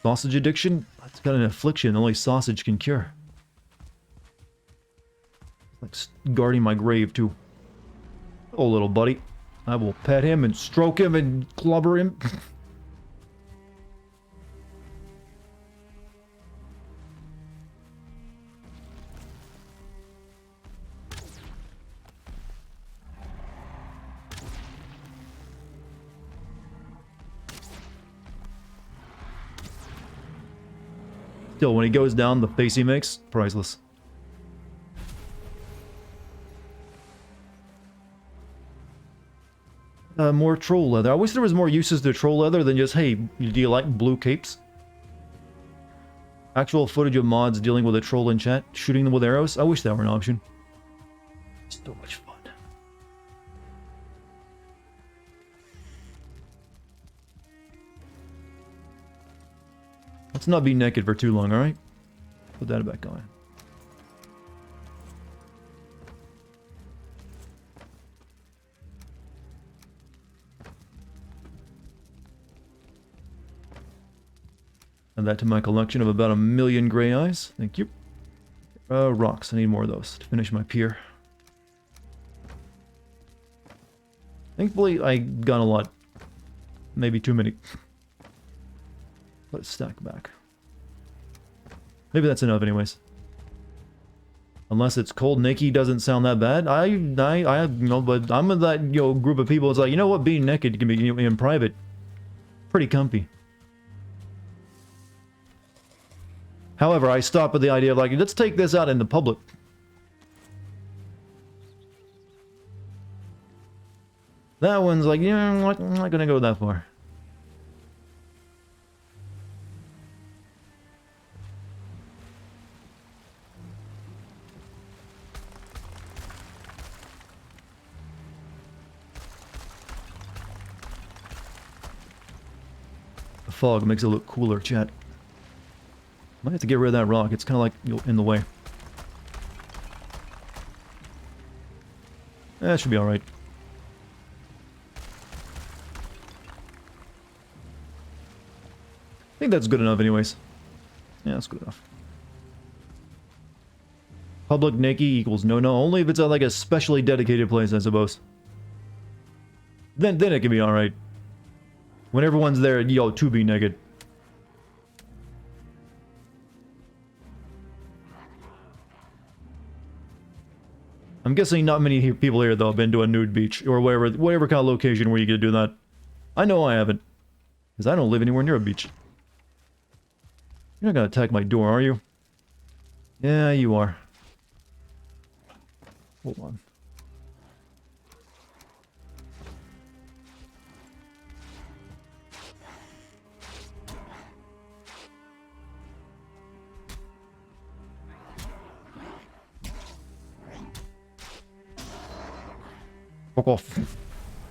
Sausage addiction? That's got an affliction only sausage can cure. Like guarding my grave, too. Oh, little buddy. I will pet him and stroke him and clubber him. Still, when he goes down, the face he makes, priceless. More troll leather. I wish there was more uses to troll leather than just, hey, do you like blue capes? Actual footage of mods dealing with a troll in chat, shooting them with arrows. I wish that were an option. So much fun. Let's not be naked for too long, alright? Put that back on. Add that to my collection of about 1,000,000 gray eyes. Thank you. Rocks. I need more of those to finish my pier. Thankfully, I got a lot. Maybe too many. Let's stack back. Maybe that's enough anyways. Unless it's cold naked doesn't sound that bad. You know, but I'm in that, you know, group of people. It's like, you know what, being naked can be, you know, in private pretty comfy. However, I stop at the idea of like, let's take this out in the public. That one's like, yeah, I'm not gonna go that far. The fog makes it look cooler, chat. Might have to get rid of that rock. It's kind of like, you know, in the way. That should be alright. I think that's good enough anyways. Yeah, that's good enough. Public naked equals no. Only if it's at like a specially dedicated place, I suppose. Then it can be alright. When everyone's there, yo, to be naked. I'm guessing not many people here, though, have been to a nude beach, or whatever kind of location where you can do that. I know I haven't. Because I don't live anywhere near a beach. You're not gonna attack my door, are you? Yeah, you are. Hold on. Fuck off.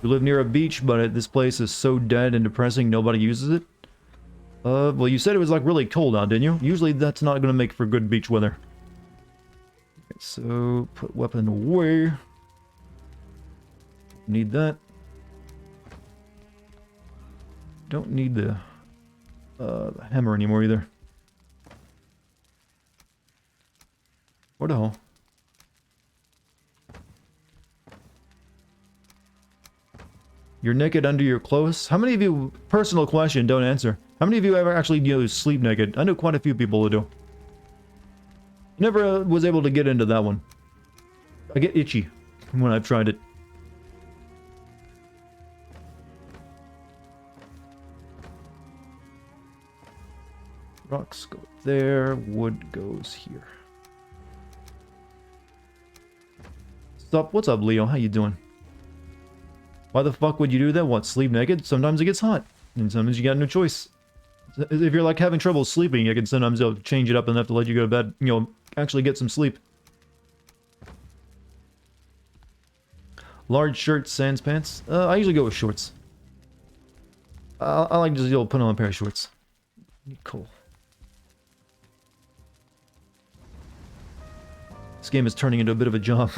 You live near a beach, but this place is so dead and depressing nobody uses it? Well, you said it was like really cold out, didn't you? Usually that's not gonna make for good beach weather. Okay, so, put weapon away. Need that. Don't need the hammer anymore either. What the hell? You're naked under your clothes? How many of you, personal question, don't answer. How many of you ever actually, you know, sleep naked? I know quite a few people who do. Never was able to get into that one. I get itchy when I've tried it. Rocks go there, wood goes here. Stop. What's up, Leo? How you doing? Why the fuck would you do that? What, sleep naked? Sometimes it gets hot. And sometimes you got no choice. If you're like having trouble sleeping, you can sometimes change it up enough to let you go to bed. You know, actually get some sleep. Large shirt, sans pants. I usually go with shorts. I like to just put on a pair of shorts. Cool. This game is turning into a bit of a job.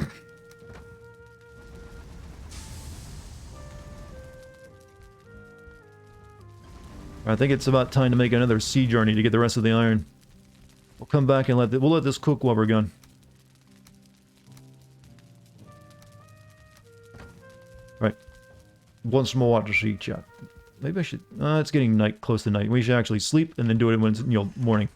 I think it's about time to make another sea journey to get the rest of the iron. We'll come back and we'll let this cook while we're gone. Right. Once more water sheet chat. Maybe I should... it's getting night, close to night. We should actually sleep and then do it when it's, you know, morning.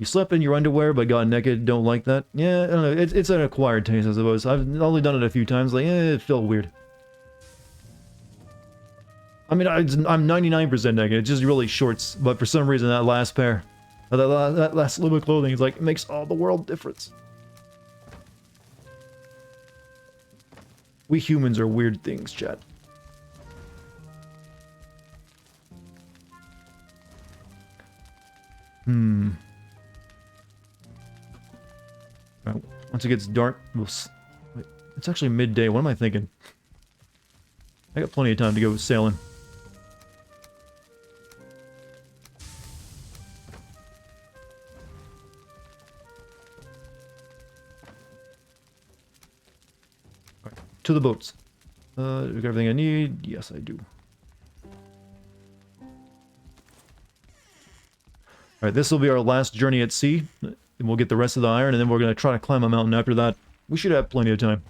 You slept in your underwear but got naked, don't like that? Yeah, I don't know. It's an acquired taste, I suppose. I've only done it a few times. Like, it felt weird. I mean, I'm 99% naked. It's just really shorts. But for some reason, that last pair, that last little bit of clothing, is like, it makes all the world difference. We humans are weird things, chat. Right. Once it gets dark, we'll... Wait, it's actually midday. What am I thinking? I got plenty of time to go sailing. Right, to the boats. Do I got everything I need? Yes, I do. Alright, this will be our last journey at sea. And we'll get the rest of the iron, and then we're going to try to climb a mountain after that. We should have plenty of time.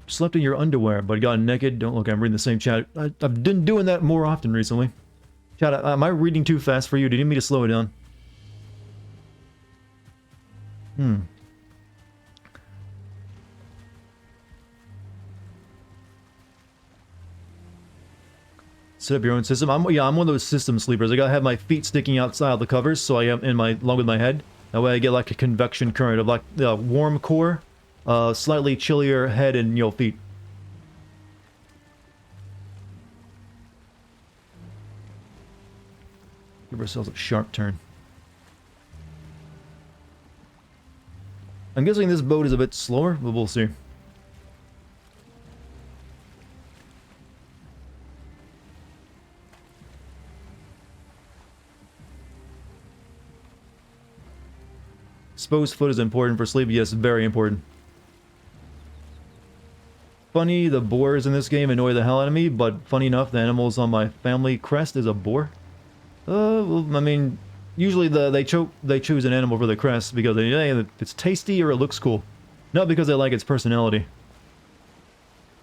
Slept in your underwear, but got naked. Don't look, I'm reading the same chat. I've been doing that more often recently. Chat, am I reading too fast for you? Do you need me to slow it down? Set up your own system. I'm one of those system sleepers. I gotta have my feet sticking outside of the covers, so I am along with my head. That way I get like a convection current of like the warm core, slightly chillier head and feet. Give ourselves a sharp turn. I'm guessing this boat is a bit slower, but we'll see. Exposed foot is important for sleep. Yes, very important. Funny, the boars in this game annoy the hell out of me, but funny enough, the animals on my family crest is a boar. Well, I mean, usually they choose an animal for the crest because it's tasty or it looks cool, not because they like its personality.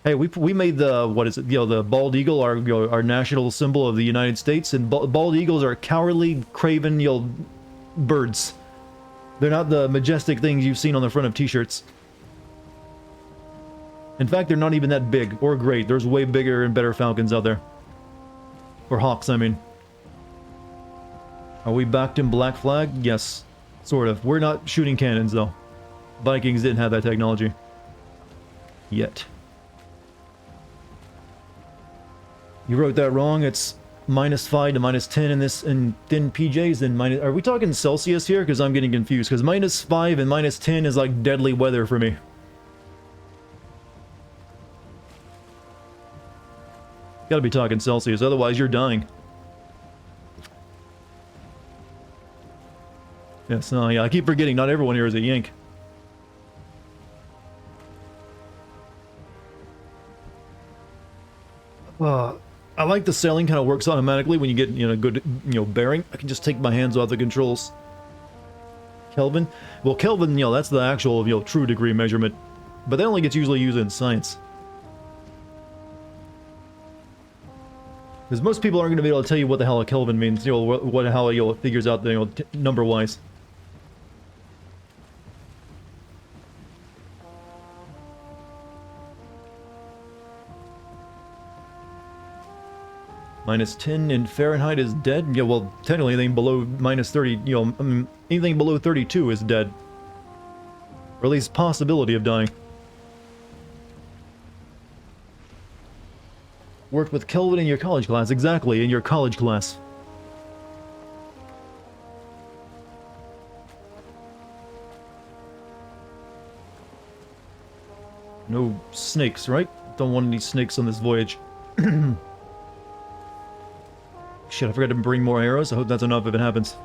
Hey, we made the the bald eagle our national symbol of the United States, and bald eagles are cowardly, craven birds. They're not the majestic things you've seen on the front of t-shirts. In fact, they're not even that big or great. There's way bigger and better falcons out there. Or hawks, I mean. Are we backed in Black Flag? Yes, sort of. We're not shooting cannons, though. Vikings didn't have that technology. Yet. You wrote that wrong. It's -5 to -10 in thin PJs, and minus... Are we talking Celsius here? Because I'm getting confused. Because -5 and -10 is like deadly weather for me. Gotta be talking Celsius, otherwise you're dying. Yes, no, yeah, I keep forgetting, not everyone here is a Yank. I like the sailing kind of works automatically when you get, good, bearing. I can just take my hands off the controls. Kelvin? Well, Kelvin, that's the actual, true degree measurement. But that only gets usually used in science. Because most people aren't going to be able to tell you what the hell a Kelvin means, how it figures out, number-wise. -10 in Fahrenheit is dead? Yeah, well, technically anything below -30, anything below 32 is dead. Or at least possibility of dying. Worked with Kelvin in your college class. Exactly, in your college class. No snakes, right? Don't want any snakes on this voyage. Shit, I forgot to bring more arrows. I hope that's enough if it happens.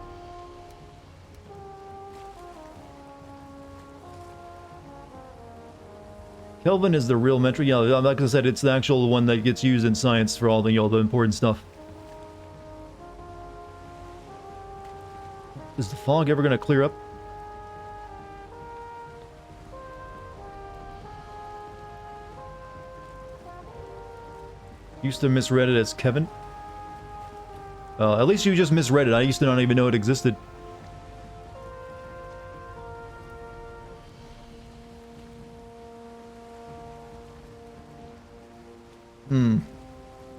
Kelvin is the real metric. Yeah, like I said, it's the actual one that gets used in science for all the, the important stuff. Is the fog ever going to clear up? Used to misread it as Kevin. At least you just misread it. I used to not even know it existed.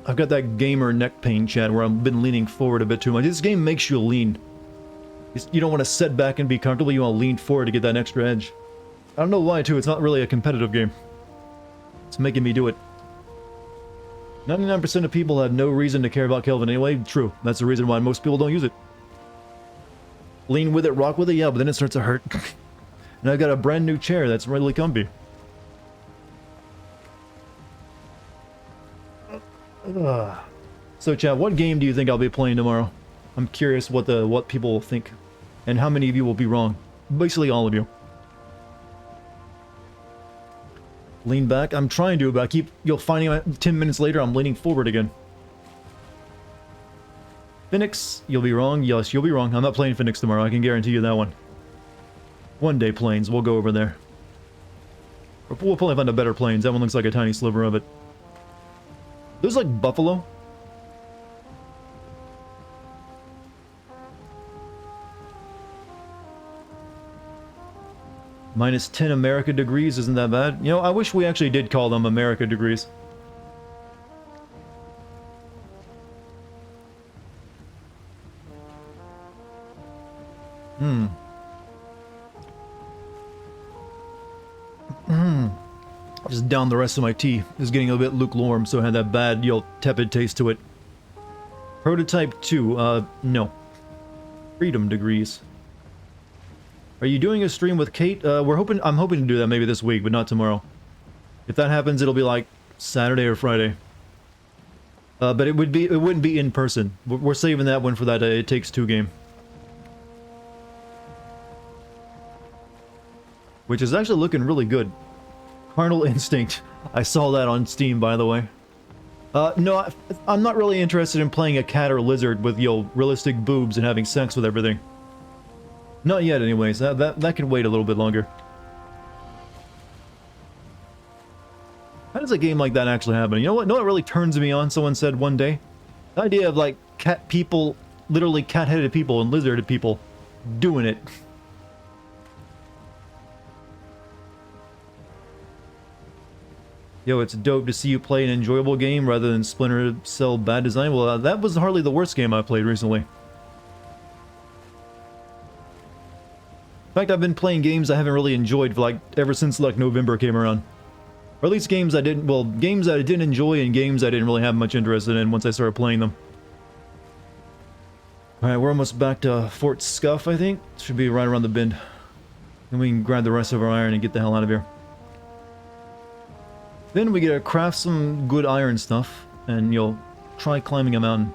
I've got that gamer neck pain, chat, where I've been leaning forward a bit too much. This game makes you lean. You don't want to sit back and be comfortable, you want to lean forward to get that extra edge. I don't know why, too. It's not really a competitive game. It's making me do it. 99% of people have no reason to care about Kelvin anyway. True. That's the reason why most people don't use it. Lean with it, rock with it, yeah, but then it starts to hurt. And I've got a brand new chair that's really comfy. So chat, what game do you think I'll be playing tomorrow? I'm curious what people will think. And how many of you will be wrong. Basically all of you. Lean back. I'm trying to, but you'll find out 10 minutes later I'm leaning forward again. Phoenix, you'll be wrong. Yes, you'll be wrong. I'm not playing Phoenix tomorrow. I can guarantee you that one. One day planes. We'll go over there. We'll probably find a better planes. That one looks like a tiny sliver of it. There's like buffalo. Minus 10 America degrees, isn't that bad? You know, I wish we actually did call them America degrees. Just down the rest of my tea. It's getting a bit lukewarm, so it had that bad, tepid taste to it. Prototype 2, no. Freedom degrees. Are you doing a stream with Kate? I'm hoping to do that maybe this week, but not tomorrow. If that happens, it'll be like Saturday or Friday. But it wouldn't be in person. We're saving that one for that It Takes Two game. Which is actually looking really good. Carnal Instinct. I saw that on Steam, by the way. No, I'm not really interested in playing a cat or lizard with, realistic boobs and having sex with everything. Not yet, anyways. That can wait a little bit longer. How does a game like that actually happen? You know what? No, it really turns me on, someone said one day. The idea of, like, cat people, literally cat-headed people and lizarded people doing it. Yo, it's dope to see you play an enjoyable game rather than Splinter Cell bad design. Well, that was hardly the worst game I played recently. In fact, I've been playing games I haven't really enjoyed for ever since November came around. Or at least games games that I didn't enjoy and games I didn't really have much interest in once I started playing them. Alright, we're almost back to Fort Scuff, I think. Should be right around the bend. Then we can grab the rest of our iron and get the hell out of here. Then we gotta craft some good iron stuff, and try climbing a mountain.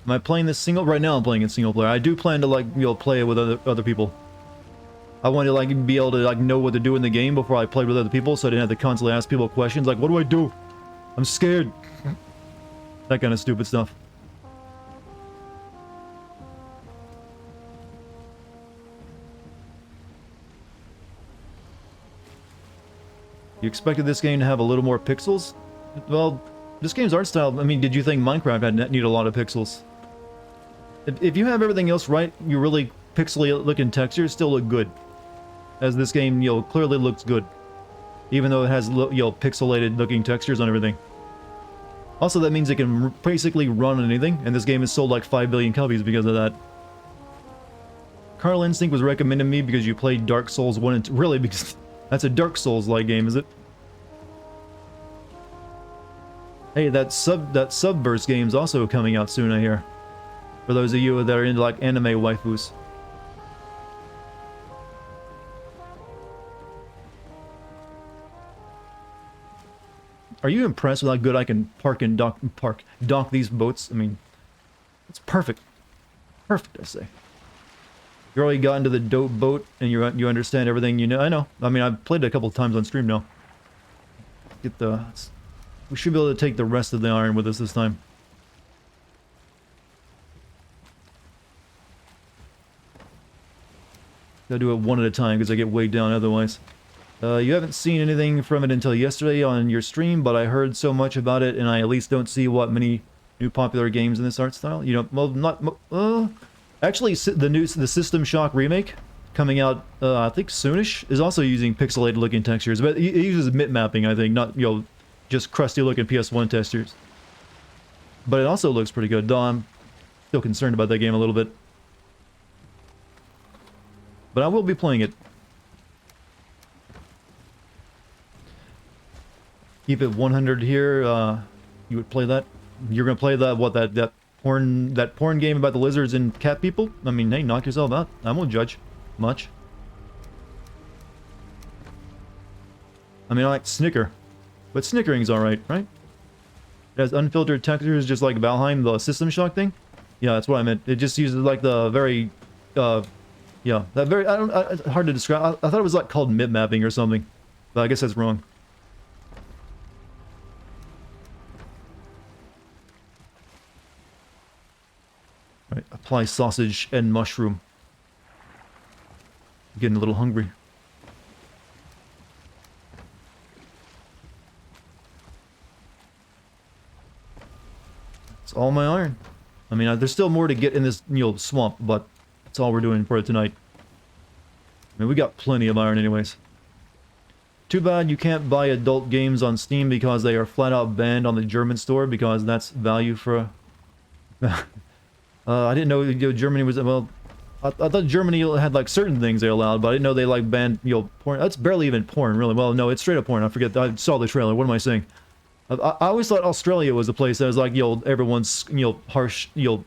Am I playing this single? Right now I'm playing it single player. I do plan to play it with other people. I want to be able to know what to do in the game before I play with other people, so I didn't have to constantly ask people questions like, what do I do? I'm scared. That kind of stupid stuff. You expected this game to have a little more pixels? Well, this game's art style, I mean, did you think Minecraft had need a lot of pixels? If you have everything else right, you really pixely looking textures still look good. As this game, clearly looks good. Even though it has, pixelated looking textures on everything. Also, that means it can basically run on anything, and this game has sold like 5 billion copies because of that. Carnal Instinct was recommended to me because you played Dark Souls 1 and 2. Really? Because that's a Dark Souls-like game, is it? Hey, that Subverse game's also coming out soon, I hear. For those of you that are into like anime waifus. Are you impressed with how good I can park and dock these boats? I mean, it's perfect. Perfect, I say. You already got into the dope boat and you understand everything you know. I know. I mean, I've played it a couple of times on stream now. Get the... We should be able to take the rest of the iron with us this time. Gotta do it one at a time because I get weighed down otherwise. You haven't seen anything from it until yesterday on your stream, but I heard so much about it, and I at least don't see what many new popular games in this art style. You know, well, not... actually, the System Shock remake coming out, I think soonish, is also using pixelated-looking textures, but it uses bitmapping, I think, not, you know, just crusty-looking PS1 textures. But it also looks pretty good, though I'm still concerned about that game a little bit. But I will be playing it. Keep it 100 here, you would play that? You're gonna play that, what, that porn game about the lizards and cat people? I mean, hey, knock yourself out. I won't judge much. I mean, I like Snicker. But Snickering's alright, right? It has unfiltered textures just like Valheim, the System Shock thing? Yeah, that's what I meant. It just uses like the very, yeah, that very, hard to describe. I thought it was like called bitmapping or something. But I guess that's wrong. Alright, apply sausage and mushroom. Getting a little hungry. It's all my iron. I mean, there's still more to get in this, you know, swamp, but that's all we're doing for it tonight. I mean, we got plenty of iron anyways. Too bad you can't buy adult games on Steam because they are flat out banned on the German store because that's value for a... I didn't know, you know, Germany was... Well, I thought Germany had, like, certain things they allowed, but I didn't know they, like, banned, you know, porn. That's barely even porn, really. Well, no, it's straight up porn. I forget. I saw the trailer. What am I saying? I always thought Australia was a place that was, like, you know, everyone's, you know, harsh, you know,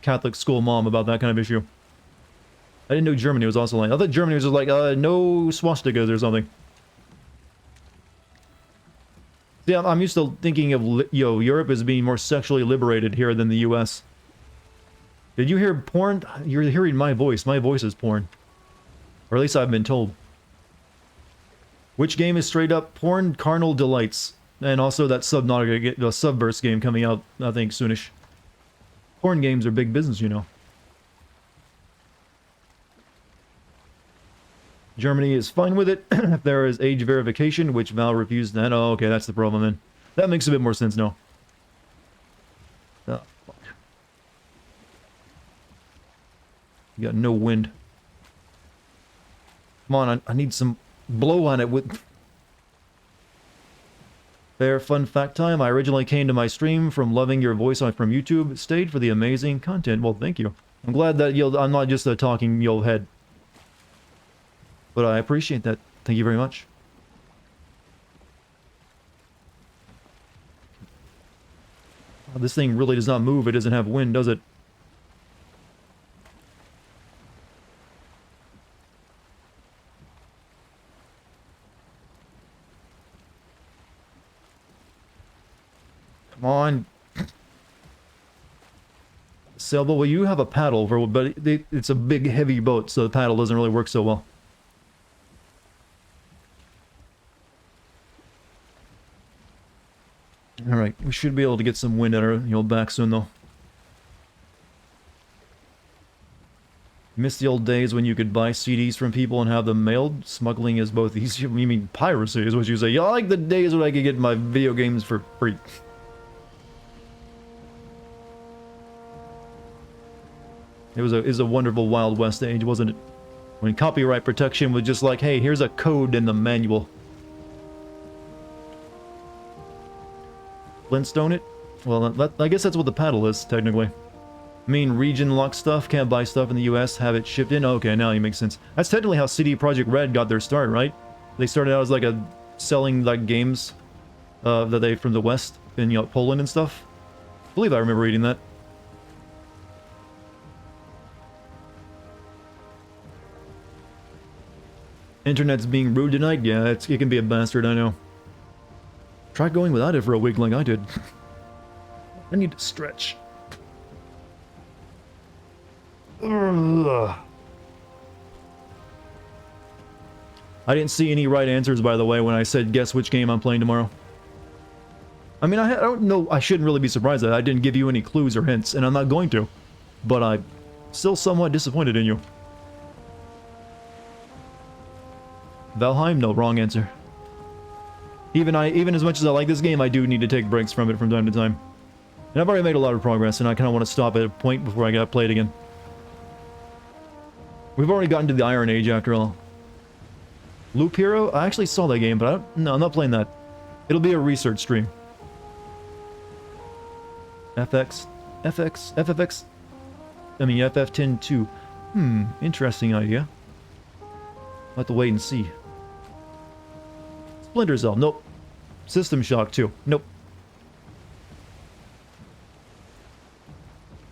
Catholic school mom about that kind of issue. I didn't know Germany was also like... I thought Germany was just like, no swastikas or something. Yeah, I'm used to thinking of, you know, Europe as being more sexually liberated here than the US. Did you hear porn? You're hearing my voice. My voice is porn. Or at least I've been told. Which game is straight up porn? Carnal Delights. And also that Subnautica, the Subverse game coming out, I think, soonish. Porn games are big business, you know. Germany is fine with it. If there is age verification, which Val refused that. Oh, okay, that's the problem then. That makes a bit more sense now. Oh, fuck. You got no wind. Come on, I need some blow on it with... Fair fun fact time. I originally came to my stream from loving your voice from YouTube. Stayed for the amazing content. Well, thank you. I'm glad that I'm not just a talking head. But I appreciate that. Thank you very much. Oh, this thing really does not move. It doesn't have wind, does it? Come on. Sailboat, well, you have a paddle, but it's a big, heavy boat, so the paddle doesn't really work so well. Alright, we should be able to get some wind at our back soon, though. Miss the old days when you could buy CDs from people and have them mailed? Smuggling is both easy... You mean piracy is what you say. Yeah, I like the days when I could get my video games for free. It was a wonderful Wild West age, wasn't it? When copyright protection was just like, hey, here's a code in the manual. Flintstone it? Well, I guess that's what the paddle is, technically. I mean, region lock stuff, can't buy stuff in the US, have it shipped in. Okay, now it makes sense. That's technically how CD Projekt Red got their start, right? They started out as like a selling like games that they from the West in, you know, Poland and stuff. I believe I remember reading that. Internet's being rude tonight? Yeah, it can be a bastard, I know. Try going without it for a week like I did. I need to stretch. Ugh. I didn't see any right answers, by the way, when I said guess which game I'm playing tomorrow. I mean, I don't know, I shouldn't really be surprised that I didn't give you any clues or hints, and I'm not going to. But I'm still somewhat disappointed in you. Valheim? No, wrong answer. Even as much as I like this game, I do need to take breaks from it from time to time. And I've already made a lot of progress, and I kind of want to stop at a point before I gotta play it again. We've already gotten to the Iron Age, after all. Loop Hero? I actually saw that game, but no, I'm not playing that. It'll be a research stream. FFX? I mean, FF10-2. Interesting idea. I'll have to wait and see. Splinter Cell, nope. System Shock 2, nope.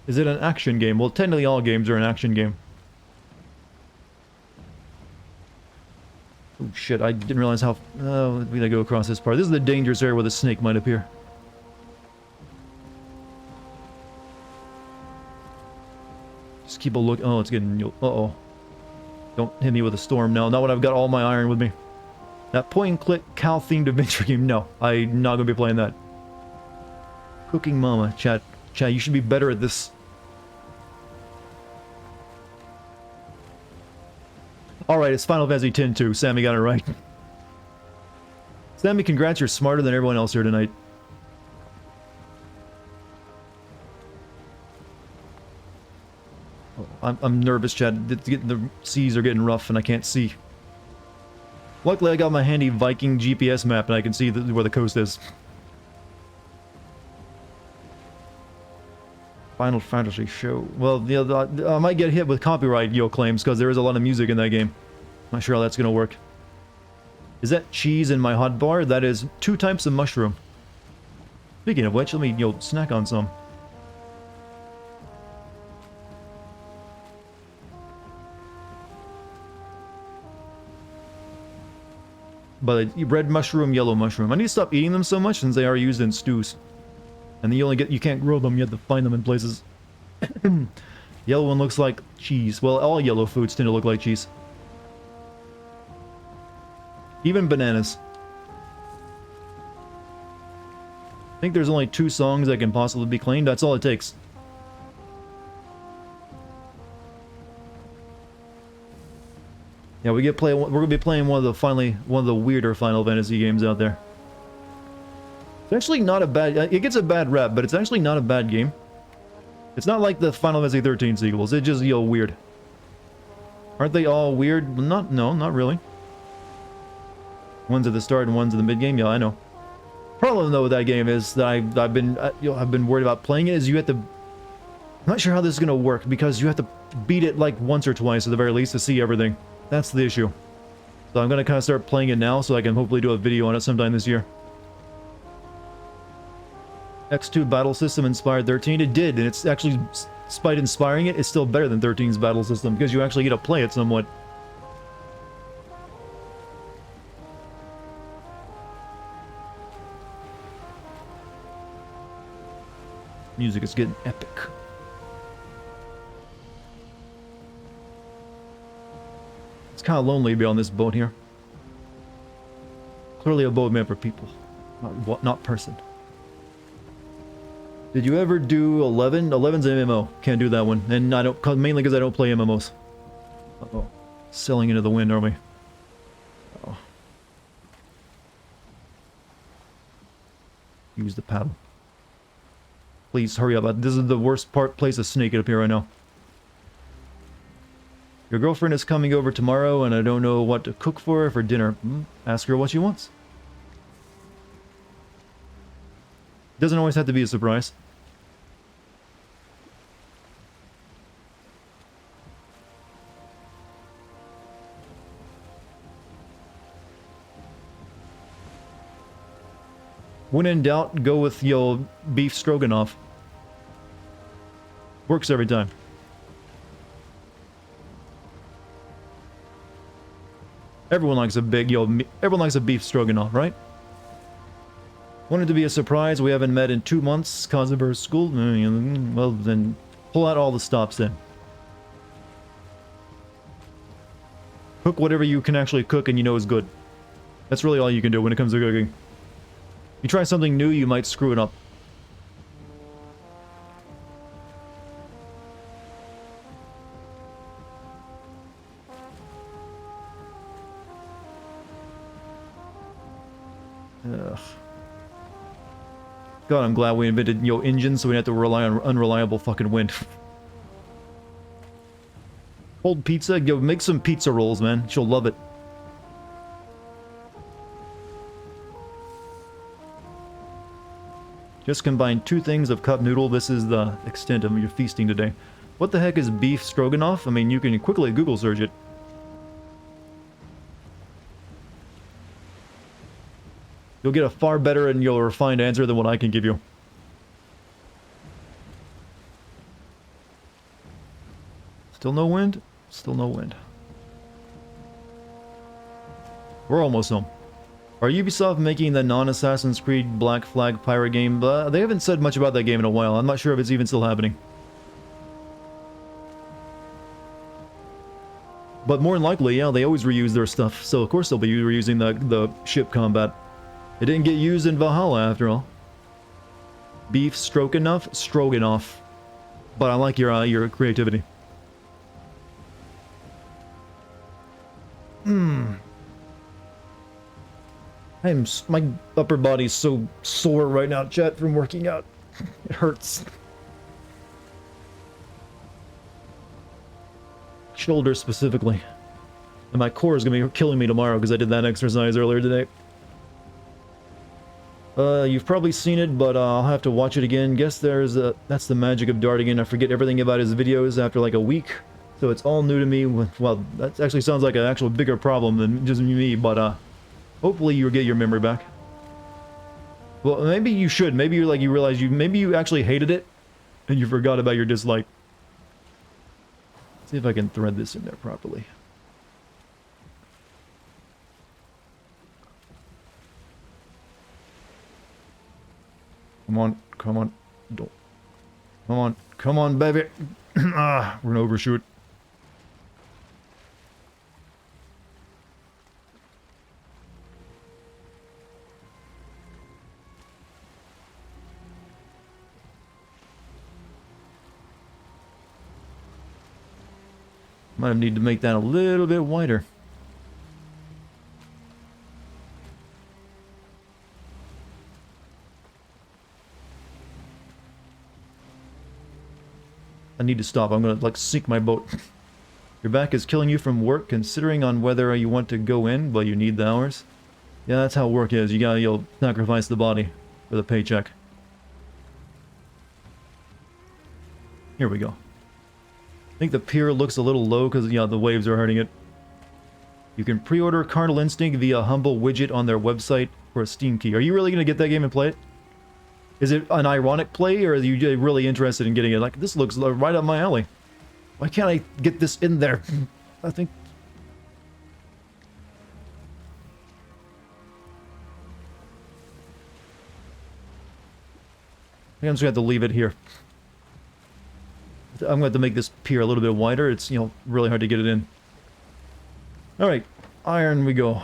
Is it an action game? Well, technically all games are an action game. Oh shit, I didn't realize how... we gotta go across this part. This is the dangerous area where the snake might appear. Just keep a look... Oh, it's getting... Uh-oh. Don't hit me with a storm. No, not when I've got all my iron with me. That point-and-click cow-themed adventure game. No, I'm not gonna be playing that. Cooking Mama. Chat, you should be better at this. Alright, it's Final Fantasy X-2. Sammy got it right. Sammy, congrats, you're smarter than everyone else here tonight. Oh, I'm nervous, Chad. The seas are getting rough and I can't see. Luckily, I got my handy Viking GPS map and I can see where the coast is. Final Fantasy show. Well, yeah, I might get hit with copyright claims because there is a lot of music in that game. Not sure how that's gonna work. Is that cheese in my hot bar? That is 2 types of mushroom. Speaking of which, let me snack on some. But red mushroom, yellow mushroom. I need to stop eating them so much since they are used in stews. And you can't grow them, you have to find them in places. Yellow one looks like cheese. Well, all yellow foods tend to look like cheese. Even bananas. I think there's only 2 songs that can possibly be claimed. That's all it takes. Yeah, we're gonna be playing one of the weirder Final Fantasy games out there. It's actually not a bad... It gets a bad rep, but it's actually not a bad game. It's not like the Final Fantasy 13 sequels. It's just, weird. Aren't they all weird? No, not really. One's at the start and one's in the mid-game. Yeah, I know. Problem though with that game is that I've been worried about playing it is you have to... I'm not sure how this is gonna work because you have to beat it like once or twice at the very least to see everything. That's the issue. So I'm gonna kind of start playing it now so I can hopefully do a video on it sometime this year. X2 battle system inspired 13. It did, and it's actually, despite inspiring it, it's still better than 13's battle system because you actually get to play it somewhat. Music is getting epic. It's kind of lonely to be on this boat here. Clearly a boat meant for people, not person. Did you ever do 11? 11's an MMO. Can't do that one. And I don't, mainly because I don't play MMOs. Uh-oh. Sailing into the wind, aren't we? Uh-oh. Use the paddle. Please hurry up. This is the worst place to snake it up here right now. Your girlfriend is coming over tomorrow and I don't know what to cook for her for dinner. Ask her what she wants. Doesn't always have to be a surprise. When in doubt, go with your beef stroganoff. Works every time. Everyone likes a everyone likes a beef stroganoff, right? Wanted to be a surprise. We haven't met in 2 months. Cause of her school. Well, then pull out all the stops then. Cook whatever you can actually cook and you know is good. That's really all you can do when it comes to cooking. You try something new, you might screw it up. Ugh. God, I'm glad we invented, engines so we didn't have to rely on unreliable fucking wind. Cold pizza? Make some pizza rolls, man. She'll love it. Just combine 2 things of cup noodle. This is the extent of your feasting today. What the heck is beef stroganoff? I mean, you can quickly Google search it. You'll get a far better and you'll refined answer than what I can give you. Still no wind? Still no wind. We're almost home. Are Ubisoft making the non-Assassin's Creed Black Flag pirate game? They haven't said much about that game in a while. I'm not sure if it's even still happening. But more than likely, yeah, they always reuse their stuff. So of course they'll be reusing the ship combat. It didn't get used in Valhalla after all. Beef stroganoff? Stroganoff. But I like your creativity. My upper body's so sore right now, chat, from working out. It hurts. Shoulder specifically. And my core is gonna be killing me tomorrow because I did that exercise earlier today. You've probably seen it, but I'll have to watch it again. Guess that's the magic of Dartigan. I forget everything about his videos after like a week. So it's all new to me. Well, that actually sounds like an actual bigger problem than just me, but hopefully you'll get your memory back. Well, maybe you should. Maybe you realize maybe you actually hated it and you forgot about your dislike. Let's see if I can thread this in there properly. Come on, come on. Don't. Come on, baby. We're gonna overshoot. Might need to make that a little bit wider. I need to stop. I'm gonna like sink my boat. Your back is killing you from work, considering on whether you want to go in, but you need the hours. Yeah, that's how work is. You'll sacrifice the body for the paycheck. Here we go. I think the pier looks a little low because, the waves are hurting it. You can pre-order Carnal Instinct via Humble widget on their website for a Steam key. Are you really going to get that game and play it? Is it an ironic play, or are you really interested in getting it? Like, this looks right up my alley. Why can't I get this in there? I think I'm just going to have to leave it here. I'm going to have to make this pier a little bit wider. It's, really hard to get it in. Alright, iron we go.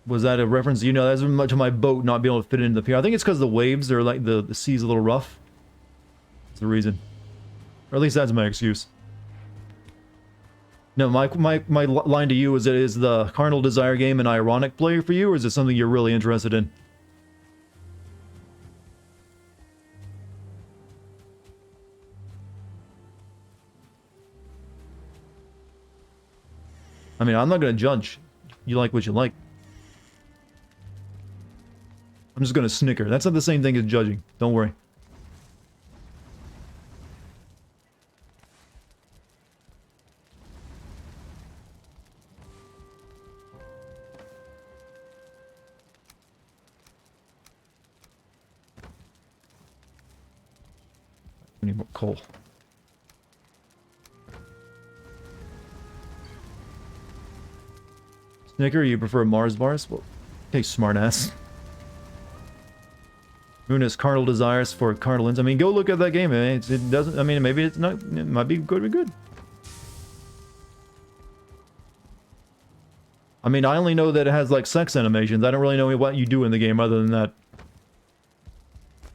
Was that a reference? That's much of my boat not being able to fit into the pier. I think it's because the waves are like, the sea's a little rough. That's the reason. Or at least that's my excuse. No, my line to you is the Carnal Desire game an ironic play for you, or is it something you're really interested in? I mean, I'm not gonna judge. You like what you like. I'm just gonna snicker. That's not the same thing as judging. Don't worry. We need more coal. Snicker, you prefer Mars bars? Well, okay, smartass. Moon has carnal desires for carnal ends. I mean, go look at that game. It doesn't. I mean, maybe it's not. It might be good. I mean, I only know that it has like sex animations. I don't really know what you do in the game other than that.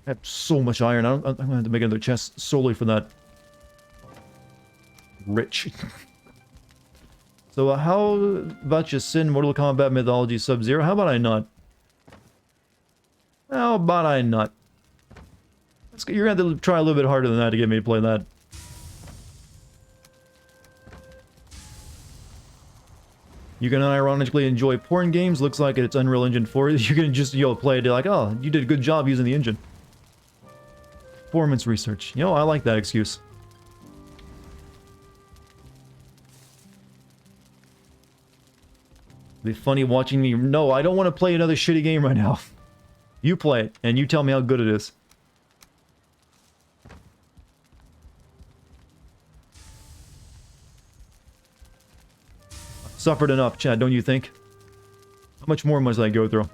I have so much iron. I'm gonna have to make another chest solely for that. Rich. So how about you sin Mortal Kombat Mythology Sub-Zero? How about I not? How about I not? You're gonna have to try a little bit harder than that to get me to play that. You can unironically enjoy porn games. Looks like it's Unreal Engine 4. You can just, play it like, oh, you did a good job using the engine. Performance research. I like that excuse. It'd be funny watching me. No, I don't want to play another shitty game right now. You play it, and you tell me how good it is. Suffered enough, Chad, don't you think? How much more must I go through?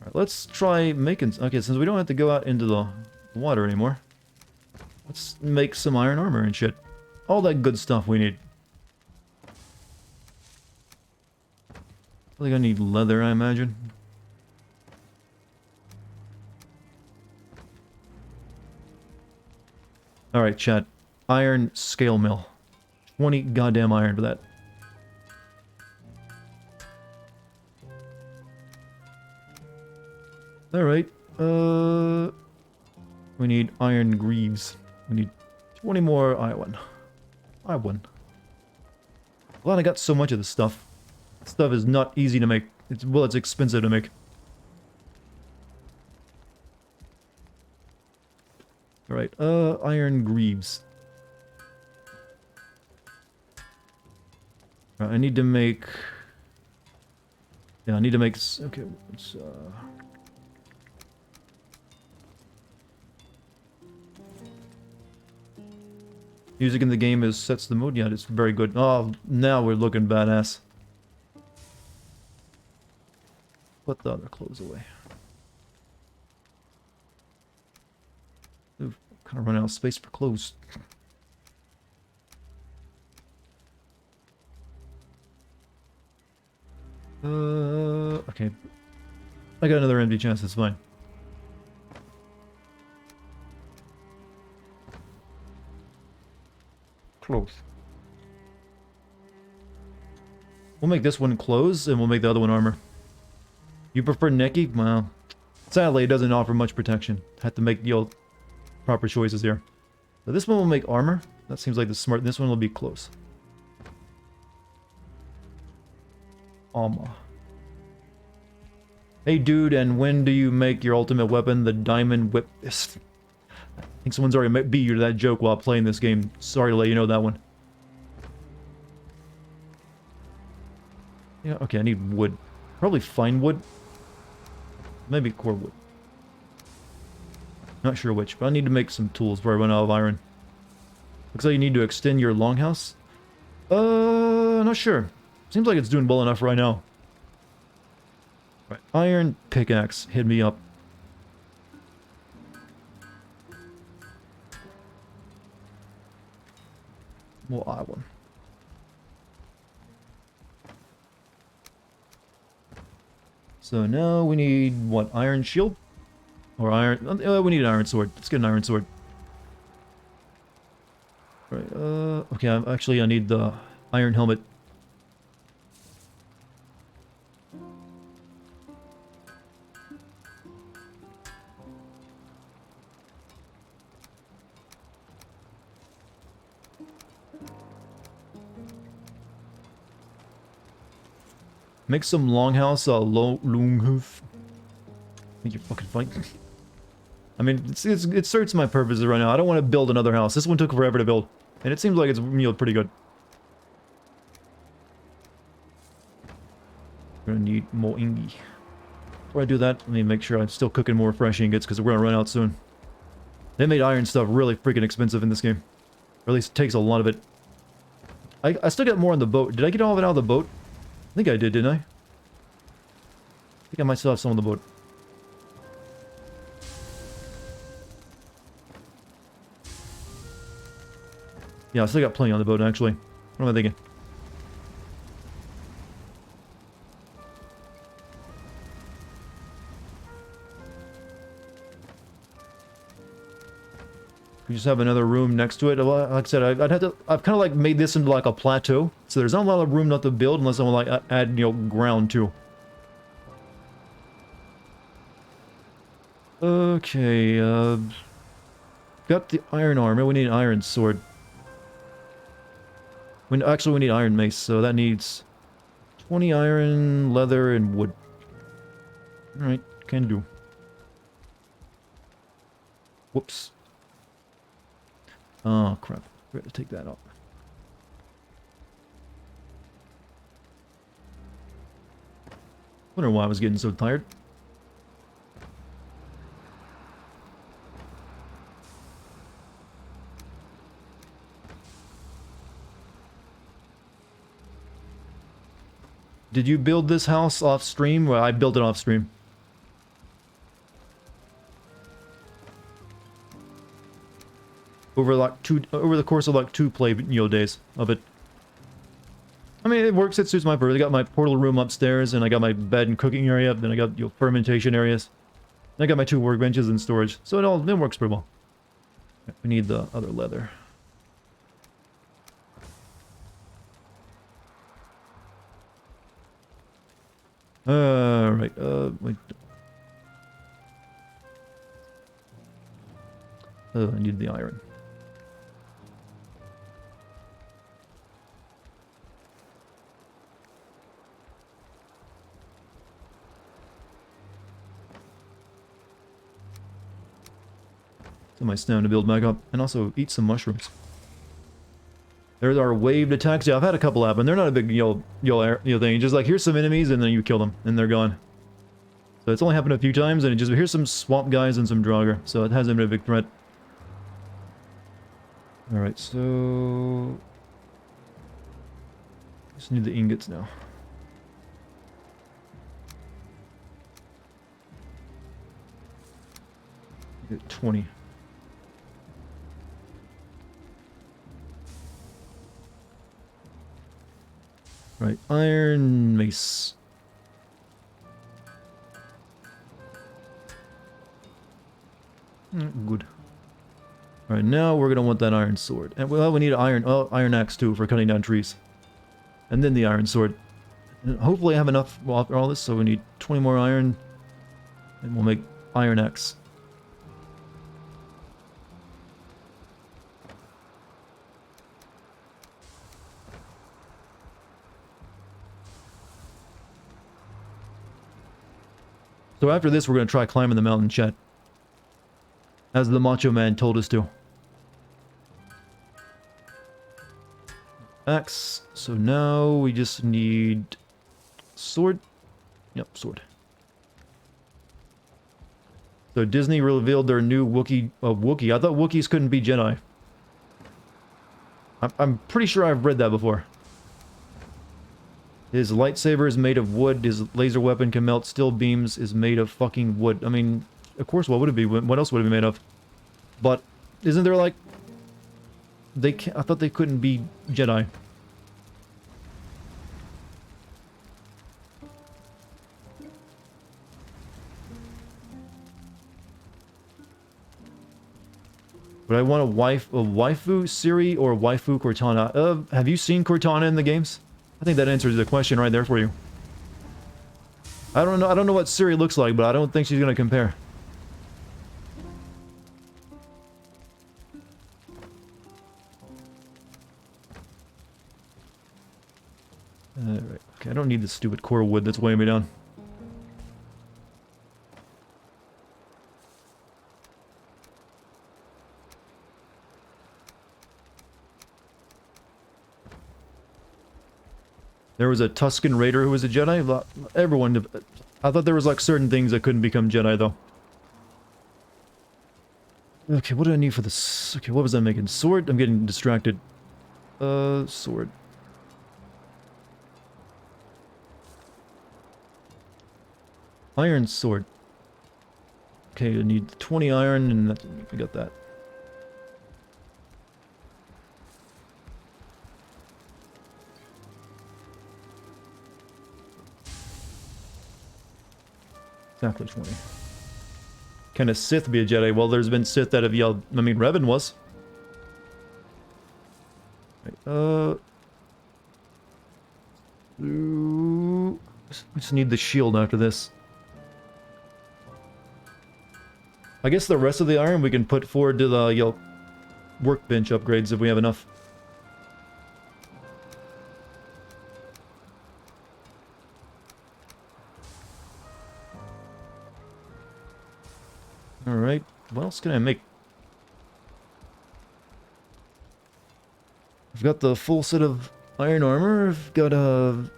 Alright, let's try making... Okay, since we don't have to go out into the water anymore, let's make some iron armor and shit. All that good stuff we need. I think I need leather, I imagine. Alright, chat. Iron scale mill. 20 goddamn iron for that. Alright, we need iron greaves. We need 20 more iron. Glad I got so much of this stuff. Stuff is not easy to make. It's expensive to make. Alright, iron greaves. Right, I need to make... Yeah, I need to make... Okay, let's, Music in the game sets the mood. Yeah, it's very good. Oh, now we're looking badass. Put the other clothes away. Ooh, kind of running out of space for clothes. Okay. I got another empty chest, it's fine. Clothes. We'll make this one clothes, and we'll make the other one armor. You prefer Neki? Well, sadly, it doesn't offer much protection. Have to make the proper choices here. So this one will make armor. That seems like the smart. This one will be close. Alma. Hey, dude, and when do you make your ultimate weapon, the diamond whip? I think someone's already beat you to that joke while playing this game. Sorry to let you know that one. Yeah, okay, I need wood. Probably fine wood. Maybe core wood. Not sure which, but I need to make some tools before I run out of iron. Looks like you need to extend your longhouse. Not sure. Seems like it's doing well enough right now. Right, iron pickaxe. Hit me up. We'll add one. So now we need, what, iron shield? Or iron... we need an iron sword. Let's get an iron sword. Right, okay, actually I need the iron helmet. Make some longhouse, longhoof. I think you're fucking funny. I mean, it serves my purposes right now. I don't want to build another house. This one took forever to build. And it seems like it's, you know, pretty good. We're gonna need more ingi. Before I do that, let me make sure I'm still cooking more fresh ingots, because we're gonna run out soon. They made iron stuff really freaking expensive in this game. Or at least it takes a lot of it. I still got more on the boat. Did I get all of it out of the boat? I think I did, didn't I? I think I might still have some on the boat. Yeah, I still got plenty on the boat, actually. What am I thinking? We just have another room next to it. Like I said, I've kind of like made this into like a plateau. So there's not a lot of room not to build unless I want to like add, you know, ground too. Okay, got the iron armor. We need an iron sword. Actually, we need iron mace, so that needs 20 iron, leather, and wood. Alright, can do. Whoops. Oh, crap. We have to take that out. Wonder why I was getting so tired. Did you build this house off stream? Well, I built it off stream. Over the course of like 2 play, you know, days of it. I mean, it works. It suits my purpose. I got my portal room upstairs, and I got my bed and cooking area. Then I got, you know, fermentation areas. Then I got my 2 workbenches and storage. So it works pretty well. We need the other leather. Right. Wait. I need the iron. So my stamina to build back up, and also eat some mushrooms. There's our waved attacks. Yeah, I've had a couple happen. They're not a big you know thing. Just like, here's some enemies, and then you kill them, and they're gone. So it's only happened a few times, and here's some swamp guys and some Draugr. So it hasn't been a big threat. Alright, so... just need the ingots now. Get 20. Right, iron mace. Good. Alright, now we're gonna want that iron sword. And well, we need iron axe too for cutting down trees. And then the iron sword. And hopefully I have enough after all this, so we need 20 more iron. And we'll make iron axe. So after this, we're going to try climbing the mountain, chat. As the Macho Man told us to. Axe. So now we just need... sword? Yep, sword. So Disney revealed their new Wookiee... Wookiee. I thought Wookiees couldn't be Jedi. I'm pretty sure I've read that before. His lightsaber is made of wood. His laser weapon can melt steel beams. Is made of fucking wood. I mean, of course, what would it be? What else would it be made of? But isn't there like I thought they couldn't be Jedi. Would I want a waifu Siri or waifu Cortana? Have you seen Cortana in the games? I think that answers the question right there for you. I don't know what Siri looks like, but I don't think she's gonna compare. Alright, okay, I don't need need this stupid core wood that's weighing me down. There was a Tuscan Raider who was a Jedi. Everyone... I thought there was like certain things that couldn't become Jedi though. Okay, what do I need for this? Okay, what was I making? Sword? I'm getting distracted. Sword. Iron sword. Okay, I need 20 iron and I got that. Exactly 20. Can a Sith be a Jedi? Well, there's been Sith that have yelled... I mean, Revan was. Right, we just need the shield after this. I guess the rest of the iron we can put forward to the workbench upgrades if we have enough. Alright, what else can I make? I've got the full set of iron armor. I've got I don't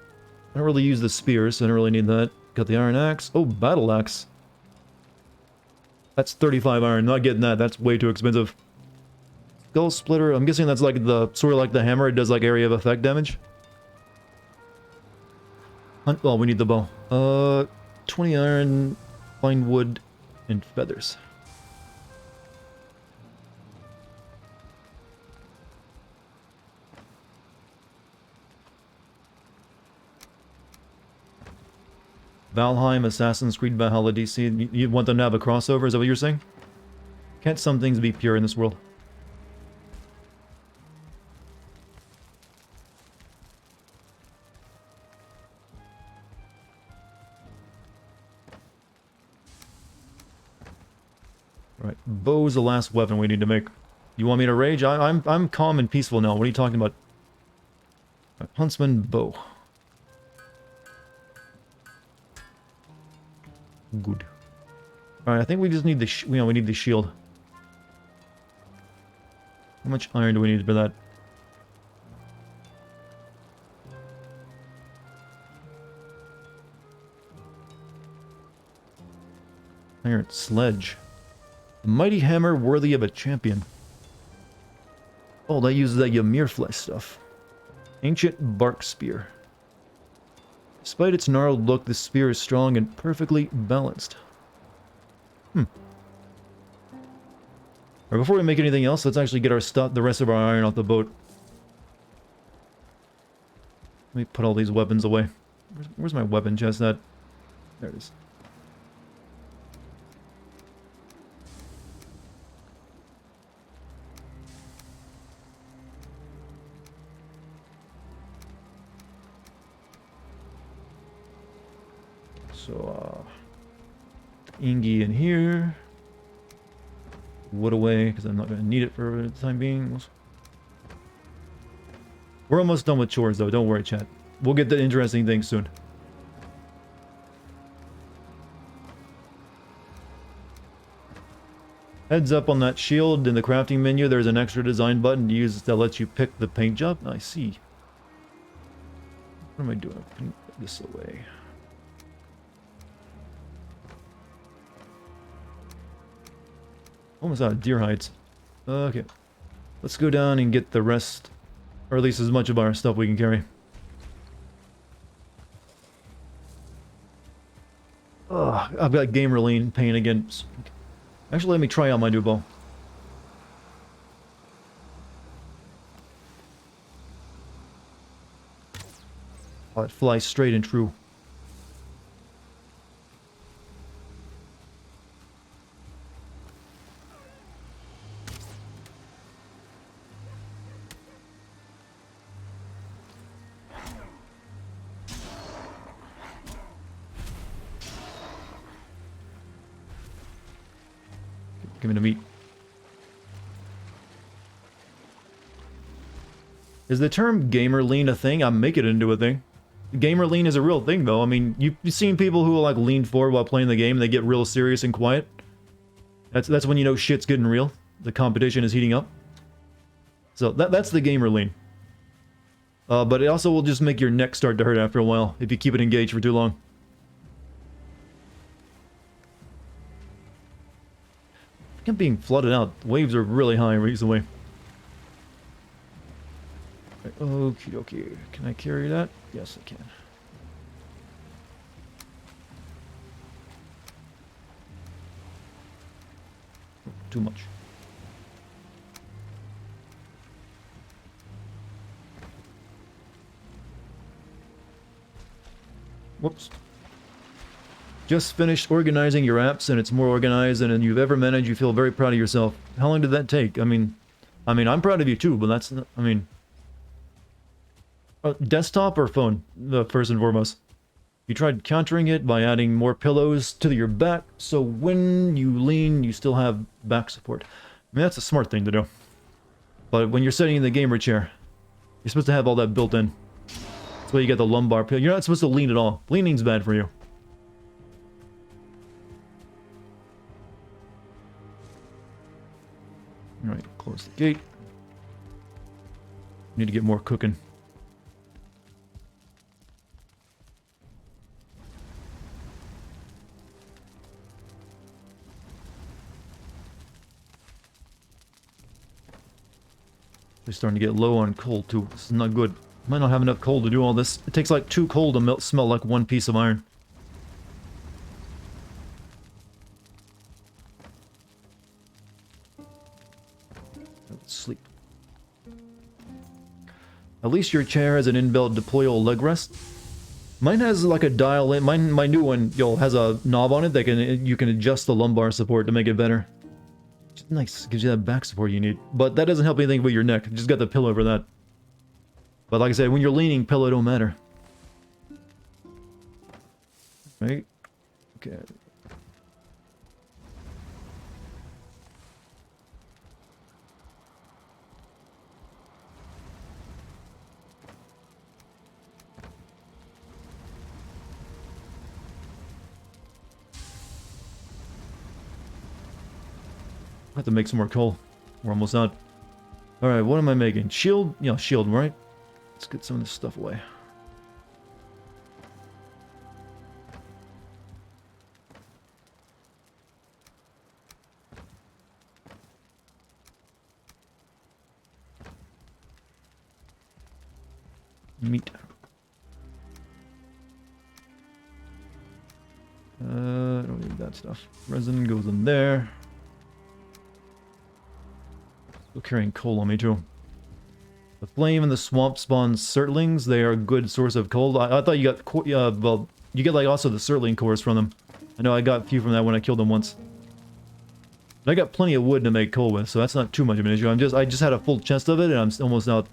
really use the spear, so I don't really need that. Got the iron axe. Oh, battle axe. That's 35 iron. Not getting that. That's way too expensive. Skull splitter. I'm guessing that's like the sort of like the hammer. It does like area of effect damage. Well, we need the bow. 20 iron, fine wood, and feathers. Valheim, Assassin's Creed, Valhalla, DC. You want them to have a crossover? Is that what you're saying? Can't some things be pure in this world? Right, bow's the last weapon we need to make. You want me to rage? I'm calm and peaceful now. What are you talking about? Right, Huntsman bow. Good. Alright, I think we just need the we need the shield. How much iron do we need for that? Iron sledge. A mighty hammer worthy of a champion. Oh, that uses that Ymir flesh stuff. Ancient bark spear. Despite its gnarled look, this spear is strong and perfectly balanced. Alright, before we make anything else, let's actually get our stuff, the rest of our iron off the boat. Let me put all these weapons away. Where's my weapon chest at? There it is. So, Ingi in here. Wood away, because I'm not going to need it for the time being. We're almost done with chores, though. Don't worry, chat. We'll get the interesting things soon. Heads up on that shield in the crafting menu. There's an extra design button to use that lets you pick the paint job. I see. What am I doing? Put this away. Almost out of deer hides. Okay. Let's go down and get the rest, or at least as much of our stuff we can carry. Ugh, I've got gamer lean pain again. Actually, let me try out my new bow. Oh, it flies straight and true. Give me the meat. Is the term gamer lean a thing? I'm making it into a thing. gamer lean is a real thing, though. I mean, you've seen people who like lean forward while playing the game and they get real serious and quiet. That's when you know shit's getting real. The competition is heating up. So that's the gamer lean. But it also will just make your neck start to hurt after a while if you keep it engaged for too long. I'm being flooded out. The waves are really high recently. Okie dokie. Can I carry that? Yes, I can. Too much. Whoops. Just finished organizing your apps and it's more organized than you've ever managed. You feel very proud of yourself. How long did that take? I mean, I'm proud of you too, but that's not, I mean... desktop or phone, first and foremost. You tried countering it by adding more pillows to your back, so when you lean, you still have back support. I mean, that's a smart thing to do. But when you're sitting in the gamer chair, you're supposed to have all that built in. That's why you get the lumbar pillow. You're not supposed to lean at all. Leaning's bad for you. Alright, close the gate. Need to get more cooking. They're starting to get low on coal too. This is not good. Might not have enough coal to do all this. It takes like 2 coal to smell like 1 piece of iron. Let's sleep. At least your chair has an inbuilt deployable leg rest. Mine has like a dial in. My new one, has a knob on it that you can adjust the lumbar support to make it better. Nice, gives you that back support you need. But that doesn't help anything with your neck. You just got the pillow for that. But like I said, when you're leaning, pillow don't matter. Right? Okay. I have to make some more coal. We're almost out. Alright, what am I making? Shield? Yeah, shield, right? Let's get some of this stuff away. Meat. I don't need that stuff. Resin goes in there. Still carrying coal on me too. The flame and the swamp spawn surtlings. They are a good source of coal. I thought you got, well, you get like also the surtling cores from them. I know I got a few from that when I killed them once. But I got plenty of wood to make coal with, so that's not too much of an issue. I just had a full chest of it, and I'm almost out.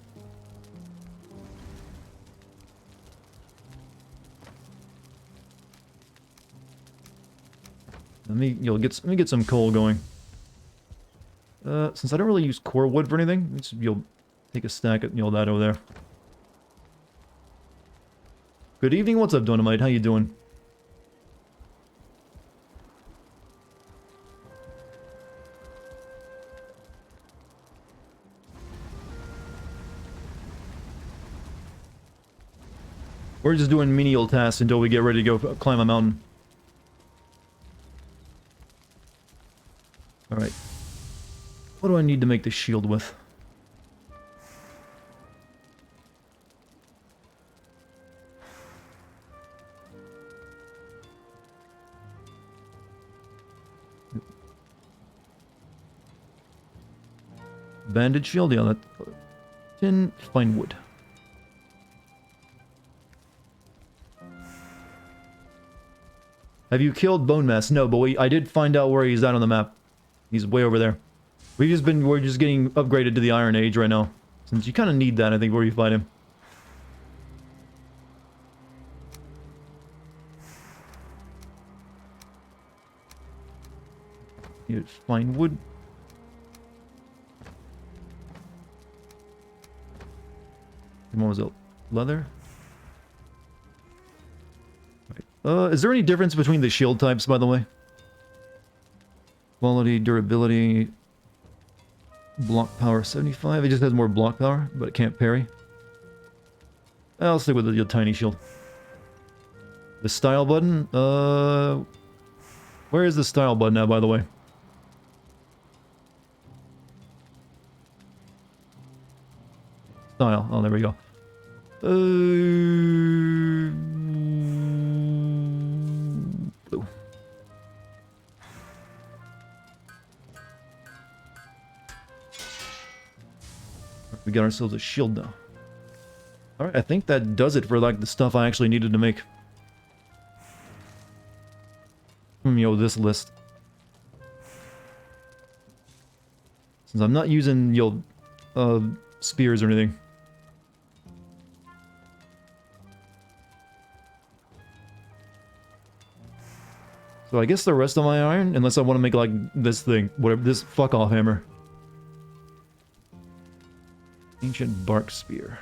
Let me get some coal going. Since I don't really use core wood for anything, you'll take a stack of that over there. Good evening, what's up, Dynamite? How you doing? We're just doing menial tasks until we get ready to go climb a mountain. Alright. What do I need to make the shield with? Bandage shield? Yeah, that... Tin, fine wood. Have you killed Bone Mass? No, but I did find out where he's at on the map. He's way over there. We're just getting upgraded to the Iron Age right now. Since you kind of need that, I think, where you fight him. Need to find wood. And what was it? Leather? Is there any difference between the shield types, by the way? Quality, durability, block power 75. It just has more block power, but it can't parry. I'll stick with the tiny shield. The style button? Where is the style button now, by the way? Style. Oh, there we go. Blue. We got ourselves a shield now. Alright, I think that does it for, like, the stuff I actually needed to make. This list. Since I'm not using, spears or anything. So I guess the rest of my iron, unless I want to make, like, this thing, whatever, this fuck-off hammer. Ancient bark spear.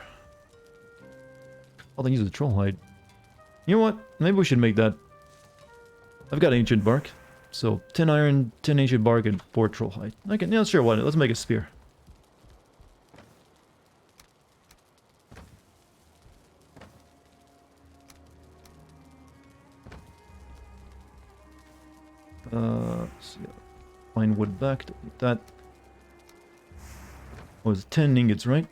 All they use is troll hide. You know what? Maybe we should make that. I've got ancient bark. So 10 iron, 10 ancient bark, and 4 troll hide. Okay, yeah, sure, why not? Let's make a spear. So yeah, fine wood back. That was 10 ingots, right?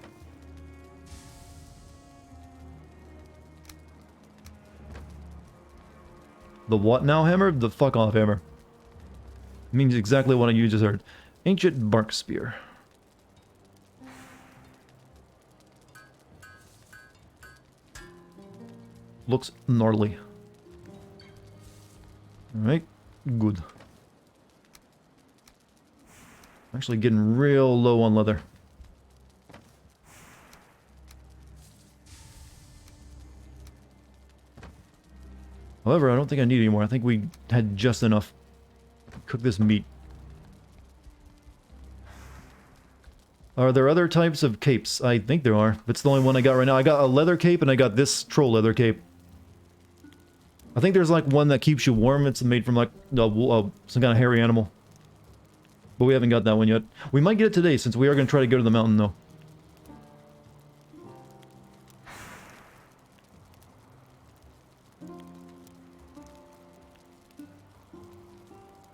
The what now hammer? The fuck off hammer. Means exactly what you just heard. Ancient bark spear. Looks gnarly. Alright, good. Actually getting real low on leather. However, I don't think I need any more. I think we had just enough to cook this meat. Are there other types of capes? I think there are. It's the only one I got right now. I got a leather cape and I got this troll leather cape. I think there's like one that keeps you warm. It's made from like some kind of hairy animal. But we haven't got that one yet. We might get it today since we are going to try to go to the mountain though.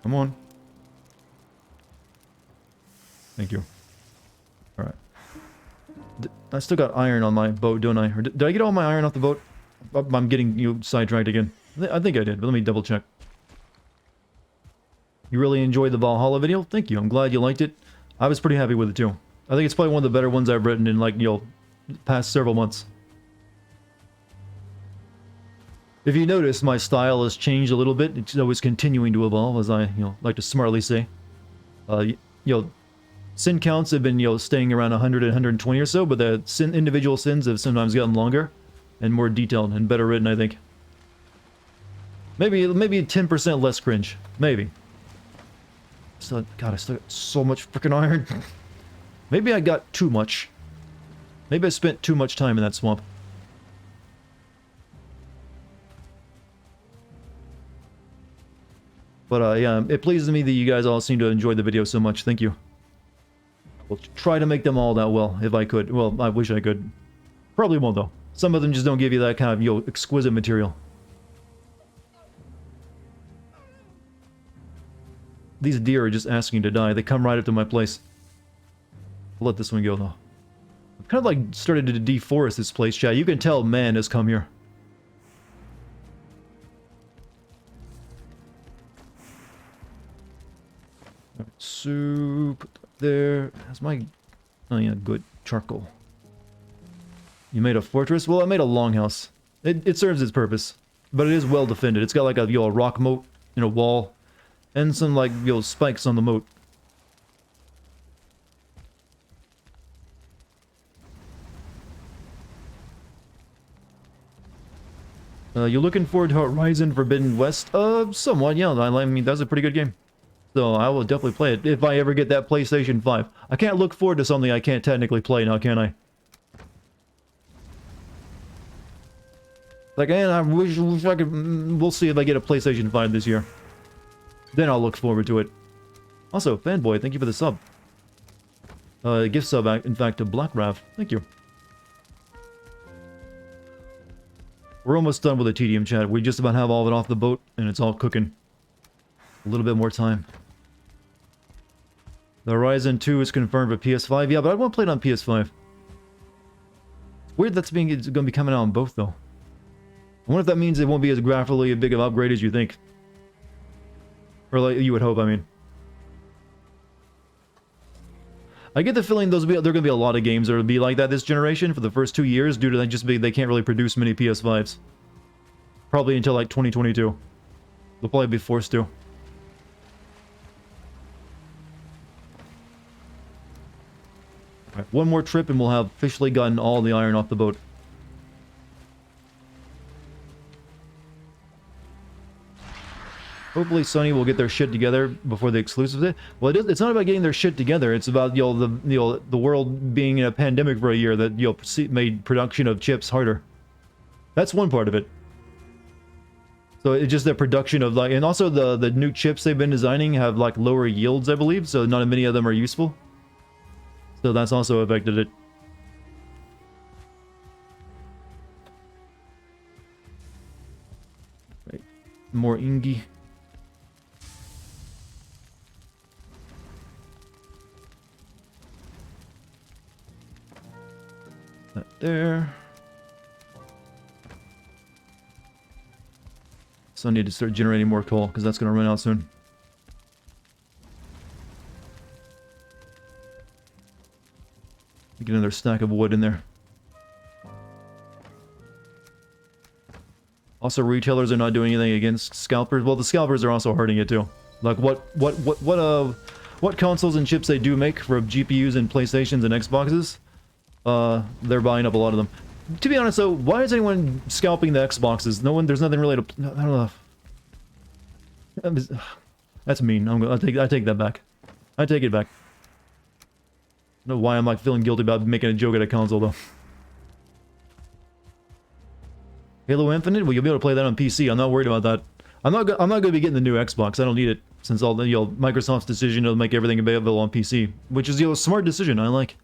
Come on. Thank you. Alright. I still got iron on my boat, don't I? Or did I get all my iron off the boat? I'm getting sidetracked again. I think I did, but let me double check. You really enjoyed the Valhalla video? Thank you. I'm glad you liked it. I was pretty happy with it too. I think it's probably one of the better ones I've written in like, past several months. If you notice, my style has changed a little bit. It's always continuing to evolve, as I, like to smartly say. Sin counts have been, staying around 100 and 120 or so, but the individual sins have sometimes gotten longer and more detailed and better written, I think. Maybe 10% less cringe. Maybe. God, I still got so much freaking iron. Maybe I got too much. Maybe I spent too much time in that swamp. But yeah, it pleases me that you guys all seem to enjoy the video so much. Thank you. We'll try to make them all that well, if I could. Well, I wish I could. Probably won't, though. Some of them just don't give you that kind of, exquisite material. These deer are just asking to die. They come right up to my place. I'll let this one go, though. I've kind of, like, started to deforest this place, chat. You can tell man has come here. Soup there. That's my... Oh yeah, good. Charcoal. You made a fortress? Well, I made a longhouse. It serves its purpose. But it is well defended. It's got like a, a rock moat in a wall. And some like, spikes on the moat. You looking forward to Horizon Forbidden West? Somewhat, yeah. I mean, that's a pretty good game. So I will definitely play it if I ever get that PlayStation 5. I can't look forward to something I can't technically play now, can I? Like, man, I wish I could... We'll see if I get a PlayStation 5 this year. Then I'll look forward to it. Also, Fanboy, thank you for the sub. Gift sub, in fact, to Black Raft. Thank you. We're almost done with the TDM chat. We just about have all of it off the boat, and it's all cooking. A little bit more time. The Horizon 2 is confirmed for PS5. Yeah, but I want to play it on PS5. It's weird it's going to be coming out on both, though. I wonder if that means it won't be as graphically big of an upgrade as you think. Or like you would hope, I mean. I get the feeling there are going to be a lot of games that will be like that this generation for the first 2 years due to they can't really produce many PS5s. Probably until like 2022. They'll probably be forced to. Alright, one more trip and we'll have officially gotten all the iron off the boat. Hopefully Sony will get their shit together before the exclusives. Well, it's not about getting their shit together. It's about the world being in a pandemic for a year that made production of chips harder. That's one part of it. So it's just the production of and also the new chips they've been designing have like lower yields, I believe. So not many of them are useful. So that's also affected it. Right. More Ingi. That there. So I need to start generating more coal, because that's going to run out soon. Get another stack of wood in there. Also, retailers are not doing anything against scalpers. Well, the scalpers are also hurting it too. Like what consoles and chips they do make for GPUs and PlayStations and Xboxes, they're buying up a lot of them. To be honest though, why is anyone scalping the Xboxes? There's nothing really to... I don't know. That's mean. I take that back. I take it back. I don't know why I'm like feeling guilty about making a joke at a console though. Halo Infinite? Well, you'll be able to play that on PC. I'm not worried about that. I'm not going to be getting the new Xbox. I don't need it since all the Microsoft's decision to make everything available on PC, which is a smart decision. I like,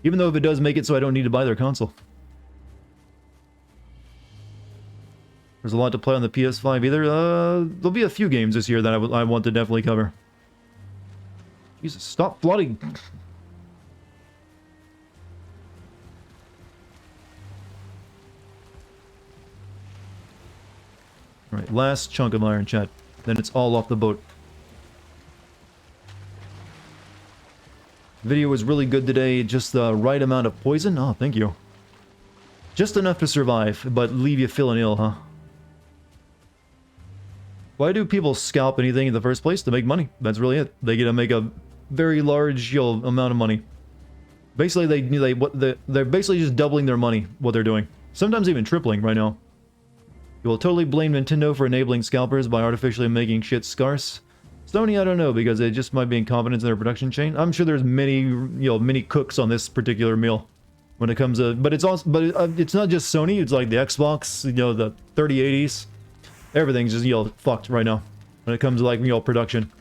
even though if it does make it so I don't need to buy their console. There's a lot to play on the PS5 either. There'll be a few games this year that I want to definitely cover. Jesus, stop flooding. Alright, last chunk of iron, chat. Then it's all off the boat. Video was really good today. Just the right amount of poison. Oh, thank you. Just enough to survive, but leave you feeling ill, huh? Why do people scalp anything in the first place? To make money. That's really it. They get to make a very large amount of money. Basically, they're basically just doubling their money, what they're doing. Sometimes even tripling right now. You will totally blame Nintendo for enabling scalpers by artificially making shit scarce. Sony, I don't know, because it just might be incompetence in their production chain. I'm sure there's many, many cooks on this particular meal when it comes to, but it's also, it's not just Sony. It's like the Xbox, the 3080s. Everything's just, fucked right now when it comes to, like, production.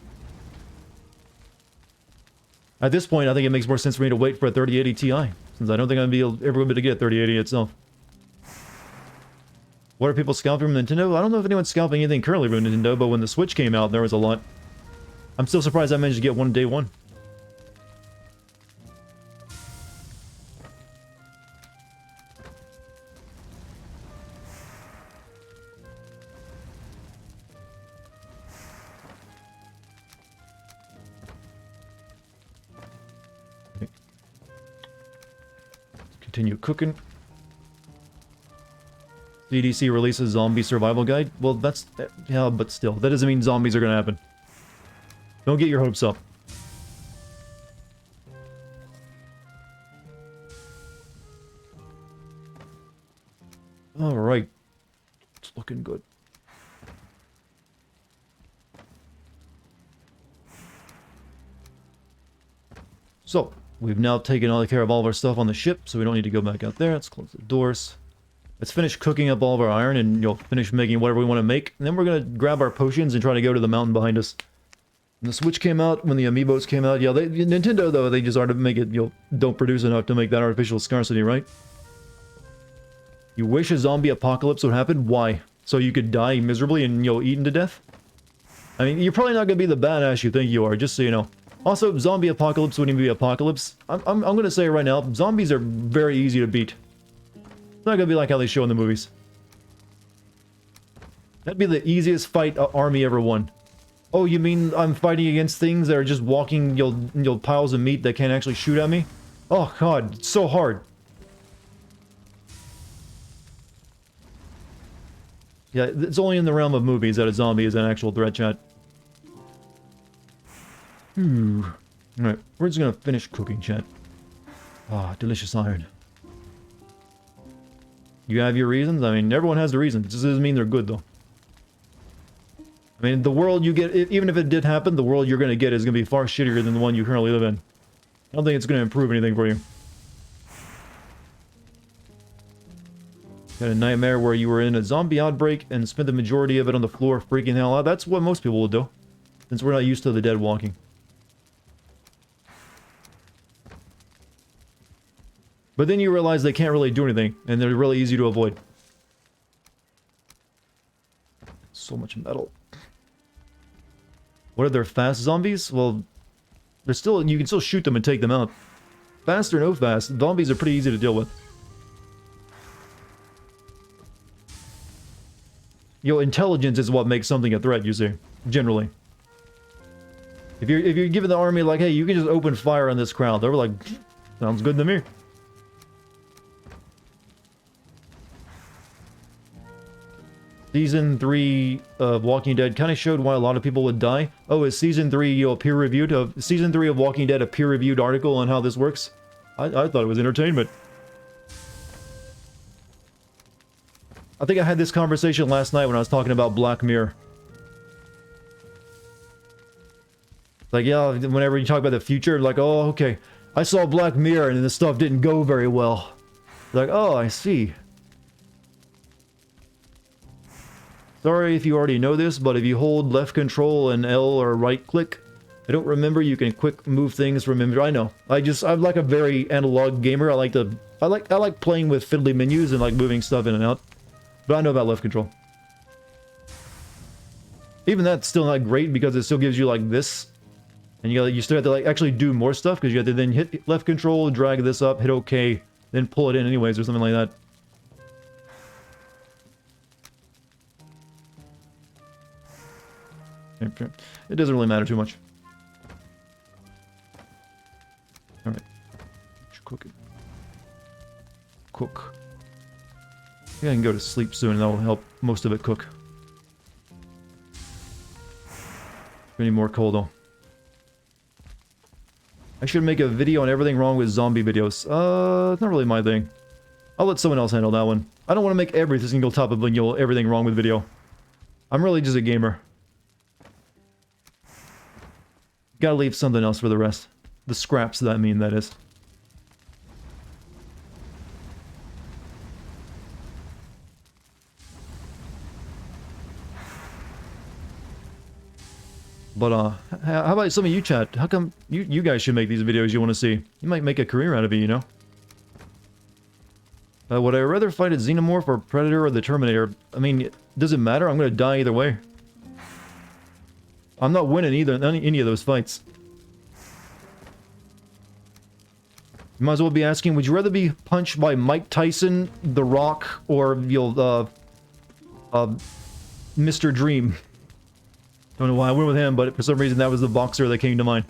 At this point, I think it makes more sense for me to wait for a 3080 Ti, since I don't think I'm ever going to be able to get a 3080 itself. What are people scalping from Nintendo? I don't know if anyone's scalping anything currently from Nintendo, but when the Switch came out, there was a lot. I'm still surprised I managed to get one day one. Okay. Continue cooking. CDC releases zombie survival guide. Well, that's... yeah, but still. That doesn't mean zombies are gonna happen. Don't get your hopes up. Alright. It's looking good. So, we've now taken all care of all of our stuff on the ship, so we don't need to go back out there. Let's close the doors. Let's finish cooking up all of our iron and you'll finish making whatever we want to make. And then we're going to grab our potions and try to go to the mountain behind us. When the Switch came out, when the Amiibos came out, yeah, Nintendo, though, they just are to make it, don't produce enough to make that artificial scarcity, right? You wish a zombie apocalypse would happen? Why? So you could die miserably and you'll eaten to death? I mean, you're probably not going to be the badass you think you are, just so you know. Also, zombie apocalypse wouldn't even be apocalypse. I'm going to say right now, zombies are very easy to beat. It's not going to be like how they show in the movies. That'd be the easiest fight an army ever won. Oh, you mean I'm fighting against things that are just walking, piles of meat that can't actually shoot at me? Oh god, it's so hard. Yeah, it's only in the realm of movies that a zombie is an actual threat, chat. Alright, we're just gonna finish cooking, chat. Ah, delicious iron. You have your reasons? I mean, everyone has the reasons. It just doesn't mean they're good, though. I mean, the world you get, even if it did happen, the world you're gonna get is gonna be far shittier than the one you currently live in. I don't think it's gonna improve anything for you. Had a nightmare where you were in a zombie outbreak and spent the majority of it on the floor freaking hell out. That's what most people would do, since we're not used to the dead walking. But then you realize they can't really do anything, and they're really easy to avoid. So much metal. What are their fast zombies? Well, they're still, you can still shoot them and take them out. Fast or no fast, zombies are pretty easy to deal with. Intelligence is what makes something a threat, you see. Generally. If you're giving the army, like, hey, you can just open fire on this crowd, they're like, sounds good to me. Season 3 of Walking Dead kind of showed why a lot of people would die. Oh, is Season 3 peer-reviewed? Season 3 of Walking Dead a peer-reviewed article on how this works? I thought it was entertainment. I think I had this conversation last night when I was talking about Black Mirror. Like, yeah, whenever you talk about the future, like, oh, okay, I saw Black Mirror and this stuff didn't go very well. Like, oh, I see. Sorry if you already know this, but if you hold left control and L or right click, I don't remember, you can quick move things from inventory. I know. I'm like a very analog gamer. I like playing with fiddly menus and like moving stuff in and out. But I know about left control. Even that's still not great because it still gives you like this. And you still have to like actually do more stuff because you have to then hit left control, drag this up, hit OK, then pull it in anyways or something like that. It doesn't really matter too much. Alright. Cook it. Cook. Yeah, I can go to sleep soon and that will help most of it cook. We need more coal though. I should make a video on everything wrong with zombie videos. It's not really my thing. I'll let someone else handle that one. I don't want to make every single topic of everything wrong with video. I'm really just a gamer. Gotta leave something else for the rest. The scraps, that is. But, how about some of you, chat? How come you guys should make these videos you want to see? You might make a career out of it, you know? Would I rather fight a Xenomorph or Predator or the Terminator? I mean, does it matter? I'm gonna die either way. I'm not winning any of those fights. You might as well be asking, would you rather be punched by Mike Tyson, The Rock, or, Mr. Dream? Don't know why I went with him, but for some reason that was the boxer that came to mind.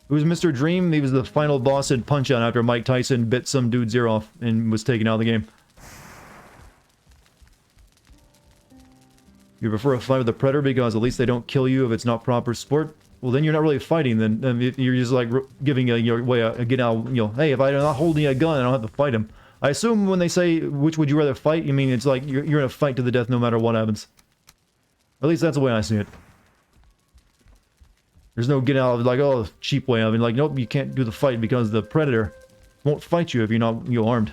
Who's Mr. Dream? He was the final boss in Punch-Out after Mike Tyson bit some dude's ear off and was taken out of the game. You prefer a fight with a Predator because at least they don't kill you if it's not proper sport? Well, then you're not really fighting, then. You're just like giving your way a get out, hey, if I'm not holding a gun, I don't have to fight him. I assume when they say, which would you rather fight, you mean it's like you're in a fight to the death no matter what happens. At least that's the way I see it. There's no getting out of like, oh, cheap way. I mean, like, nope, you can't do the fight because the Predator won't fight you if you're not armed.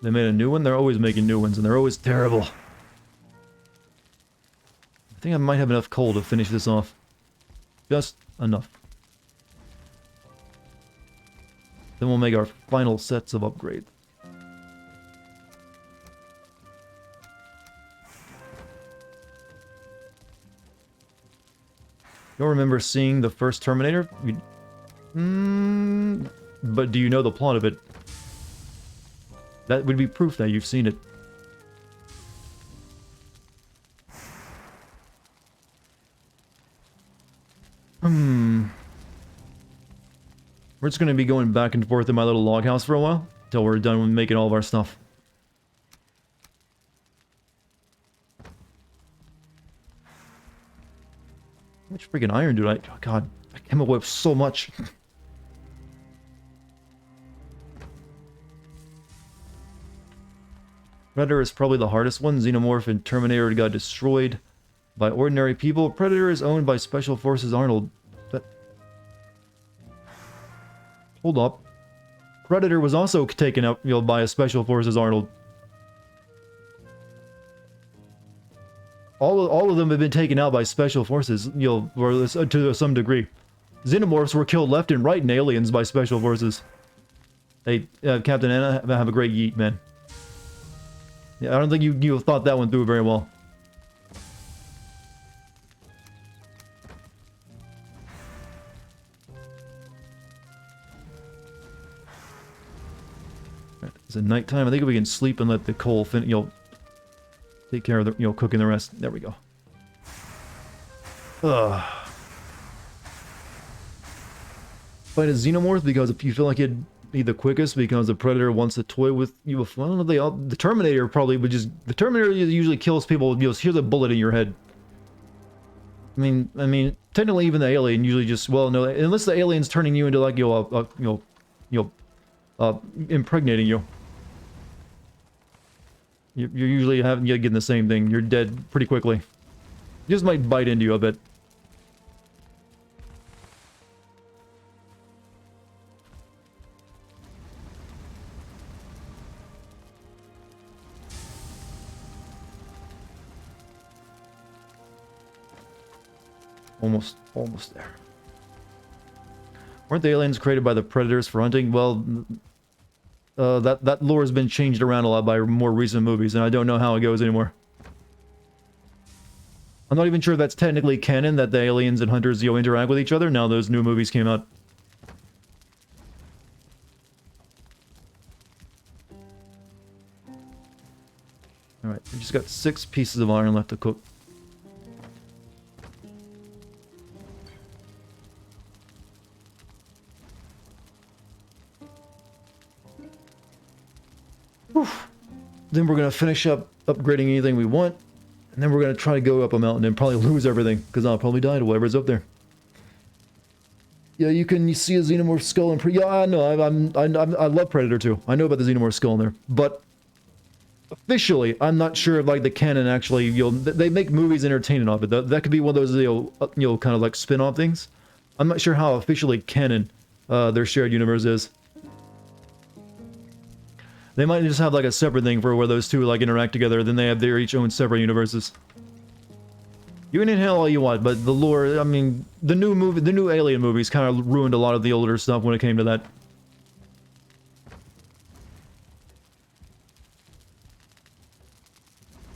They made a new one? They're always making new ones, and they're always terrible. I think I might have enough coal to finish this off. Just enough. Then we'll make our final sets of upgrade. You'll remember seeing the first Terminator? But do you know the plot of it? That would be proof that you've seen it. We're just going to be going back and forth in my little log house for a while, until we're done with making all of our stuff. How much freaking iron do I... Oh god, I came away with so much. Predator is probably the hardest one. Xenomorph and Terminator got destroyed by ordinary people. Predator is owned by Special Forces Arnold. But... Hold up. Predator was also taken out, by a Special Forces Arnold. All of them have been taken out by Special Forces, or to some degree. Xenomorphs were killed left and right in Aliens by Special Forces. Hey, Captain Anna, have a great yeet, man. Yeah, I don't think you thought that one through very well. Is it nighttime? I think we can sleep and let the coal take care of the, cooking the rest. There we go. Ugh. Fight a Xenomorph because if you feel like it'd be the quickest because the Predator wants to toy with you. I don't know, the Terminator probably would just... The Terminator usually kills people, here's a bullet in your head. I mean, technically even the alien usually just... Well, no, unless the alien's turning you into like, impregnating you. You're usually getting the same thing. You're dead pretty quickly. It just might bite into you a bit. Almost there. Weren't the aliens created by the Predators for hunting? Well, that lore has been changed around a lot by more recent movies, and I don't know how it goes anymore. I'm not even sure if that's technically canon, that the aliens and hunters, interact with each other, now those new movies came out. Alright, we just got 6 pieces of iron left to cook. Then we're going to finish up upgrading anything we want. And then we're going to try to go up a mountain and probably lose everything. Because I'll probably die to whatever's up there. Yeah, you see a Xenomorph skull and... Yeah, I know. I love Predator too. I know about the Xenomorph skull in there. But... Officially, I'm not sure if, like, the canon actually... they make movies entertaining off it. That could be one of those, kind of like spin-off things. I'm not sure how officially canon their shared universe is. They might just have like a separate thing for where those two like interact together, then they have their each own separate universes. You can inhale all you want, but the lore, I mean, the new Alien movies kind of ruined a lot of the older stuff when it came to that.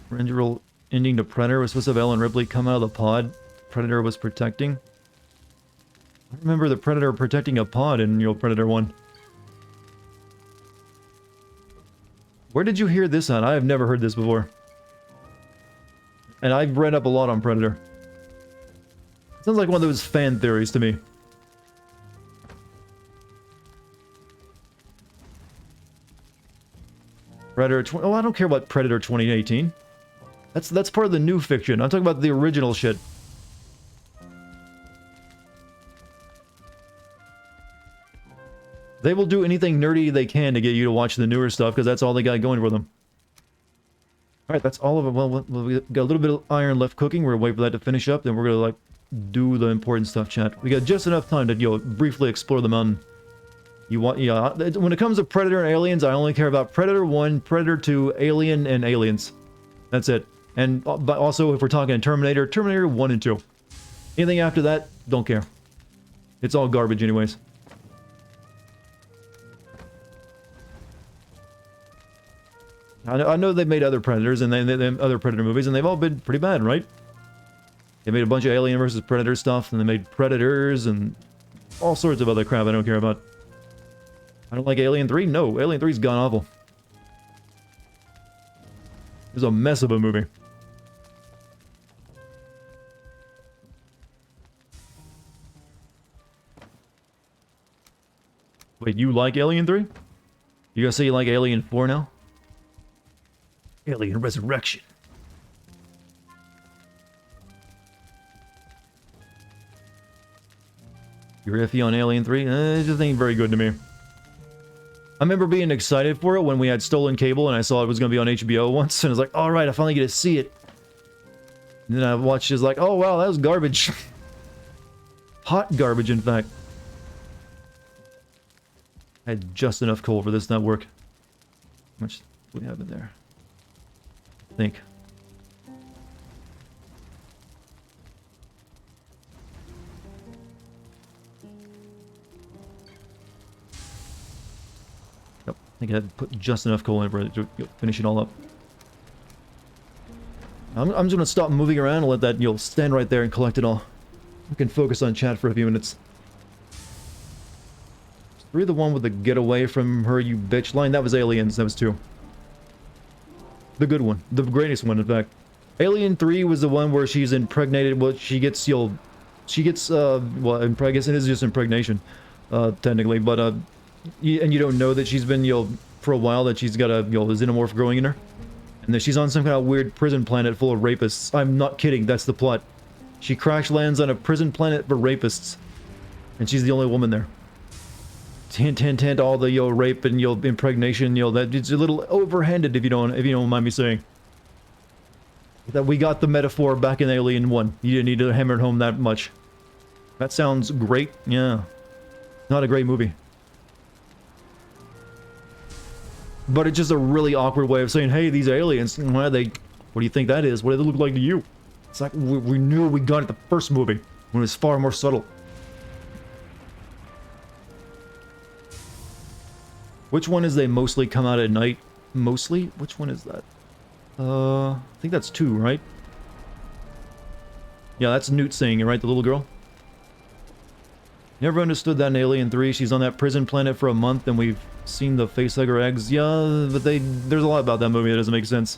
Original ending to Predator was supposed to have Ellen Ripley come out of the pod Predator was protecting. I remember the Predator protecting a pod in Predator 1. Where did you hear this on? I have never heard this before. And I've read up a lot on Predator. Sounds like one of those fan theories to me. Predator I don't care about Predator 2018. That's part of the new fiction. I'm talking about the original shit. They will do anything nerdy they can to get you to watch the newer stuff, because that's all they got going for them. Alright, that's all of it. Well, we got a little bit of iron left cooking. We're gonna wait for that to finish up, then we're gonna, like, do the important stuff, chat. We got just enough time to, you know, briefly explore the mountain. You want, yeah, when it comes to Predator and Aliens, I only care about Predator 1, Predator 2, Alien, and Aliens. That's it. And, but also, if we're talking Terminator, Terminator 1 and 2. Anything after that, don't care. It's all garbage anyways. I know they've made other Predators and other Predator movies, and they've all been pretty bad, right? They made a bunch of Alien versus Predator stuff, and they made Predators and all sorts of other crap I don't care about. I don't like Alien 3? No, Alien 3's gone awful. It was a mess of a movie. Wait, you like Alien 3? You gonna say you like Alien 4 now? Alien Resurrection. You're iffy on Alien 3? It just ain't very good to me. I remember being excited for it when we had stolen cable and I saw it was going to be on HBO once, and I was like, alright, I finally get to see it. And then I watched it, like, oh wow, that was garbage. Hot garbage, in fact. I had just enough coal for this not work. How much do we have in there? I think. Yep, I think I had to put just enough coal in for it to finish it all up. I'm just gonna stop moving around and let that, you'll stand right there and collect it all. We can focus on chat for a few minutes. Is 3 the one with the get away from her, you bitch line? That was Aliens, that was 2. The good one. The greatest one, in fact. Alien 3 was the one where she's impregnated. Well, she gets, well, I guess it is just impregnation, technically, but, and you don't know that she's been, for a while, that she's got a, xenomorph growing in her. And that she's on some kind of weird prison planet full of rapists. I'm not kidding, that's the plot. She crash lands on a prison planet for rapists. And she's the only woman there. Hint, hint, hint, all the, rape and, impregnation, that it's a little overhanded if you don't mind me saying. That we got the metaphor back in Alien 1. You didn't need to hammer it home that much. That sounds great, yeah. Not a great movie. But it's just a really awkward way of saying, hey, these aliens, what do you think that is? What do they look like to you? It's like, we knew we got it the first movie, when it was far more subtle. Which one is they mostly come out at night? Mostly? Which one is that? I think that's 2, right? Yeah, that's Newt saying it, right? The little girl? Never understood that in Alien 3. She's on that prison planet for a month and we've seen the facehugger eggs. Yeah, but there's a lot about that movie that doesn't make sense.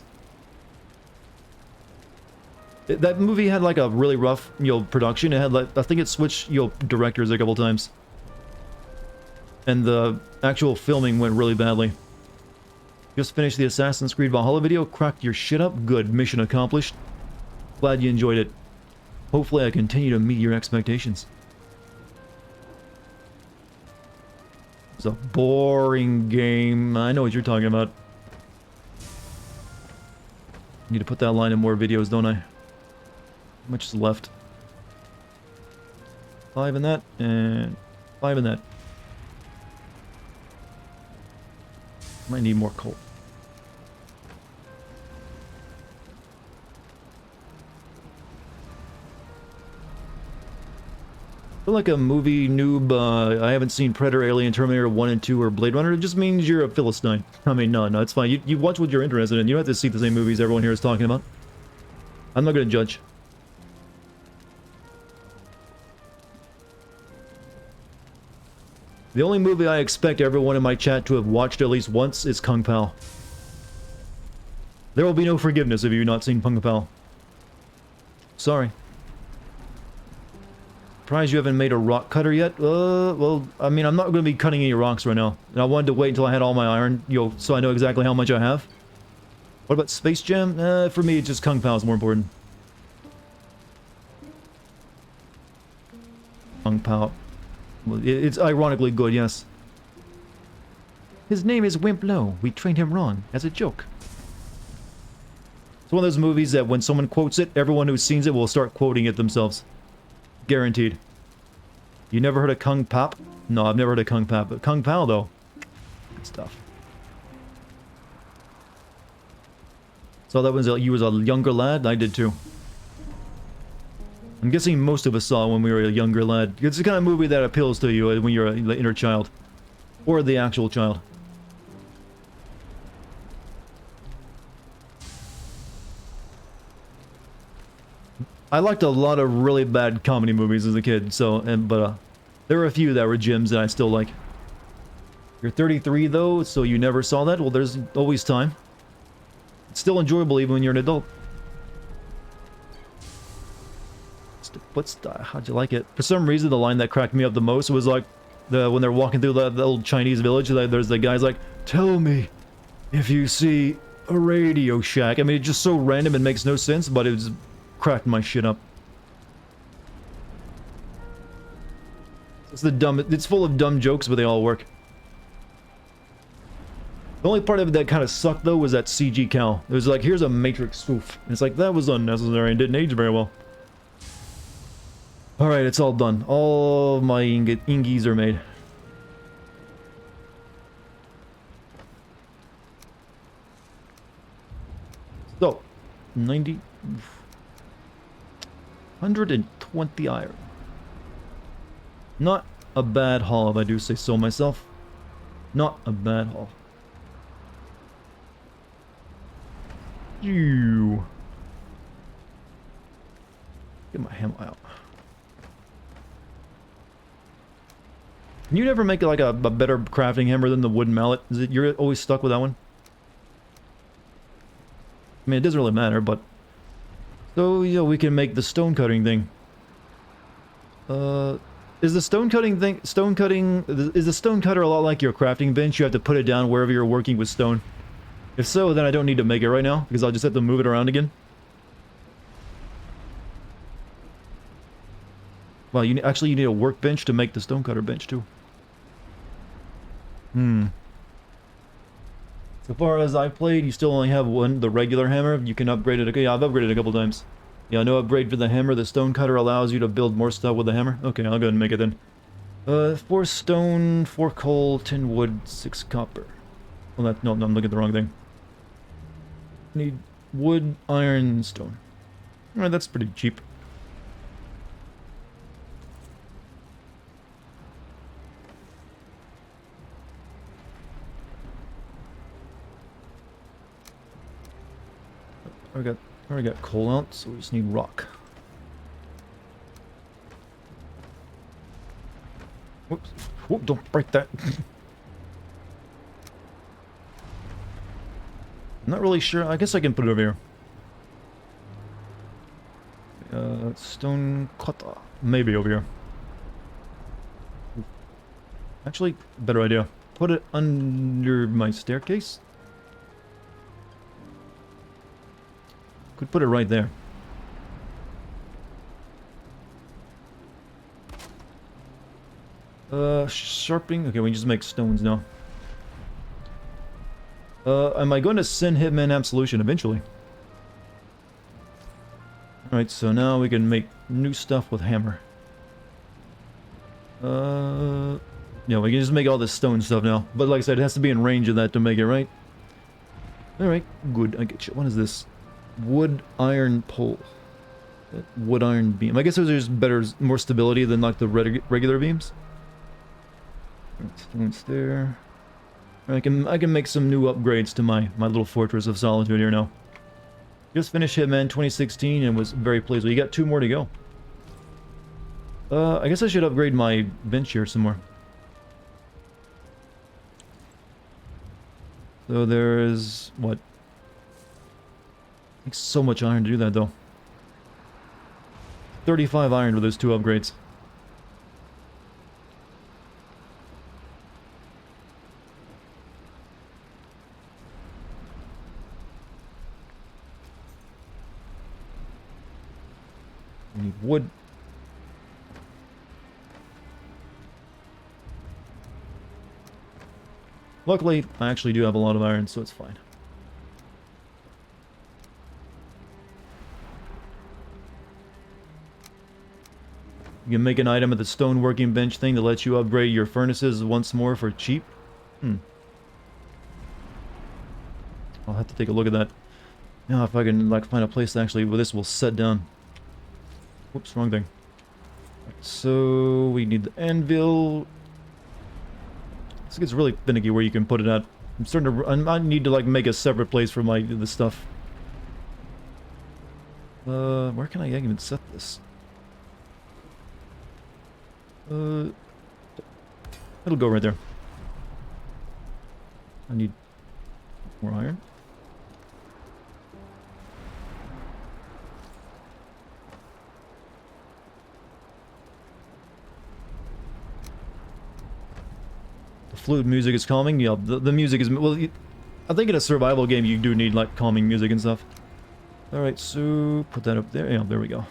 That movie had like a really rough, production. It had like, I think it switched, directors a couple times. And the actual filming went really badly. Just finished the Assassin's Creed Valhalla video. Cracked your shit up. Good. Mission accomplished. Glad you enjoyed it. Hopefully I continue to meet your expectations. It's a boring game. I know what you're talking about. Need to put that line in more videos, don't I? How much is left? 5 in that, and 5 in that. Might need more coal. I feel like a movie noob. I haven't seen Predator, Alien, Terminator 1 and 2, or Blade Runner. It just means you're a Philistine. I mean, no, it's fine. You watch what you're interested in. You don't have to see the same movies everyone here is talking about. I'm not going to judge. The only movie I expect everyone in my chat to have watched at least once is Kung Pao. There will be no forgiveness if you've not seen Kung Pao. Sorry. Surprised you haven't made a rock cutter yet? Well, I mean, I'm not going to be cutting any rocks right now. And I wanted to wait until I had all my iron, so I know exactly how much I have. What about Space Jam? For me, it's just Kung Pao is more important. Kung Pao. Well, it's ironically good, yes. His name is Wimp Lo. We trained him wrong, as a joke. It's one of those movies that when someone quotes it, everyone who's seen it will start quoting it themselves. Guaranteed. You never heard of Kung Pao? No, I've never heard of Kung Pao, but Kung Pao, though. Good stuff. So that was you was a younger lad? I did too. I'm guessing most of us saw when we were a younger lad. It's the kind of movie that appeals to you when you're an inner child. Or the actual child. I liked a lot of really bad comedy movies as a kid, so, but there were a few that were gems that I still like. You're 33 though, so you never saw that? Well, there's always time. It's still enjoyable even when you're an adult. How'd you like it? For some reason, the line that cracked me up the most was like, when they're walking through the old Chinese village, there's the guy's like, tell me if you see a Radio Shack. I mean, it's just so random and makes no sense, but it was cracked my shit up. It's full of dumb jokes, but they all work. The only part of it that kind of sucked, though, was that CG cow. It was like, here's a Matrix spoof. And it's like, that was unnecessary and didn't age very well. Alright, it's all done. All my ingies are made. So, 120 iron. Not a bad haul, if I do say so myself. Not a bad haul. Get my hammer out. Can you never make like a better crafting hammer than the wooden mallet? Is it you're always stuck with that one? I mean, it doesn't really matter, but so yeah, we can make the stone cutting thing. Is the stone cutting thing is the stone cutter a lot like your crafting bench? You have to put it down wherever you're working with stone. If so, then I don't need to make it right now because I'll just have to move it around again. Well, you need a workbench to make the stonecutter bench too. So far as I've played, you still only have the regular hammer. You can upgrade it. Yeah, I've upgraded a couple times. Yeah, no upgrade for the hammer. The stonecutter allows you to build more stuff with the hammer. Okay, I'll go ahead and make it then. 4 stone, 4 coal, 10 wood, 6 copper. Well, no, I'm looking at the wrong thing. Need wood, iron, stone. Alright, that's pretty cheap. I already got coal out, so we just need rock. Whoops. Whoop, don't break that. I'm not really sure. I guess I can put it over here. Stone cutter. Maybe over here. Actually, better idea. Put it under my staircase. Could put it right there. Sharpening. Okay, we just make stones now. Am I going to send Hitman Absolution eventually? Alright, so now we can make new stuff with hammer. Yeah, we can just make all this stone stuff now. But like I said, it has to be in range of that to make it, right? Alright, good. I get you. What is this? Wood iron pole. Wood iron beam. I guess those are just better, more stability than like the regular beams. Stones there. I can make some new upgrades to my little fortress of solitude here now. Just finished Hitman 2016 and was very pleased. Well, you got 2 more to go. I guess I should upgrade my bench here some more. So there's what? Takes so much iron to do that though. 35 iron with those 2 upgrades. We need wood. Luckily, I actually do have a lot of iron, so it's fine. You can make an item at the stone working bench thing that lets you upgrade your furnaces once more for cheap. I'll have to take a look at that. Now, if I can, like, find a place that actually where this will set down. Whoops, wrong thing. So, we need the anvil. This gets really finicky where you can put it at. I'm starting to... I need to, like, make a separate place for the stuff. Where can I even set this? It'll go right there. I need more iron. The flute music is calming. Yeah, the music is... Well, I think in a survival game you do need, like, calming music and stuff. Alright, so... Put that up there. Yeah, there we go.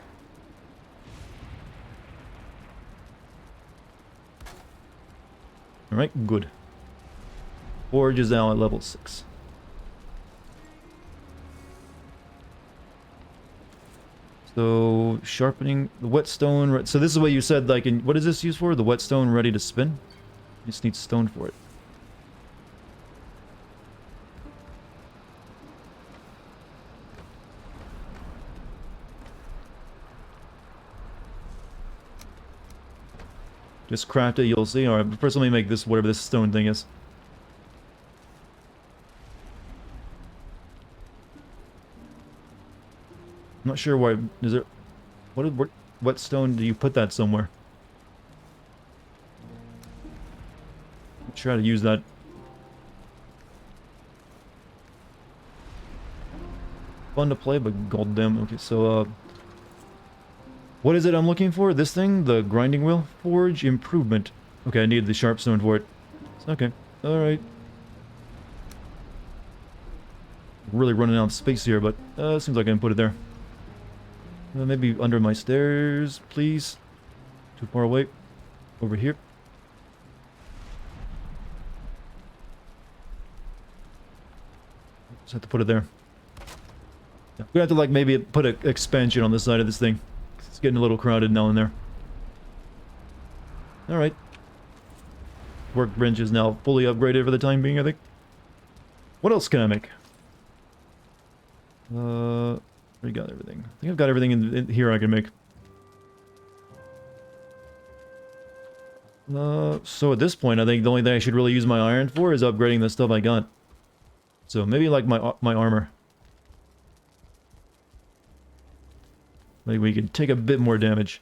Alright, good. Forge is now at level 6. So, sharpening the whetstone. So this is what you said, like, what is this used for? The whetstone ready to spin? You just need stone for it. Just craft it, you'll see. Alright, but first let me make this, whatever this stone thing is. I'm not sure why. Is there... What stone do you put that somewhere? I'll try to use that. Fun to play, but goddamn. Okay, so, what is it I'm looking for? This thing? The grinding wheel? Forge improvement. Okay, I need the sharp stone for it. Okay, alright. Really running out of space here, but seems like I can put it there. Maybe under my stairs, please. Too far away. Over here. Just have to put it there. Yeah. We have to, like, maybe put an expansion on the side of this thing. It's getting a little crowded now and there. Alright. Workbench is now fully upgraded for the time being, I think. What else can I make? We got everything. I think I've got everything in here I can make. So at this point, I think the only thing I should really use my iron for is upgrading the stuff I got. So maybe like my armor. Maybe we can take a bit more damage.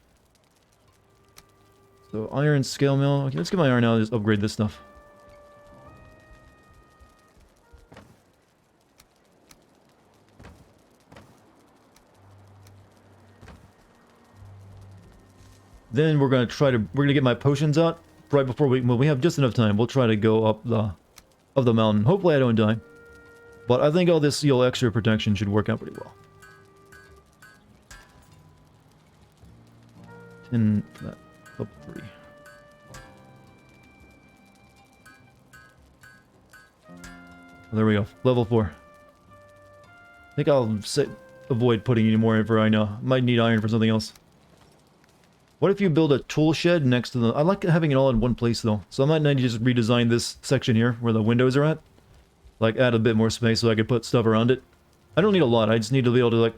So iron scale mill. Okay, let's get my iron out and just upgrade this stuff. Then we're gonna get my potions out right before when we have just enough time. We'll try to go up the mountain. Hopefully I don't die. But I think all this extra protection should work out pretty well. 10 for that. Up 3. Well, there we go. Level 4. I think I'll avoid putting any more in for I know. Might need iron for something else. What if you build a tool shed next to the... I like having it all in one place, though. So I might need to just redesign this section here, where the windows are at. Like, add a bit more space so I could put stuff around it. I don't need a lot. I just need to be able to, like,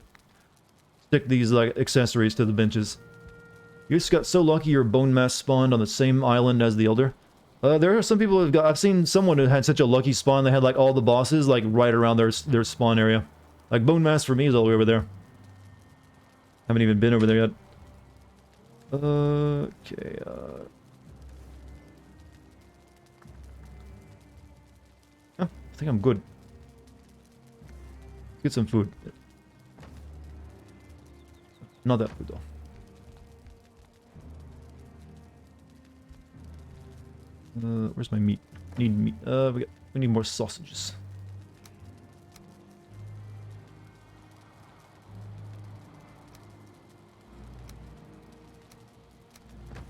stick these, like, accessories to the benches. You just got so lucky your bone mass spawned on the same island as the Elder. There are some people who've got... I've seen someone who had such a lucky spawn, they had, like, all the bosses, like, right around their spawn area. Like, bone mass for me is all the way over there. Haven't even been over there yet. Okay, I think I'm good. Let's get some food. Not that food, though. Where's my meat? Need meat. We need more sausages.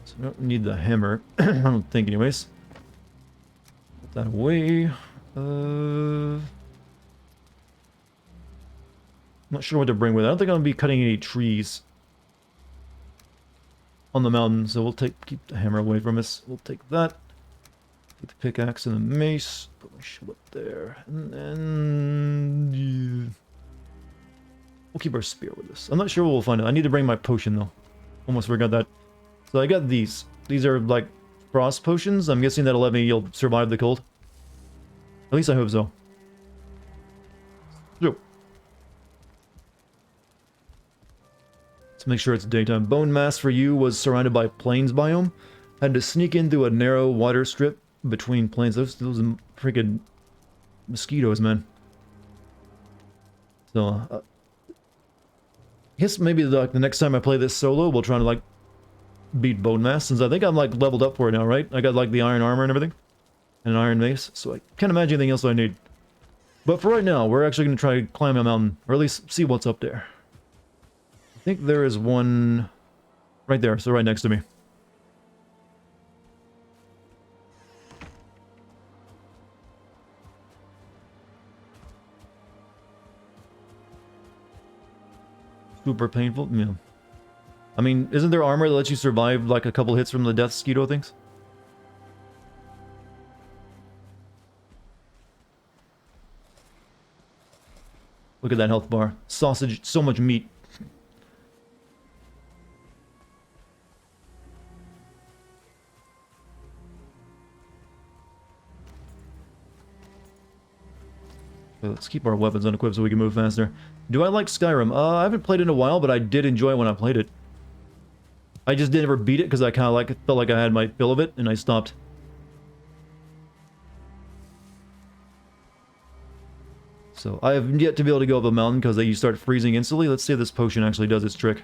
So we don't need the hammer. I don't think, anyways. that away. I'm not sure what to bring with it. I don't think I'm gonna be cutting any trees on the mountain, so we'll keep the hammer away from us. We'll take that. Take the pickaxe and the mace. Put my shield up there. And then... yeah. We'll keep our spear with us. I'm not sure what we'll find it. I need to bring my potion, though. Almost forgot that. So I got these. These are, like, frost potions. I'm guessing that'll let me you'll survive the cold. At least I hope so. So. Let's make sure it's daytime. Bone mass for you was surrounded by plains biome. Had to sneak in through a narrow water strip between plains. Those freaking mosquitoes, man. So, I guess maybe the next time I play this solo, we'll try to, like, beat bone mass, since I think I'm, like, leveled up for it now, right? I got, like, the iron armor and everything. And an iron mace, so I can't imagine anything else I need. But for right now, we're actually going to try to climb a mountain, or at least see what's up there. I think there is one right there, so right next to me. Super painful? Yeah. I mean, isn't there armor that lets you survive, like, a couple hits from the death mosquito things? Look at that health bar. Sausage, so much meat. Okay, let's keep our weapons unequipped so we can move faster. Do I like Skyrim? I haven't played it in a while, but I did enjoy it when I played it. I just didn't ever beat it because I kind of like felt like I had my fill of it, and I stopped. So, I have yet to be able to go up a mountain because you start freezing instantly. Let's see if this potion actually does its trick.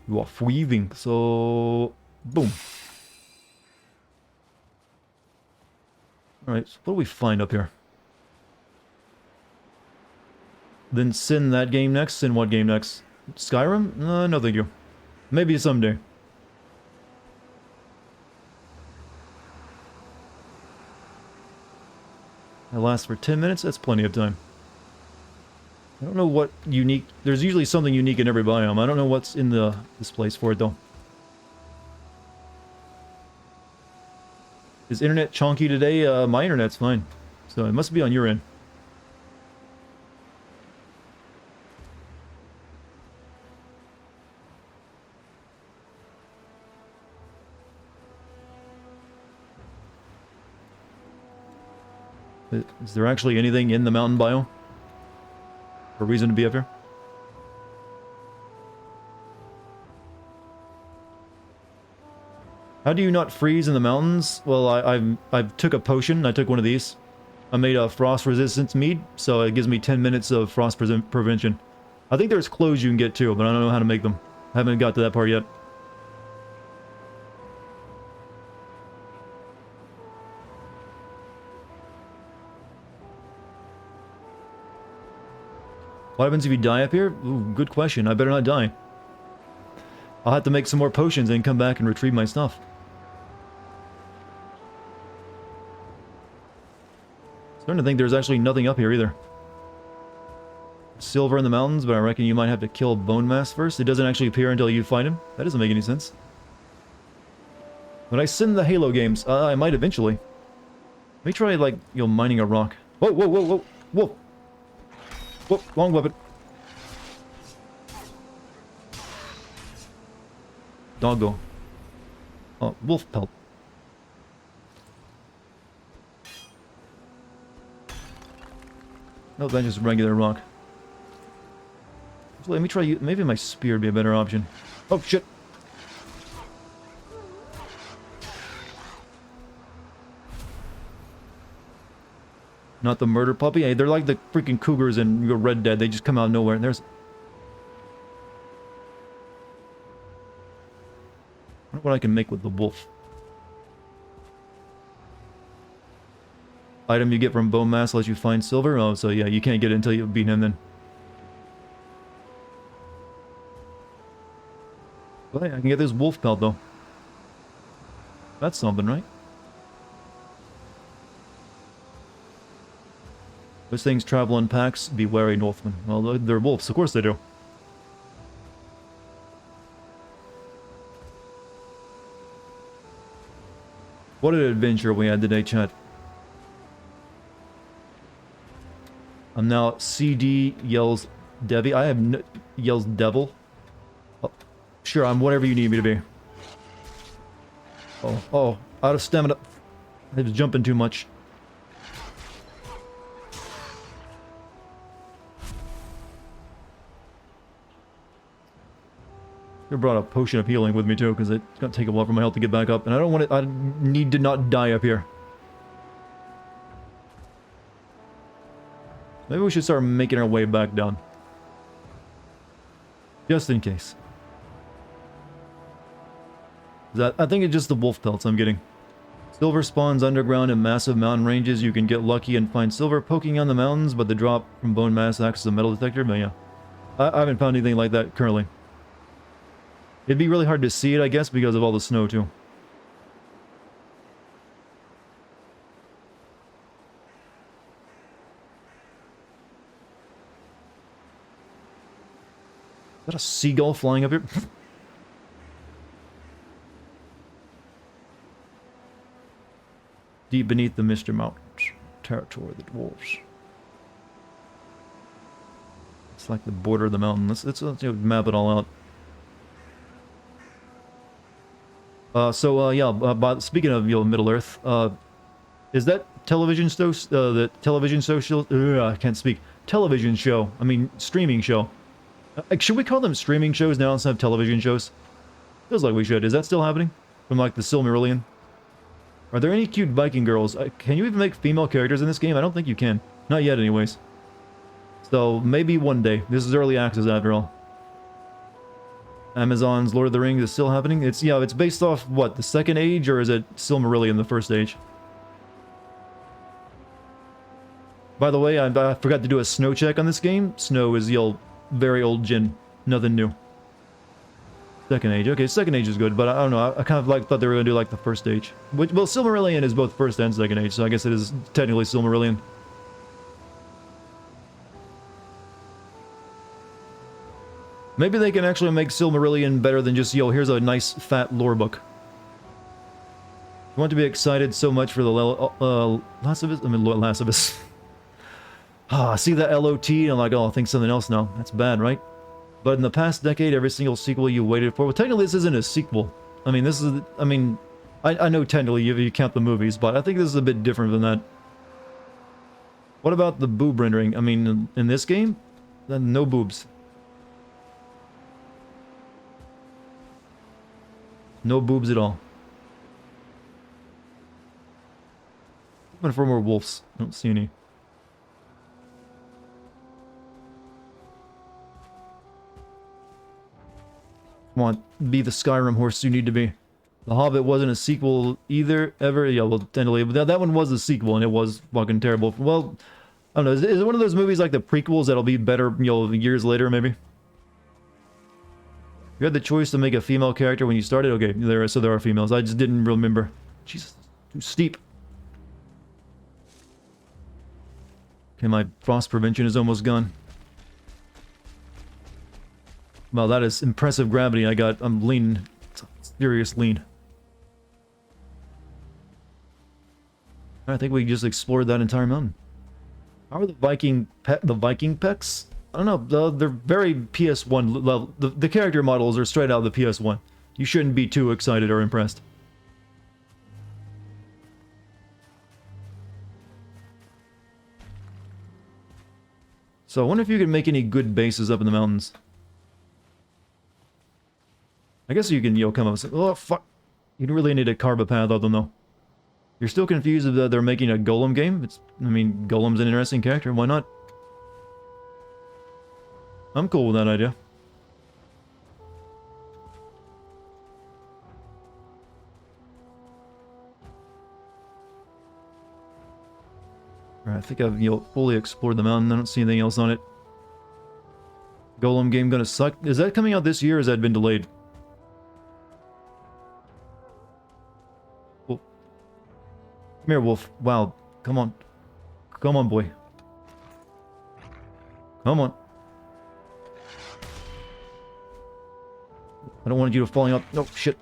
You are freezing, so... boom. Alright, so what do we find up here? Then sin that game next? Sin what game next? Skyrim? No thank you. Maybe someday. That lasts for 10 minutes? That's plenty of time. I don't know what unique... There's usually something unique in every biome. I don't know what's in this place for it, though. Is internet chonky today? My internet's fine. So it must be on your end. Is there actually anything in the mountain biome? For a reason to be up here? How do you not freeze in the mountains? Well, I took a potion. I took one of these. I made a frost resistance mead, so it gives me 10 minutes of frost prevention. I think there's clothes you can get too, but I don't know how to make them. I haven't got to that part yet. What happens if you die up here? Ooh, good question. I better not die. I'll have to make some more potions and come back and retrieve my stuff. Starting to think there's actually nothing up here either. Silver in the mountains, but I reckon you might have to kill Bone Mass first. It doesn't actually appear until you find him. That doesn't make any sense. When I send the Halo games, I might eventually. Let me try, like, you know, mining a rock. Whoa, whoa, whoa, whoa, whoa! Whoa, long weapon. Doggo. Oh, wolf pelt. No, that's just regular rock. So let me try. Maybe my spear would be a better option. Oh shit! Not the murder puppy. Hey, they're like the freaking cougars in Red Dead. They just come out of nowhere. And there's. I wonder what I can make with the wolf. Item you get from bone mass lets you find silver. Oh, so yeah, you can't get it until you beat him then. But hey, I can get this wolf pelt though. That's something, right? Those things travel in packs. Be wary, Northmen. Well, they're wolves. Of course they do. What an adventure we had today, chat. I'm now CD yells Devi. I have no, yells devil. Oh, sure, I'm whatever you need me to be. Oh, out of stamina. I was jumping too much. I brought a potion of healing with me too, because it's gonna take a while for my health to get back up, and I don't want it. I need to not die up here. Maybe we should start making our way back down. Just in case. I think it's just the wolf pelts I'm getting. Silver spawns underground in massive mountain ranges. You can get lucky and find silver poking on the mountains, but the drop from bone mass acts as a metal detector. But yeah, I haven't found anything like that currently. It'd be really hard to see it, I guess, because of all the snow too. Is that a seagull flying up here? Deep beneath the Mr. Mountains, territory of the dwarves. It's like the border of the mountain. Let's map it all out. Yeah. Speaking of Middle Earth, is that television show? The television social? I can't speak. Television show. I mean, streaming show. Should we call them streaming shows now instead of television shows? Feels like we should. Is that still happening? From like the Silmarillion? Are there any cute Viking girls? Can you even make female characters in this game? I don't think you can. Not yet, anyways. So, maybe one day. This is early access, after all. Amazon's Lord of the Rings is still happening? It's based off, what, the Second Age, or is it Silmarillion, the First Age? By the way, I forgot to do a snow check on this game. Snow is the very old gin. Nothing new. Second Age. Okay, Second Age is good, but I don't know. I kind of thought they were going to do like the First Age. Well, Silmarillion is both First and Second Age, so I guess it is technically Silmarillion. Maybe they can actually make Silmarillion better than just, here's a nice fat lore book. You want to be excited so much for the Last of Us? I mean, Last of Us. I see that LOT and I'm like, oh, I think something else now. That's bad, right? But in the past decade, every single sequel you waited for... Well, technically, this isn't a sequel. I mean, this is... I mean, I know technically if you count the movies, but I think this is a bit different than that. What about the boob rendering? I mean, in this game, no boobs. No boobs at all. Looking for more wolves. I don't see any. Come on, be the Skyrim horse you need to be. The Hobbit wasn't a sequel either, ever. Yeah, well, technically, but that one was a sequel, and it was fucking terrible. Well, I don't know. Is it one of those movies like the prequels that'll be better, years later, maybe? You had the choice to make a female character when you started? Okay, there are females. I just didn't remember. Jesus, too steep. Okay, my frost prevention is almost gone. Well, that is impressive gravity I got. I'm lean. It's a serious lean. I think we just explored that entire mountain. How are the Viking pecs? I don't know. They're very PS1 level. The character models are straight out of the PS1. You shouldn't be too excited or impressed. So I wonder if you can make any good bases up in the mountains. I guess you can, come up and say, oh, fuck. You don't really need to carve a path out them, though. You're still confused that they're making a Golem game? I mean, Golem's an interesting character. Why not? I'm cool with that idea. Alright, I think I've, fully explored the mountain. I don't see anything else on it. Golem game gonna suck. Is that coming out this year or has that been delayed? Well, come here, wolf. Wow. Come on. Come on, boy. Come on. I don't want you to falling up. No, shit.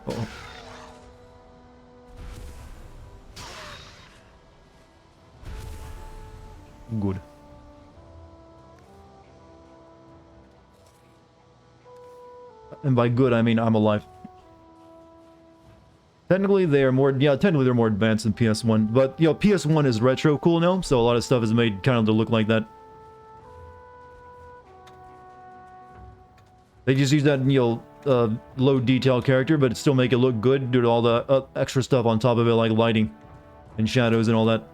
Uh-oh. Good. And by good, I mean I'm alive. Technically, they are more, technically they're more advanced than PS1, but, PS1 is retro cool now, so a lot of stuff is made kind of to look like that. They just use that, low detail character, but still make it look good due to all the extra stuff on top of it, like lighting and shadows and all that.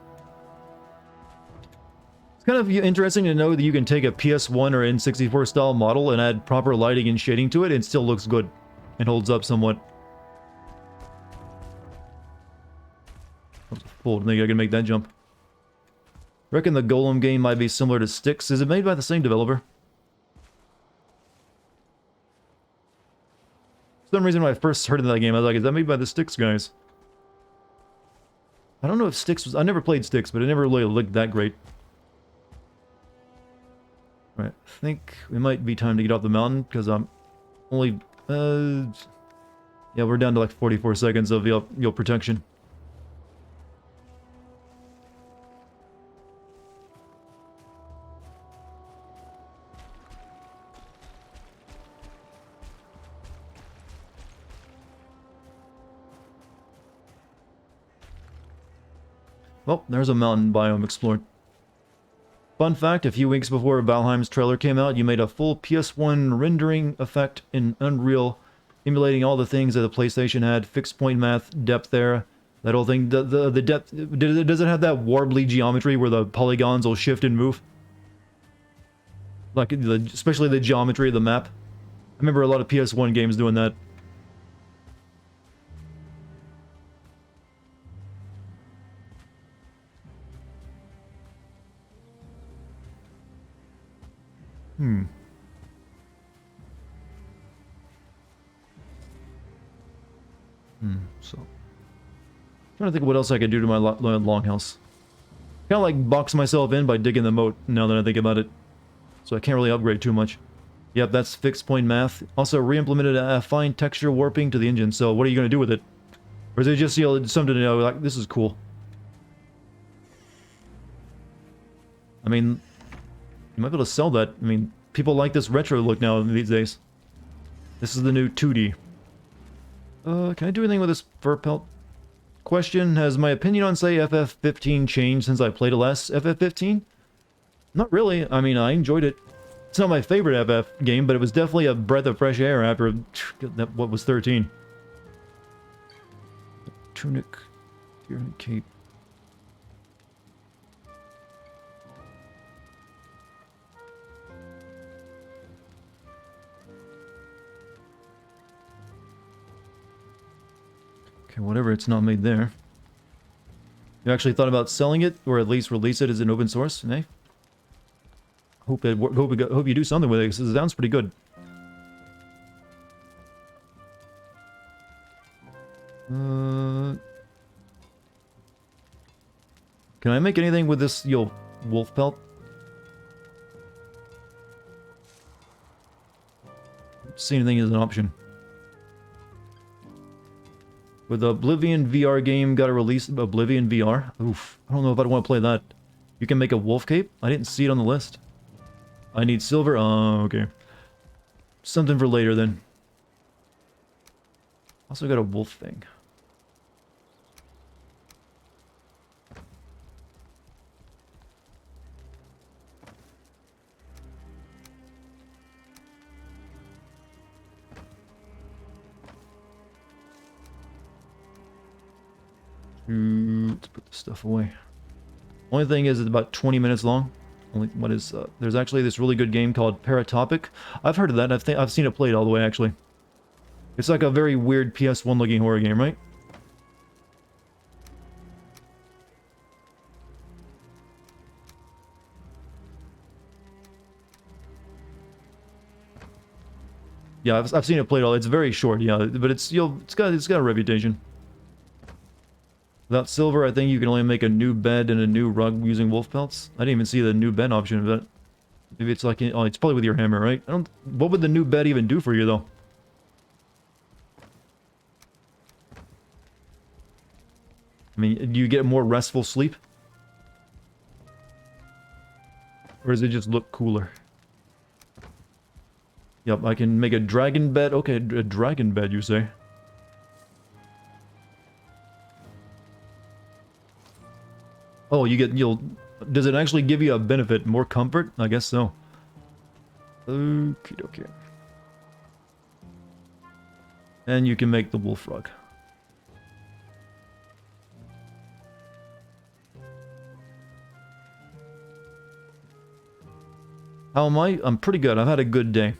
It's kind of interesting to know that you can take a PS1 or N64 style model and add proper lighting and shading to it, and it still looks good and holds up somewhat. Full. I think I can make that jump. Reckon the Golem game might be similar to Styx. Is it made by the same developer? For some reason when I first heard of that game, I was like, is that made by the Styx guys? I don't know if Styx was... I never played Styx, but it never really looked that great. Alright, I think it might be time to get off the mountain, because I'm only... yeah, we're down to like 44 seconds of your protection. Well, there's a mountain biome explored. Fun fact, a few weeks before Valheim's trailer came out, you made a full PS1 rendering effect in Unreal, emulating all the things that the PlayStation had, fixed point math, depth there, that whole thing. The depth, does it have that warbly geometry where the polygons will shift and move? Like, especially the geometry of the map. I remember a lot of PS1 games doing that. So... trying to think of what else I could do to my longhouse. Kind of like box myself in by digging the moat, now that I think about it. So I can't really upgrade too much. Yep, that's fixed point math. Also re-implemented a fine texture warping to the engine, so what are you going to do with it? Or is it just, something to know, like, this is cool? I mean, you might be able to sell that. I mean, people like this retro look now these days. This is the new 2D. Can I do anything with this fur pelt? Question, has my opinion on, say, FF15 changed since I played it last? FF15? Not really. I mean, I enjoyed it. It's not my favorite FF game, but it was definitely a breath of fresh air after what was 13. Tunic, Tyranid cape. Okay, whatever, it's not made there. You actually thought about selling it, or at least release it as an open source, eh? Hope you do something with it, because it sounds pretty good. Can I make anything with this, wolf pelt? Don't see anything as an option. With the Oblivion VR game, got to release Oblivion VR. Oof, I don't know if I'd want to play that. You can make a wolf cape? I didn't see it on the list. I need silver? Oh, okay. Something for later, then. Also got a wolf thing. Let's put this stuff away. Only thing is, it's about 20 minutes long. There's actually this really good game called Paratopic. I've heard of that. I've seen it played all the way, actually. It's like a very weird PS1 looking horror game, right? Yeah, I've seen it played all. It's very short, yeah, but it's it's got a reputation. Without silver, I think you can only make a new bed and a new rug using wolf pelts. I didn't even see the new bed option of that. Maybe it's like, oh, it's probably with your hammer, right? What would the new bed even do for you, though? I mean, do you get more restful sleep? Or does it just look cooler? Yep, I can make a dragon bed. Okay, a dragon bed, you say? Oh, does it actually give you a benefit? More comfort? I guess so. Okie dokie. And you can make the wolf rug. How am I? I'm pretty good. I've had a good day. How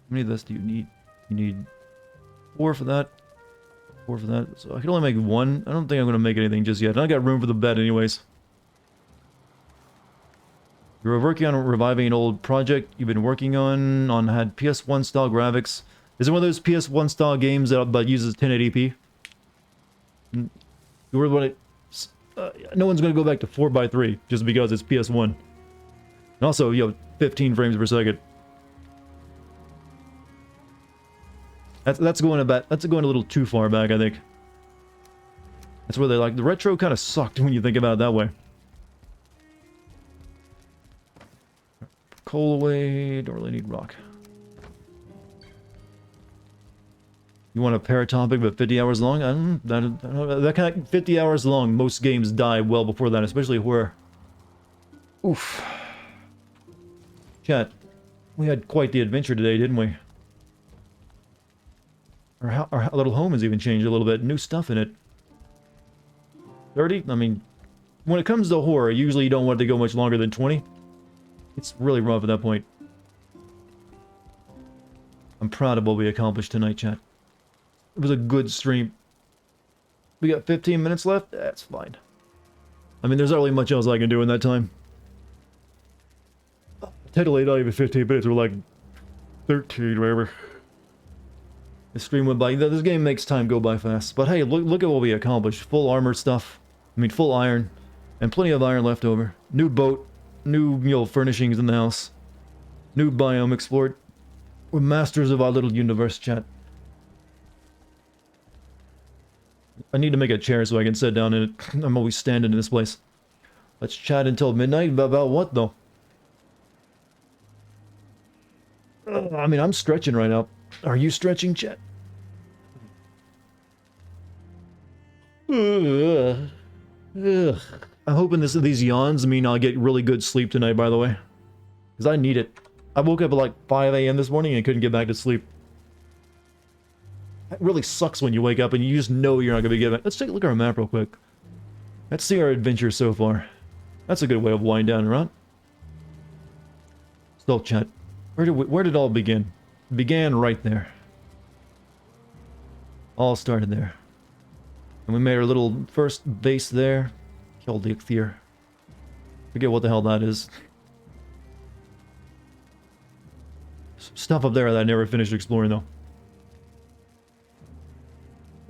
many of this do you need? You need 4 for that. 4 for that. So I can only make 1. I don't think I'm going to make anything just yet. I got room for the bed anyways. You're working on reviving an old project you've been working on had PS1 style graphics. Is it one of those PS1 style games that uses 1080p? No one's going to go back to 4x3 just because it's PS1. And also, 15 frames per second. That's going a little too far back, I think. That's where they like the retro kind of sucked when you think about it that way. Coal away, don't really need rock. You want a paratopic but 50 hours long? That kind of 50 hours long, most games die well before that, especially horror. Oof. Chat, we had quite the adventure today, didn't we? Our little home has even changed a little bit. New stuff in it. 30? I mean, when it comes to horror, usually you don't want it to go much longer than 20. It's really rough at that point. I'm proud of what we accomplished tonight, chat. It was a good stream. We got 15 minutes left? That's fine. I mean, there's not really much else I can do in that time. Technically, not even 15 minutes. We're like 13, whatever. The stream went by. This game makes time go by fast. But hey, look at what we accomplished. Full armor stuff. I mean, full iron. And plenty of iron left over. New boat. New, furnishings in the house. New biome explored. We're masters of our little universe, chat. I need to make a chair so I can sit down in it. I'm always standing in this place. Let's chat until midnight. About what, though? I mean, I'm stretching right now. Are you stretching, chat? I'm hoping these yawns mean I'll get really good sleep tonight, by the way. Because I need it. I woke up at like 5 a.m. this morning and couldn't get back to sleep. It really sucks when you wake up and you just know you're not going to be getting back. Let's take a look at our map real quick. Let's see our adventure so far. That's a good way of winding down, right? Still, chat. Where did it all begin? It began right there. All started there. And we made our little first base there. Killed the Ichthyr. Forget what the hell that is. Some stuff up there that I never finished exploring, though.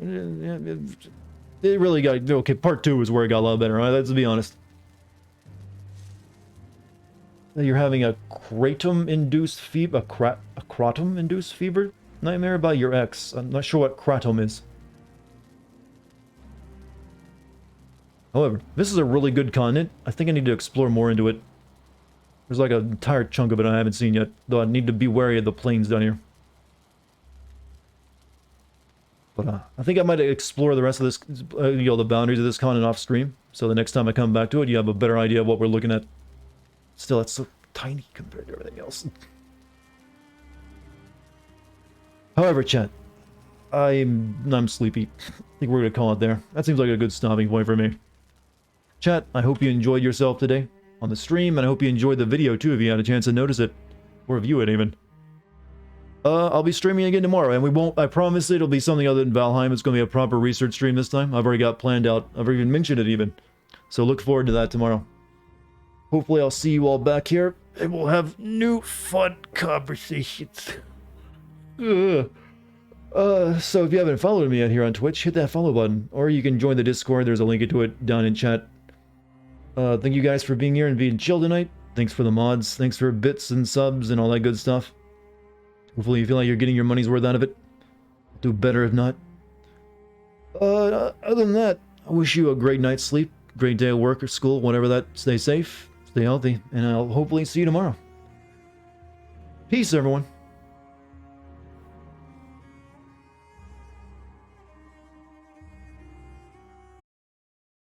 It really got... Okay, part 2 is where it got a lot better, right? Let's be honest. You're having a kratom-induced fever... A kratom-induced fever nightmare by your ex. I'm not sure what kratom is. However, this is a really good continent. I think I need to explore more into it. There's like an entire chunk of it I haven't seen yet, though I need to be wary of the plains down here. But I think I might explore the rest of this, the boundaries of this continent off stream. So the next time I come back to it, you have a better idea of what we're looking at. Still, it's so tiny compared to everything else. However, chat, I'm sleepy. I think we're gonna call it there. That seems like a good stopping point for me. Chat, I hope you enjoyed yourself today on the stream, and I hope you enjoyed the video too if you had a chance to notice it, or view it even. I'll be streaming again tomorrow, and we won't, I promise it'll be something other than Valheim. It's going to be a proper research stream this time. I've already got planned out. I've even mentioned it even. So look forward to that tomorrow. Hopefully I'll see you all back here, and we'll have new fun conversations. Ugh. So if you haven't followed me out here on Twitch, hit that follow button, or you can join the Discord. There's a link to it down in chat. Thank you guys for being here and being chill tonight. Thanks for the mods. Thanks for bits and subs and all that good stuff. Hopefully you feel like you're getting your money's worth out of it. Do better if not. Other than that, I wish you a great night's sleep, great day at work or school, whatever that. Stay safe, stay healthy, and I'll hopefully see you tomorrow. Peace, everyone.